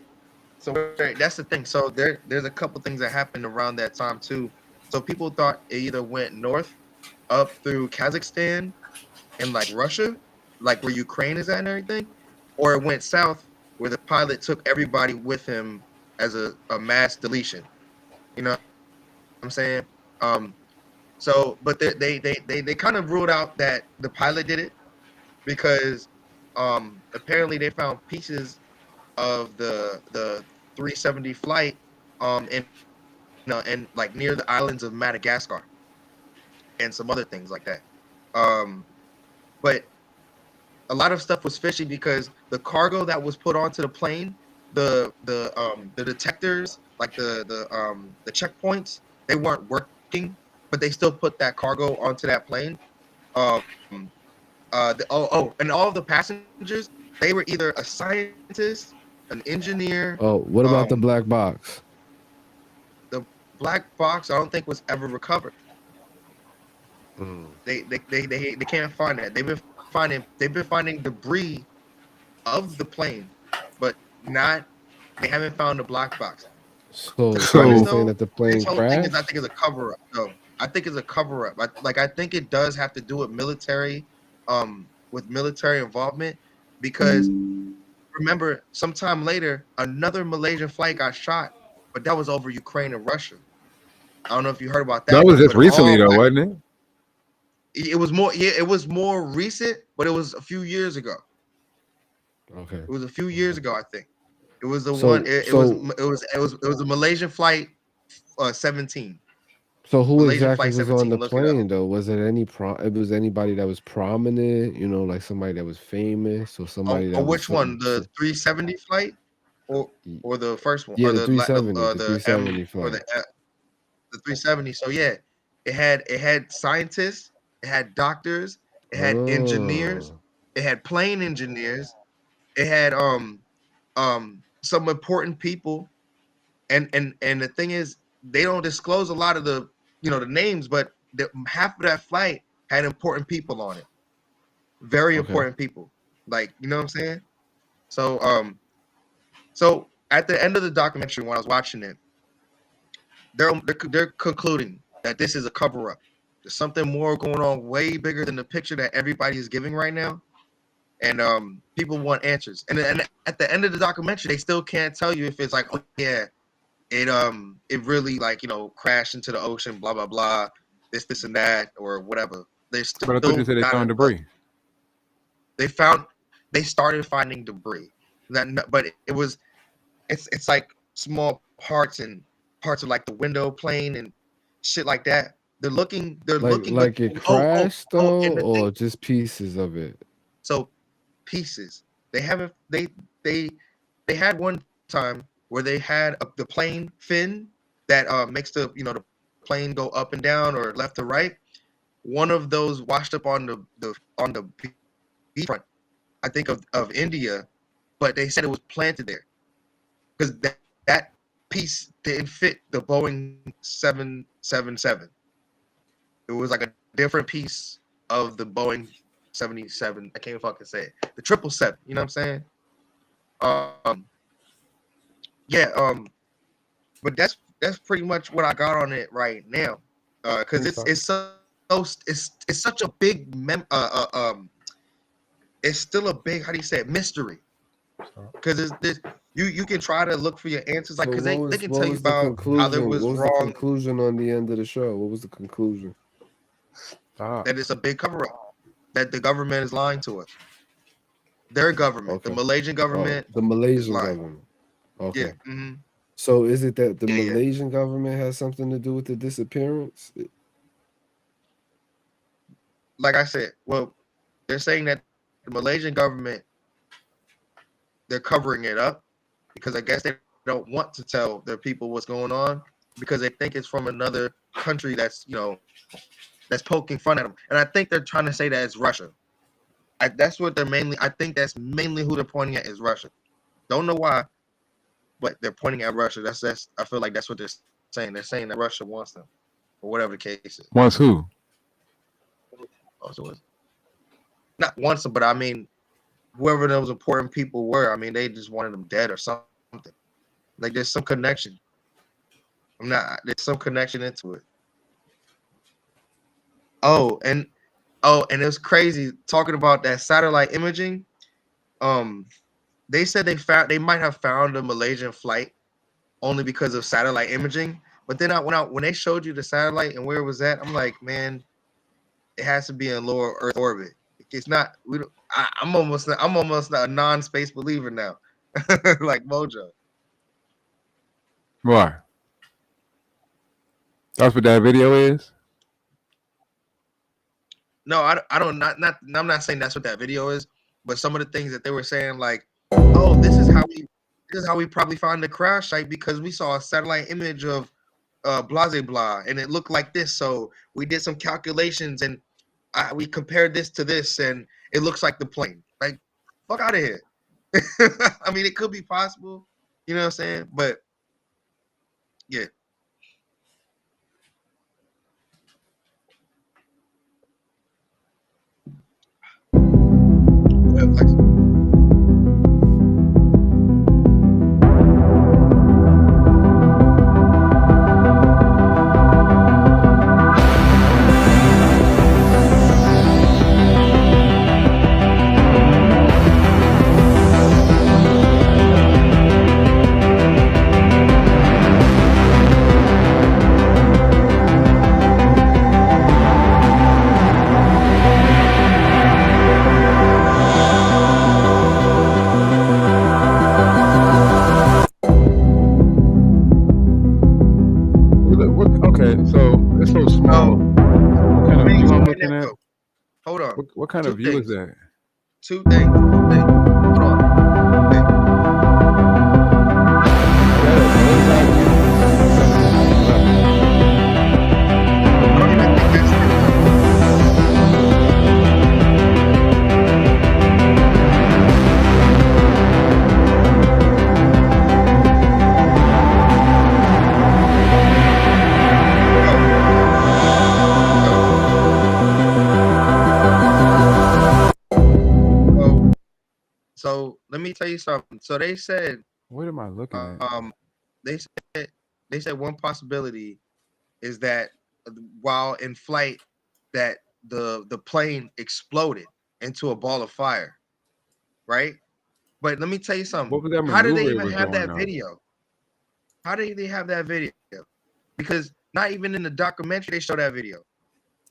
So that's the thing. So there's a couple things that happened around that time too. So people thought it either went north up through Kazakhstan and like Russia, like where Ukraine is at and everything, or it went south where the pilot took everybody with him as a mass deletion. You know what I'm saying? Um, so but they kind of ruled out that the pilot did it, because apparently they found pieces of the 370 flight and like near the islands of Madagascar and some other things like that. Um, but a lot of stuff was fishy because the cargo that was put onto the plane, the detectors, like the checkpoints, they weren't working, but they still put that cargo onto that plane. Um, and all of the passengers, they were either a scientist, an engineer. Oh, what about the Um, black box? the black box, I don't think was ever recovered. Mm. They can't find that. They've been finding debris of the plane, but not they haven't found the black box. So The premise, you're saying though, that the this plane whole thing is, I crashed? think, is a cover up. No, I think it's a cover up. I think it does have to do with military involvement, because remember, sometime later, another Malaysian flight got shot, but that was over Ukraine and Russia. I don't know if you heard about That that was one, just but recently, though, wasn't it? it was more. Yeah, it was more recent, but it was a few years ago. Okay. It was a few years ago, I think. It was the one. So It was a Malaysian flight 17. so who Malaysian exactly flight was on 17. the Look it up. plane though? Was it it was anybody that was prominent, like somebody that was famous or somebody Or that was which one? The 370 flight, or the first one, yeah, or the the 370, the the M, 370 or flight. the 370. So yeah, it had scientists, it had doctors, it had engineers, Oh, it had plane engineers, it had some important people, and the thing is, they don't disclose a lot of the names, but half of that flight had important people on it, very okay. important people, like, you know what I'm saying. So at the end of the documentary, when I was watching it, they're concluding that this is a cover up. There's something more going on, way bigger than the picture that everybody is giving right now, and people want answers. And at the end of the documentary, they still can't tell you if it's like, oh yeah, it really, like, crashed into the ocean, blah blah blah, this and that, or whatever. They're But I thought you still said they not found debris. they started finding debris. But it's like small parts and parts of like the window plane and shit like that. They're looking, but Like it oh, crashed and though, the thing, or just pieces of it? so pieces. They haven't they they had one time where they had the plane fin that makes the plane go up and down or left to right. One of those washed up on the beach front, I think, of India, but they said it was planted there because that piece didn't fit the Boeing 777. It was like a different piece of the Boeing 77. I can't fucking say it. The 777. You know what I'm saying? Um, yeah. But that's pretty much what I got on it right now. Because it's such a big it's still a big, how do you say it, mystery. Because it's this, you can try to look for your answers, like, So because they can what tell you was the about how there conclusion? was What was the wrong, conclusion on the end of the show? What was the conclusion? that it's a big cover up, that the government is lying to us. Their government, the Okay. Malaysian Oh, government, the is Malaysian lying. government. Yeah. Okay. Hmm. So is it that the Yeah. Malaysian government has something to do with the disappearance? Like I said, well, they're saying that the Malaysian government, they're covering it up because I guess they don't want to tell their people what's going on because they think it's from another country that's poking fun at them. And I think they're trying to say that it's Russia. That's what they're mainly. I think that's mainly who they're pointing at is Russia. Don't know why, but they're pointing at Russia. That's. I feel like that's what they're saying. They're saying that Russia wants them, or whatever the case is. Wants who? Also, not wants them, but I mean, whoever those important people were. I mean, they just wanted them dead or something. Like there's some connection. There's some connection into it. And it was crazy talking about that satellite imaging. They said they might have found a Malaysian flight only because of satellite imaging. But then when they showed you the satellite and where it was at, I'm like, man, it has to be in lower Earth orbit. It's not. I'm almost a non-space believer now, like Mojo. Why? That's what that video is? No, I don't. I'm not saying that's what that video is, but some of the things that they were saying, like, oh, this is how we probably found the crash site because we saw a satellite image of blah blah blah, and it looked like this. So we did some calculations and we compared this to this, and it looks like the plane. Like, fuck out of here. I mean, it could be possible, you know what I'm saying? But yeah. looking at? though. Hold on. What kind Two of view things. is that? Two things. Hold on. I don't even think that's it. So let me tell you something. So they said, What am I looking at? they said one possibility is that while in flight, that the plane exploded into a ball of fire, right? But let me tell you something. What was that How did they maneuver it even was have doing that though? video? How did they have that video? Because not even in the documentary they show that video.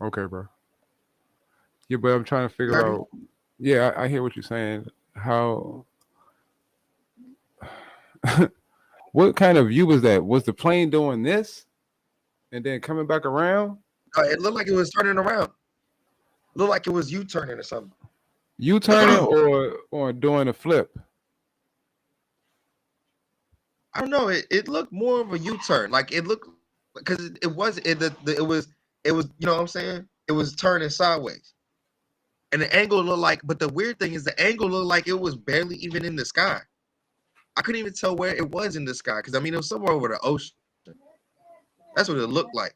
Okay, bro. Yeah, but I'm trying to You figure heard me? out. Yeah, I hear what you're saying. How? What kind of view was that? Was the plane doing this and then coming back around? It looked like it was turning around. Looked like it was you turning or something. You turning or doing a flip? I don't know. It looked more of a U-turn. Like it looked because it was you know what I'm saying? It was turning sideways. And the angle looked like, but the weird thing is the angle looked like it was barely even in the sky. I couldn't even tell where it was in the sky because I mean it was somewhere over the ocean. That's what it looked like.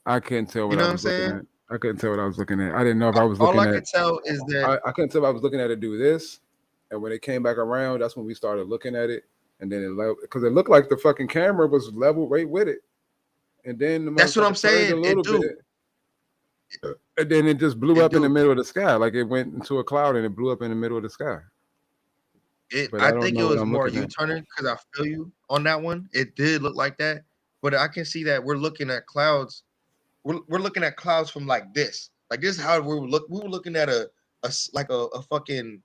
I couldn't tell You what know I what I'm was looking saying? at. I couldn't tell what I was looking at. I didn't know if I was All looking I at. could tell is that I couldn't tell if I was looking at it do this, and when it came back around, that's when we started looking at it, and then it because it looked like the fucking camera was level right with it, and then the that's what I'm motherfucker turned a saying. It little do. bit, and then it just blew It up in the do. middle of the sky, like it went into a cloud and it blew up in the middle of the sky. But I I don't think it know what was I'm more looking you at. turning because I feel you on that one. It did look like that, but I can see that we're looking at clouds. We're looking at clouds from like this. Like this is how we were looking at a fucking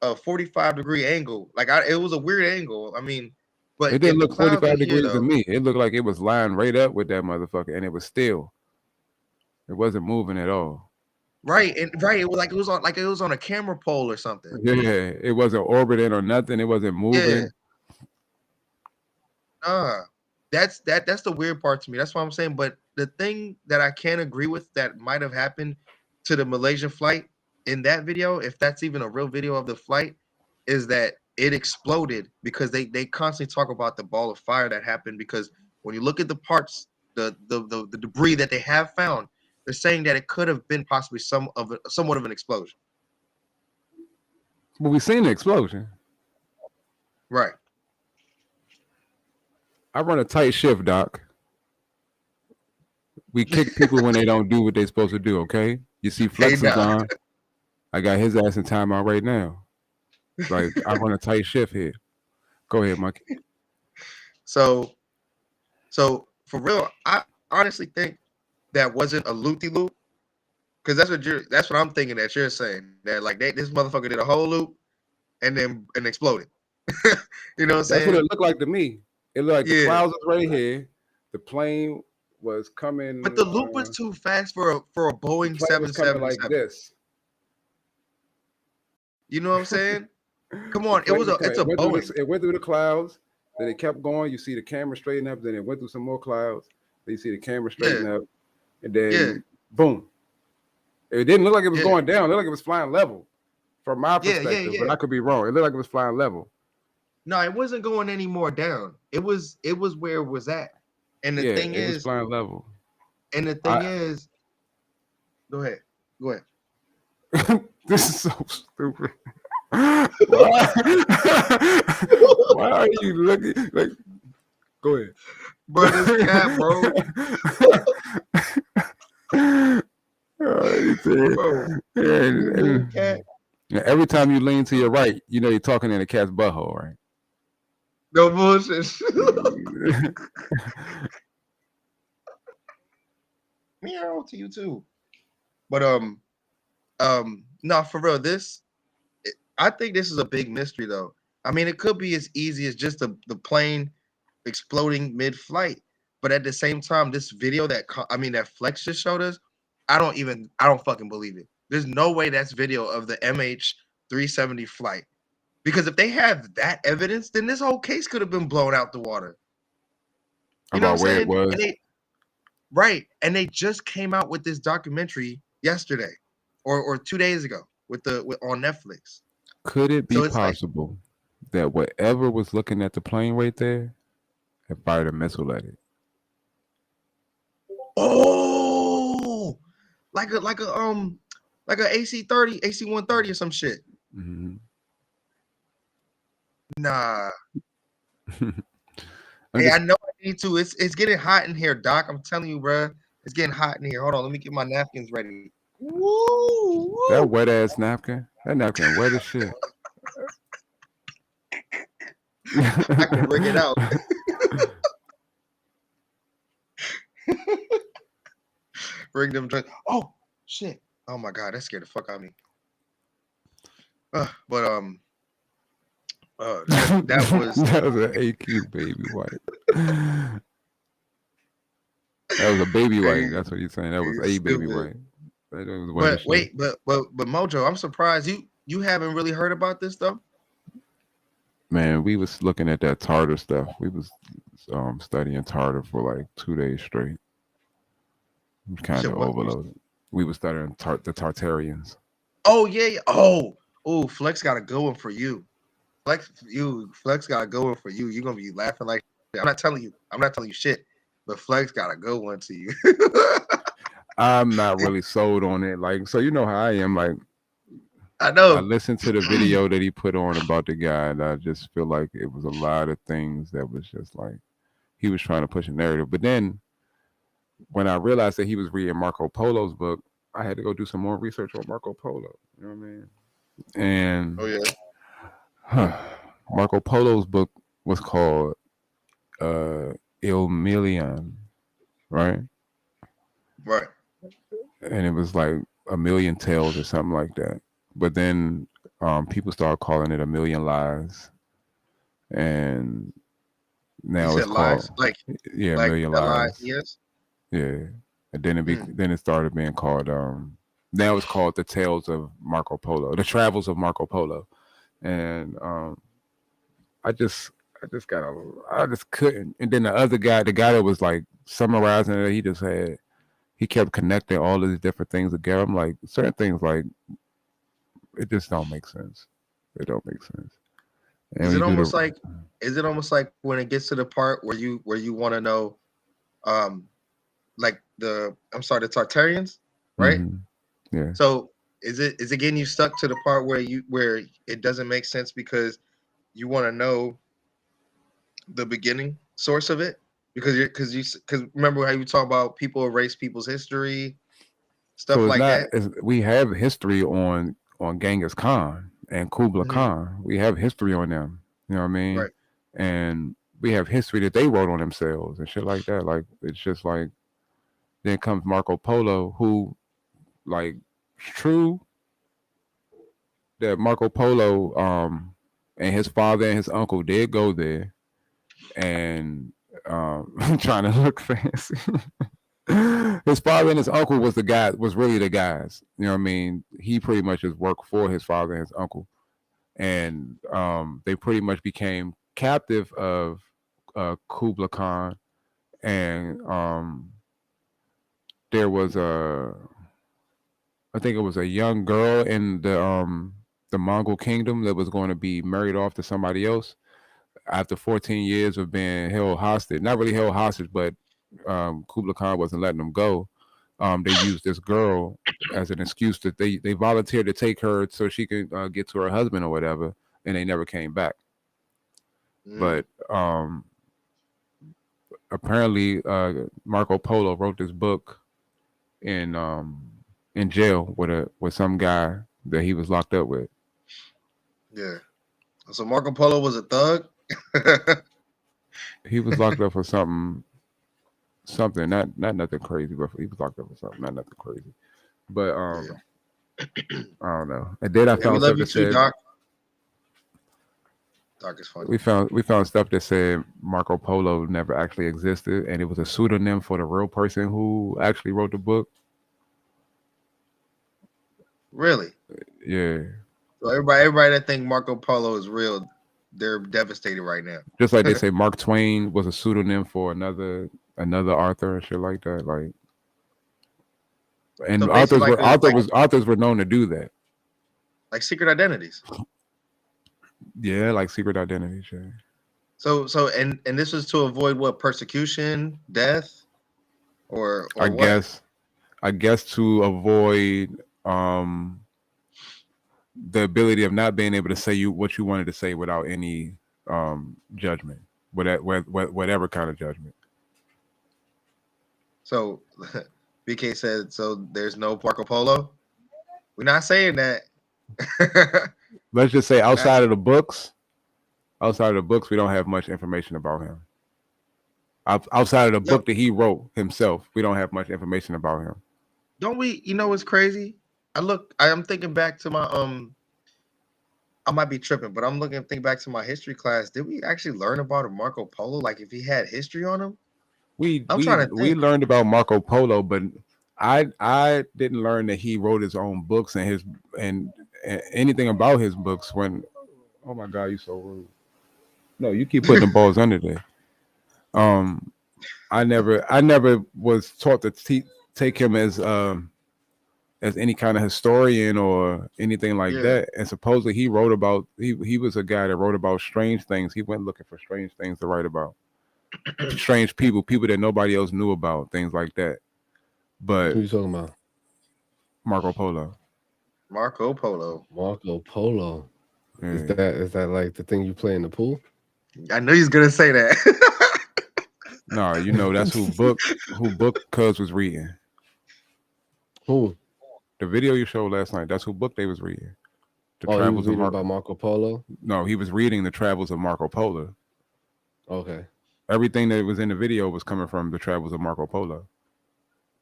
45-degree angle. Like it was a weird angle. I mean, but It didn't if the look clouds are 45 here degrees to though, me. It looked like it was lying right up with that motherfucker, and it was still. It wasn't moving at all. right, and right, it was like it was on a camera pole or something. Yeah, it wasn't orbiting or nothing. It wasn't moving. That's the weird part to me. That's what I'm saying. But the thing that I can't agree with that might have happened to the Malaysian flight in that video, if that's even a real video of the flight, is that it exploded because they constantly talk about the ball of fire that happened because when you look at the parts, the debris that they have found, they're saying that it could have been possibly somewhat of an explosion. But we seen the explosion. Right. I run a tight shift, Doc. We kick people when they don't do what they're supposed to do, okay? You see Flex is on. I got his ass in timeout right now. Like, I run a tight shift here. Go ahead, Mike. So for real, I honestly think that wasn't a loop-de-loop. Because that's what I'm thinking that you're saying. That like this motherfucker did a whole loop and exploded. You know what I'm saying? That's what it looked like to me. It looked like the clouds was right here. The plane was coming. But the loop was too fast for a Boeing 777. Like this. You know what I'm saying? Come on, it's a Boeing. It went through the clouds, then it kept going. You see the camera straighten up, then it went through some more clouds. Then you see the camera straighten up, and then boom. It didn't look like it was going down. It looked like it was flying level from my perspective, but I could be wrong. It looked like it was flying level. No, it wasn't going any more down. It was where it was at. And the thing is, was flying level. And the thing is, go ahead. This is so stupid. Why are you looking like? Go ahead, bro. This cat, bro. Every time you lean to your right, you know you're talking in a cat's butthole, right? No bullshit. Meow to you too. But no, for real, I think this is a big mystery though. I mean, it could be as easy as just the plane exploding mid-flight, but at the same time, this video that Flex just showed us, I don't fucking believe it. There's no way that's video of the MH370 flight. Because if they have that evidence, then this whole case could have been blown out the water. You know About what I'm where it saying? was. And and they just came out with this documentary yesterday or 2 days ago on Netflix. Could it be So it's like, possible that whatever was looking at the plane right there had fired a missile at it? oh, like a AC-30, AC-130 or some shit. Mm-hmm. Nah. Hey, I know I need to. It's getting hot in here, Doc. I'm telling you, bro. It's getting hot in here. Hold on, let me get my napkins ready. Woo, That wet ass napkin. That napkin wet as shit. I can bring it out. Bring them drinks. Oh shit. Oh my god, that scared the fuck out of me. But that was that was an AQ baby white. That was a baby white. That's what you're saying. That was a baby white. That was but wait, but Mojo, I'm surprised you haven't really heard about this though. Man, we was looking at that tartar stuff. We was studying tartar for like 2 days straight. Kind of overloaded. We was studying the Tartarians. Oh yeah. Oh, Flex got a good one for you. Flex got a good one for you. You're gonna be laughing like shit. I'm not telling you shit, but Flex got a good one to you. I'm not really sold on it. Like, so you know how I am. Like, I know. I listened to the video that he put on about the guy, and I just feel like it was a lot of things that was just like he was trying to push a narrative. But then when I realized that he was reading Marco Polo's book, I had to go do some more research on Marco Polo. You know what I mean? And Marco Polo's book was called Il Million, right? Right. And it was like a million tales or something like that. But then people started calling it A Million Lies, and now it's lies? called Like A Million Lies. Yes. Yeah, and then it started being called now it's called The Tales of Marco Polo, The Travels of Marco Polo, and I just couldn't. And then the other guy, the guy that was like summarizing it, he kept connecting all of these different things together. I'm like, certain things like it just don't make sense. It don't make sense. And is it almost like when it gets to the part where you want to know, like the Tartarians, right? Mm-hmm. Yeah. So is it getting you stuck to the part where it doesn't make sense because you want to know the beginning source of it? Because remember how you talk about people erase people's history, stuff so like that. We have history on Genghis Khan and Kublai Khan. We have history on them. You know what I mean? Right. And we have history that they wrote on themselves and shit like that. Like, it's just like, then comes Marco Polo, who, like, it's true that Marco Polo and his father and his uncle did go there, and I'm trying to look fancy. His father and his uncle was really the guys. You know what I mean? He pretty much just worked for his father and his uncle, and they pretty much became captive of Kublai Khan, and there was I think it was a young girl in the Mongol kingdom that was going to be married off to somebody else after 14 years of being held hostage. Not really held hostage, but Kublai Khan wasn't letting them go. They used this girl as an excuse that they volunteered to take her so she could get to her husband or whatever, and they never came back. But apparently Marco Polo wrote this book in jail with some guy that he was locked up with. Yeah. So Marco Polo was a thug. He was locked up for something, not nothing crazy, but he was locked up for something, not nothing crazy. But I don't know. And then I found stuff that said, Doc. Doc is funny. We found stuff that said Marco Polo never actually existed, and it was a pseudonym for the real person who actually wrote the book. Really? Yeah. So everybody that think Marco Polo is real, they're devastated right now. Just like they say Mark Twain was a pseudonym for another author and shit like that. Like, and So basically, authors were known to do that. Like secret identities. Yeah, like secret identities. Yeah. So and this was to avoid what, persecution, death, or I what? guess to avoid the ability of not being able to say what you wanted to say without any judgment, whatever kind of judgment. So BK said, so there's no Marco Polo. We're not saying that. Let's just say outside of the books, we don't have much information about him. Outside of the book that he wrote himself, we don't have much information about him. Don't we? You know what's crazy? I'm thinking back to my I might be tripping, but I'm thinking back to my history class. Did we actually learn about a Marco Polo? Like if he had history on him? We learned about Marco Polo, but I didn't learn that he wrote his own books and anything about his books. When, oh my God, you so rude. No, you keep putting the balls under there. I never was taught to take him as any kind of historian or anything like that. And supposedly he wrote about he was a guy that wrote about strange things. He went looking for strange things to write about. Strange people that nobody else knew about, things like that. But who are you talking about? Marco Polo. Marco Polo. Marco Polo. Yeah. Is that like the thing you play in the pool? I knew he's gonna say that. No, you know that's who book Cuz was reading. Who? The video you showed last night. That's who book they was reading. He was reading about Marco Polo? No, he was reading the Travels of Marco Polo. Okay. Everything that was in the video was coming from the Travels of Marco Polo.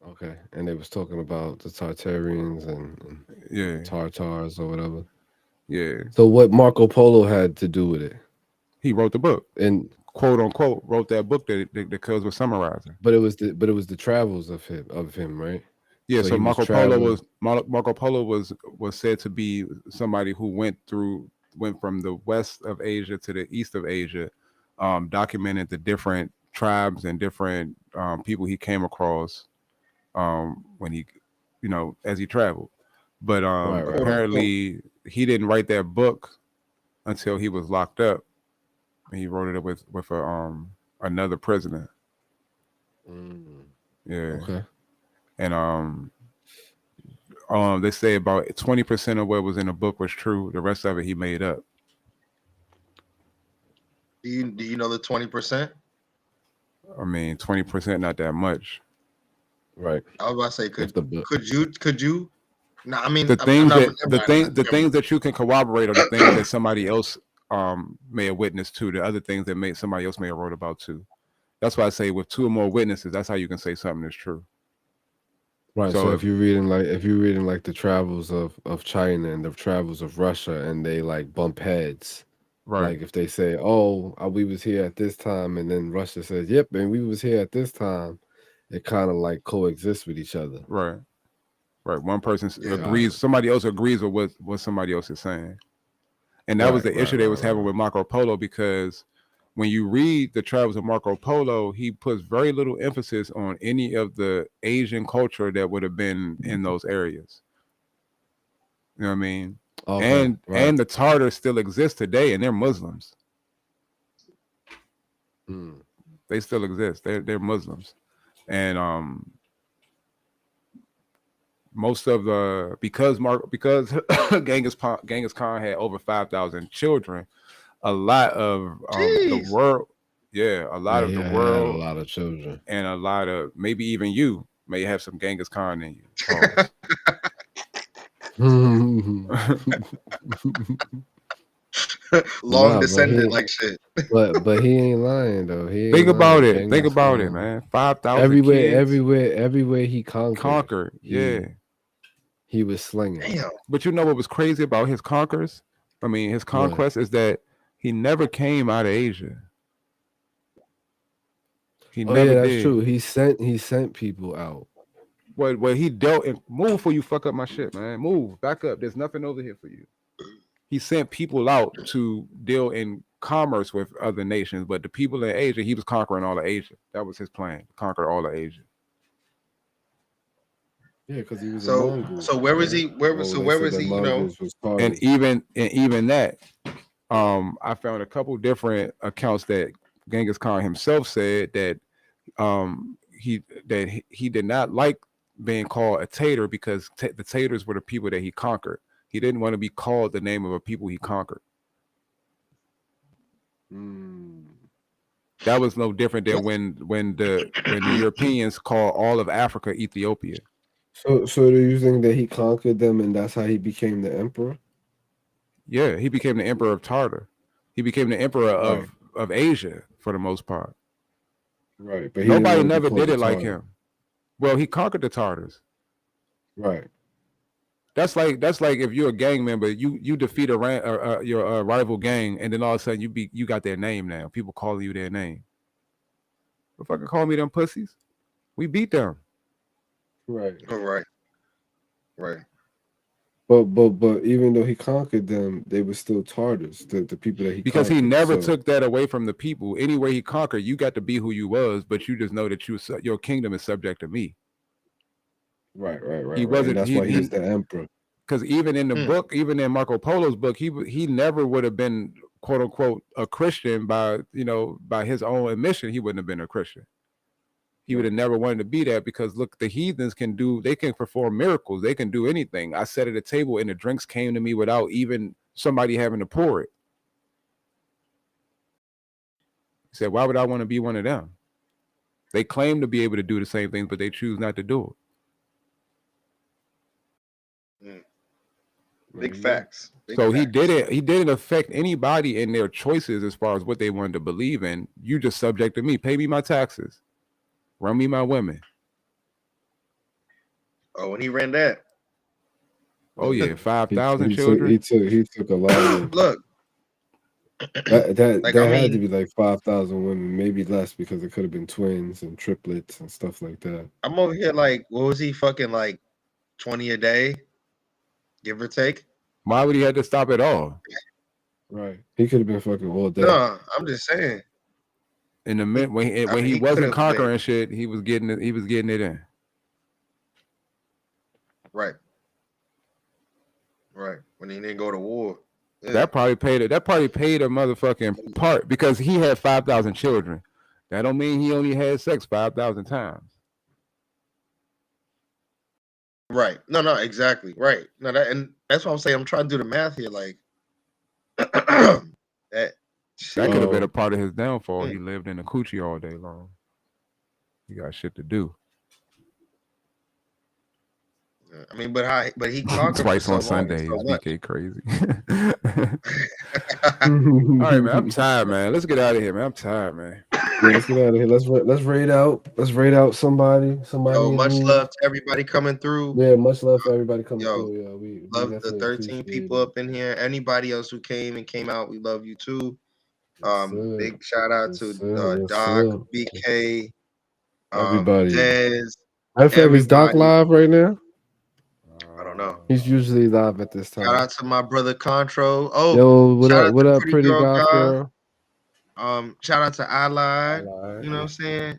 Okay, and they was talking about the Tartarians and Tartars or whatever. Yeah. So what Marco Polo had to do with it? He wrote the book and quote unquote wrote that book that Cuz was summarizing. But it was the travels of him, right? Yeah. So Marco Polo was said to be somebody who went from the west of Asia to the east of Asia, documented the different tribes and different people he came across when he, as he traveled. But apparently he didn't write that book until he was locked up. And he wrote it with another prisoner. Yeah. Okay. And they say about 20% of what was in the book was true. The rest of it he made up. Do you know the 20%? I mean, 20% not that much. Right. I was about to say, could you? No, I mean the things that you can corroborate are the things that somebody else may have witnessed too. The other things that somebody else may have wrote about too. That's why I say with two or more witnesses, that's how you can say something is true. Right. So if you're reading like the travels of China and the travels of Russia, and they like bump heads. Right. Like if they say, "Oh, we was here at this time," and then Russia says, "Yep, and we was here at this time," it kind of like coexists with each other. Right. Right. One person agrees, somebody else agrees with what somebody else is saying. And that was the issue they was having with Marco Polo, because when you read the travels of Marco Polo, he puts very little emphasis on any of the Asian culture that would have been in those areas. You know what I mean? Okay, and the Tartars still exist today, and they're Muslims. They still exist. They're Muslims. And most of because Genghis Khan had over 5,000 children, a lot of the world, a lot of the world, a lot of children, and a lot of maybe even you may have some Genghis Khan in you. Long descendant like shit. But he ain't lying though. Think about it. Think about it, man. 5,000 everywhere he conquered. He was slinging. Damn. But you know what was crazy about his conquest? I mean, his conquest is that he never came out of Asia. He never did. That's true. He sent people out. what he dealt and move before you fuck up my shit, man. Move, back up. There's nothing over here for you. He sent people out to deal in commerce with other nations, but the people in Asia, he was conquering all of Asia. That was his plan, conquer all of Asia. Yeah, because he was a Mongol. So where was he? Where was he? You know, and even that, I found a couple different accounts that Genghis Khan himself said that he did not like being called a Tatar because the Tatars were the people that he conquered. He didn't want to be called the name of a people he conquered. That was no different than when the Europeans called all of Africa Ethiopia. So do you think that he conquered them and that's how he became the emperor? Yeah, he became the emperor of Tartar. He became the emperor of Asia for the most part. Right, but nobody never did it like him. Well, he conquered the Tartars. Right. That's like if you're a gang member, you defeat your rival gang, and then all of a sudden you got their name now. People call you their name. Don't fucking call me them pussies. We beat them. Right. Oh, right. Right. But even though he conquered them, they were still Tartars, the people that he because conquered, he never took that away from the people. Anywhere he conquered, you got to be who you was, but you just know that your kingdom is subject to me. Right. He wasn't. And that's why he's the emperor. Because even in the book, even in Marco Polo's book, he never would have been quote unquote a Christian by his own admission. He wouldn't have been a Christian. He would have never wanted to be that because look, the heathens can perform miracles. They can do anything. I sat at a table and the drinks came to me without even somebody having to pour it. He said, why would I want to be one of them? They claim to be able to do the same things, but they choose not to do it. Big facts. So he didn't affect anybody in their choices as far as what they wanted to believe in. You just subject to me. Pay me my taxes. Run me my women. Oh, when he ran that. Oh yeah, 5,000 children. He took a lot of look. That had to be like 5,000 women, maybe less because it could have been twins and triplets and stuff like that. I'm over here like, what was he fucking like 20 a day, give or take? Why would he have to stop at all? Right, he could have been fucking all day. No, I'm just saying. In the minute when he wasn't conquering shit, he was getting it. He was getting it in. Right. When he didn't go to war. Yeah. That probably paid a motherfucking part because he had 5,000 children. That don't mean he only had sex 5,000 times. Right. No, exactly. Right. No, that's what I'm saying. I'm trying to do the math here. Like that could have been a part of his downfall. He lived in a coochie all day long. He got shit to do. I mean, but he conquered twice on Sundays. BK crazy. All right, man. I'm tired, man. Let's get out of here, man. I'm tired, man. Yeah, let's get out of here. Let's raid out. Let's raid out somebody. Yo, much love to everybody coming through. Yeah, much love to everybody coming through. Yeah, we love the 13 people up in here. Anybody else who came out, we love you too. Big shout out to Doc, BK, everybody. Dez. Is Doc live right now? I don't know. He's usually live at this time. Shout out to my brother Contro. Oh, yo, what up, pretty girl? Shout out to Allied. You know what I'm saying?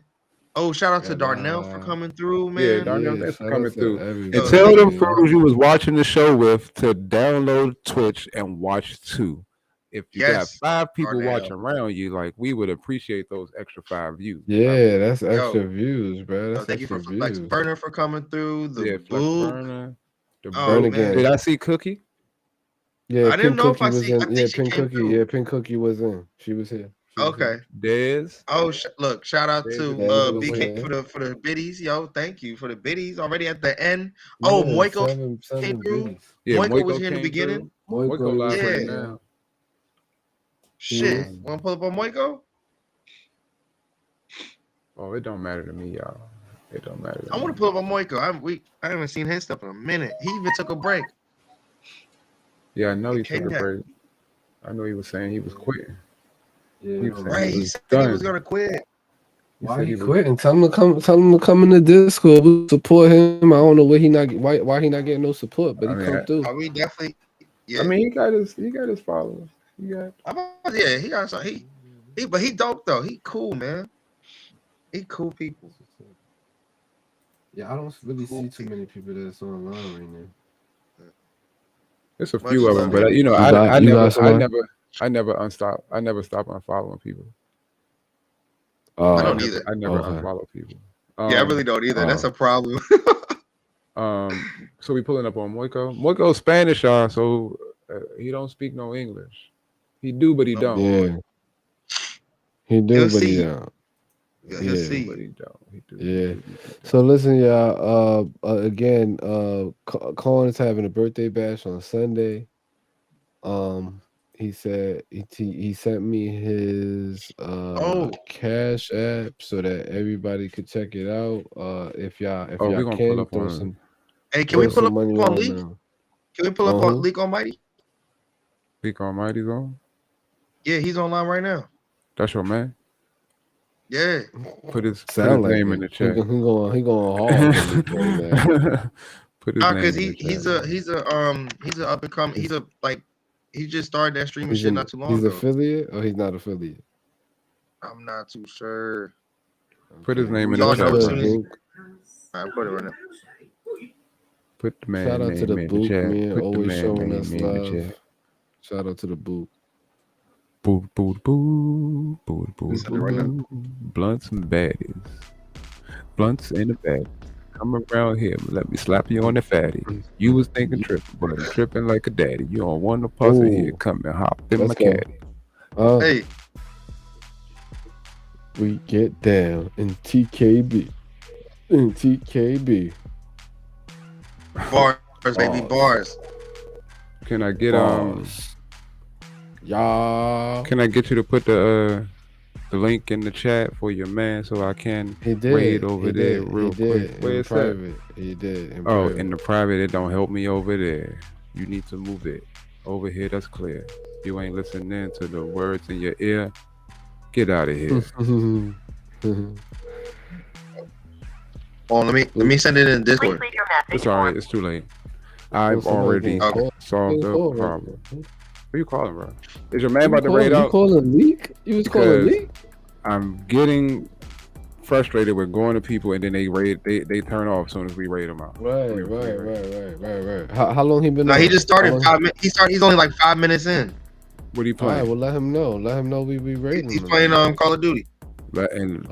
Oh, shout out to Darnell for coming through, man. Yeah, Darnell for coming through. And tell them fools you was watching the show with to download Twitch and watch too. If you got 5 people watching around you, like we would appreciate those extra 5 views. Yeah, that's extra views, bro. That's thank you for Flex Burner for coming through. The Flex Burner. Again. Did I see Cookie? Yeah, I didn't know if I see. Pink Cookie. Yeah, Pink Cookie was in. She was here. Okay. Dez. Oh, look! Shout out to BK for the biddies, yo. Thank you for the biddies already at the end. Oh, Moiko came through. Yeah, Moiko was here in the beginning. Moiko live right now. Shit, want to pull up on Moiko? Oh, it don't matter to me, y'all. It don't matter. I want to pull up on Moiko. I haven't seen his stuff in a minute. He even took a break. Yeah, I know he took a break. I know he was saying he was quitting. Yeah, he said he was gonna quit. Why he quitting? Tell him to come. Tell him to come in the Discord. We support him. I don't know why he not getting no support, but he come through. Are we definitely? Yeah. I mean, he got his followers. He got. Yeah, he got some. But he dope though. He cool, man. He cool people. Yeah, I don't really see too many people that's online right now. There's a few of them, but I never stop unfollowing people. I don't either. I never unfollow people. Yeah, I really don't either. That's a problem. So we pulling up on Moico. Moico's Spanish, y'all, so he don't speak no English. He do, but he don't. Yeah, he do, but he don't. He'll see. But he don't. He do. Yeah. So listen, y'all. Again, Colin is having a birthday bash on Sunday. He said he sent me his Cash App so that everybody could check it out. If y'all can throw some. Hey, can we pull up on Leak? Can we pull up on Leak Almighty? Leak Almighty's on? Yeah, he's online right now. That's your man? Yeah. Put his name in the chat. He going hard. Put his name Because in the chat. he's a up and coming. He just started that streaming shit not too long ago. He's affiliate or he's not affiliate? I'm not too sure. Put his name in the chat. I'll put it right now. Put the man Shout out to the name Book, in the chat. man. Put Always the showing man us name in the love. chat. Shout out to the Book. Boo, boo, boo, boo, boo, boo. Blunts and baddies. Blunts in the bag. Come around here, let me slap you on the fatty. You was thinking tripping, but I'm tripping like a daddy. You don't want no pussy here, come and hop in my caddy. Hey. We get down in TKB. In TKB. Bars, baby, bars. Can I get y'all? Can I get you to put the link in the chat for your man so I can raid over there real quick? Where it's private. He did. In the private, it don't help me over there. You need to move it over here. That's clear. You ain't listening to the words in your ear. Get out of here. Let me send it in Discord. It's alright. It's too late. I've already solved the problem. Who you calling, bro? Is your man about to raid out? You calling Leak? You was calling Leak? I'm getting frustrated with going to people and then they turn off as soon as we raid them out. Right. How long he been? No, he just started 5 minutes. He's only like 5 minutes in. What are you playing? All right, well let him know. Let him know we raiding. He's playing Call of Duty. And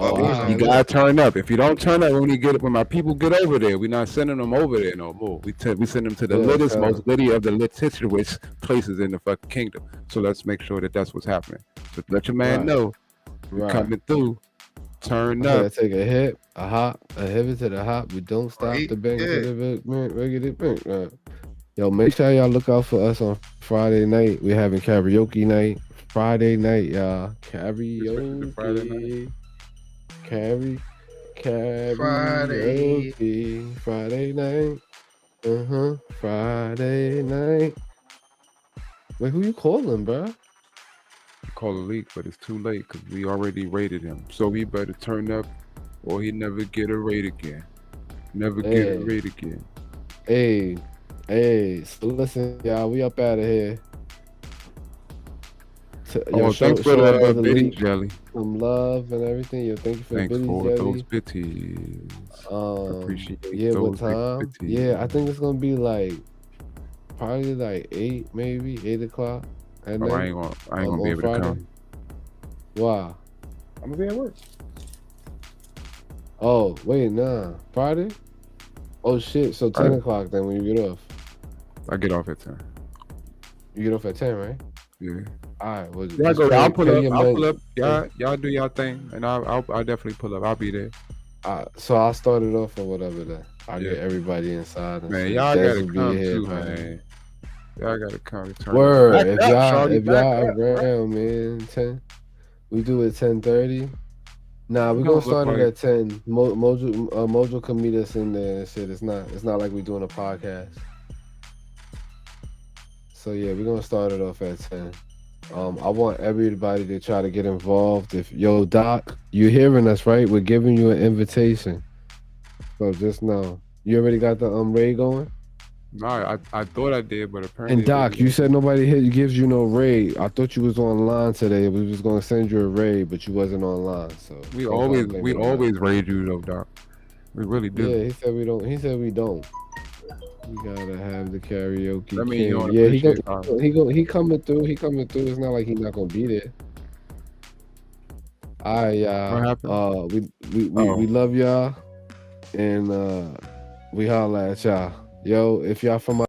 you gotta turn up. If you don't turn up when my people get over there, we're not sending them over there no more. We send them to the littest, most litty of the litigious places in the fucking kingdom. So let's make sure that that's what's happening. So let your man know we're coming through. Turn up. Take a hip, a hop, a hip to the hop. We don't stop the bang to the bang. Yo, make sure y'all look out for us on Friday night. We're having karaoke night. Friday night, y'all. Karaoke. Friday night. Friday night. Wait, who you calling, bro? You call a leak, but it's too late because we already rated him. So we better turn up or he never get a raid again. Never get a raid again. Hey, so listen, y'all, we up out of here. Thanks for the bitty jelly. Some love and everything. Yo, thank you for Thanks the for jelly. those bitties. Appreciate what those time? bitties. Yeah, I think it's gonna be probably 8, maybe 8 o'clock. I ain't gonna be able to come. Why? I'm gonna be at work. Oh, wait, nah. Friday? Oh shit, so 10 o'clock then when you get off. I get off at 10. You get off at 10, right? Yeah. Alright, well, I'll pull up. Y'all do y'all thing, and I'll definitely pull up. I'll be there. So I'll start it off or whatever then. I'll get everybody inside. And man, y'all gotta come too, man. Y'all gotta come. Word. If y'all around, man, 10. We do it 10:30. Nah, we're gonna start it at 10. Mojo can meet us in there and shit. It's not like we're doing a podcast. So yeah, we're gonna start it off at 10. I want everybody to try to get involved. If Doc, you hearing us, right? We're giving you an invitation. So just know. You already got the raid going? No, I thought I did, but apparently. And Doc, you said nobody gives you no raid. I thought you was online today. We was gonna send you a raid, but you wasn't online. So we always raid you though, Doc. We really do. Yeah, he said we don't. He said we don't. We gotta have the karaoke. I mean, yeah, he coming through. He coming through. It's not like he's not gonna be there. All right, y'all. We love y'all, and we holla at y'all. Yo, if y'all from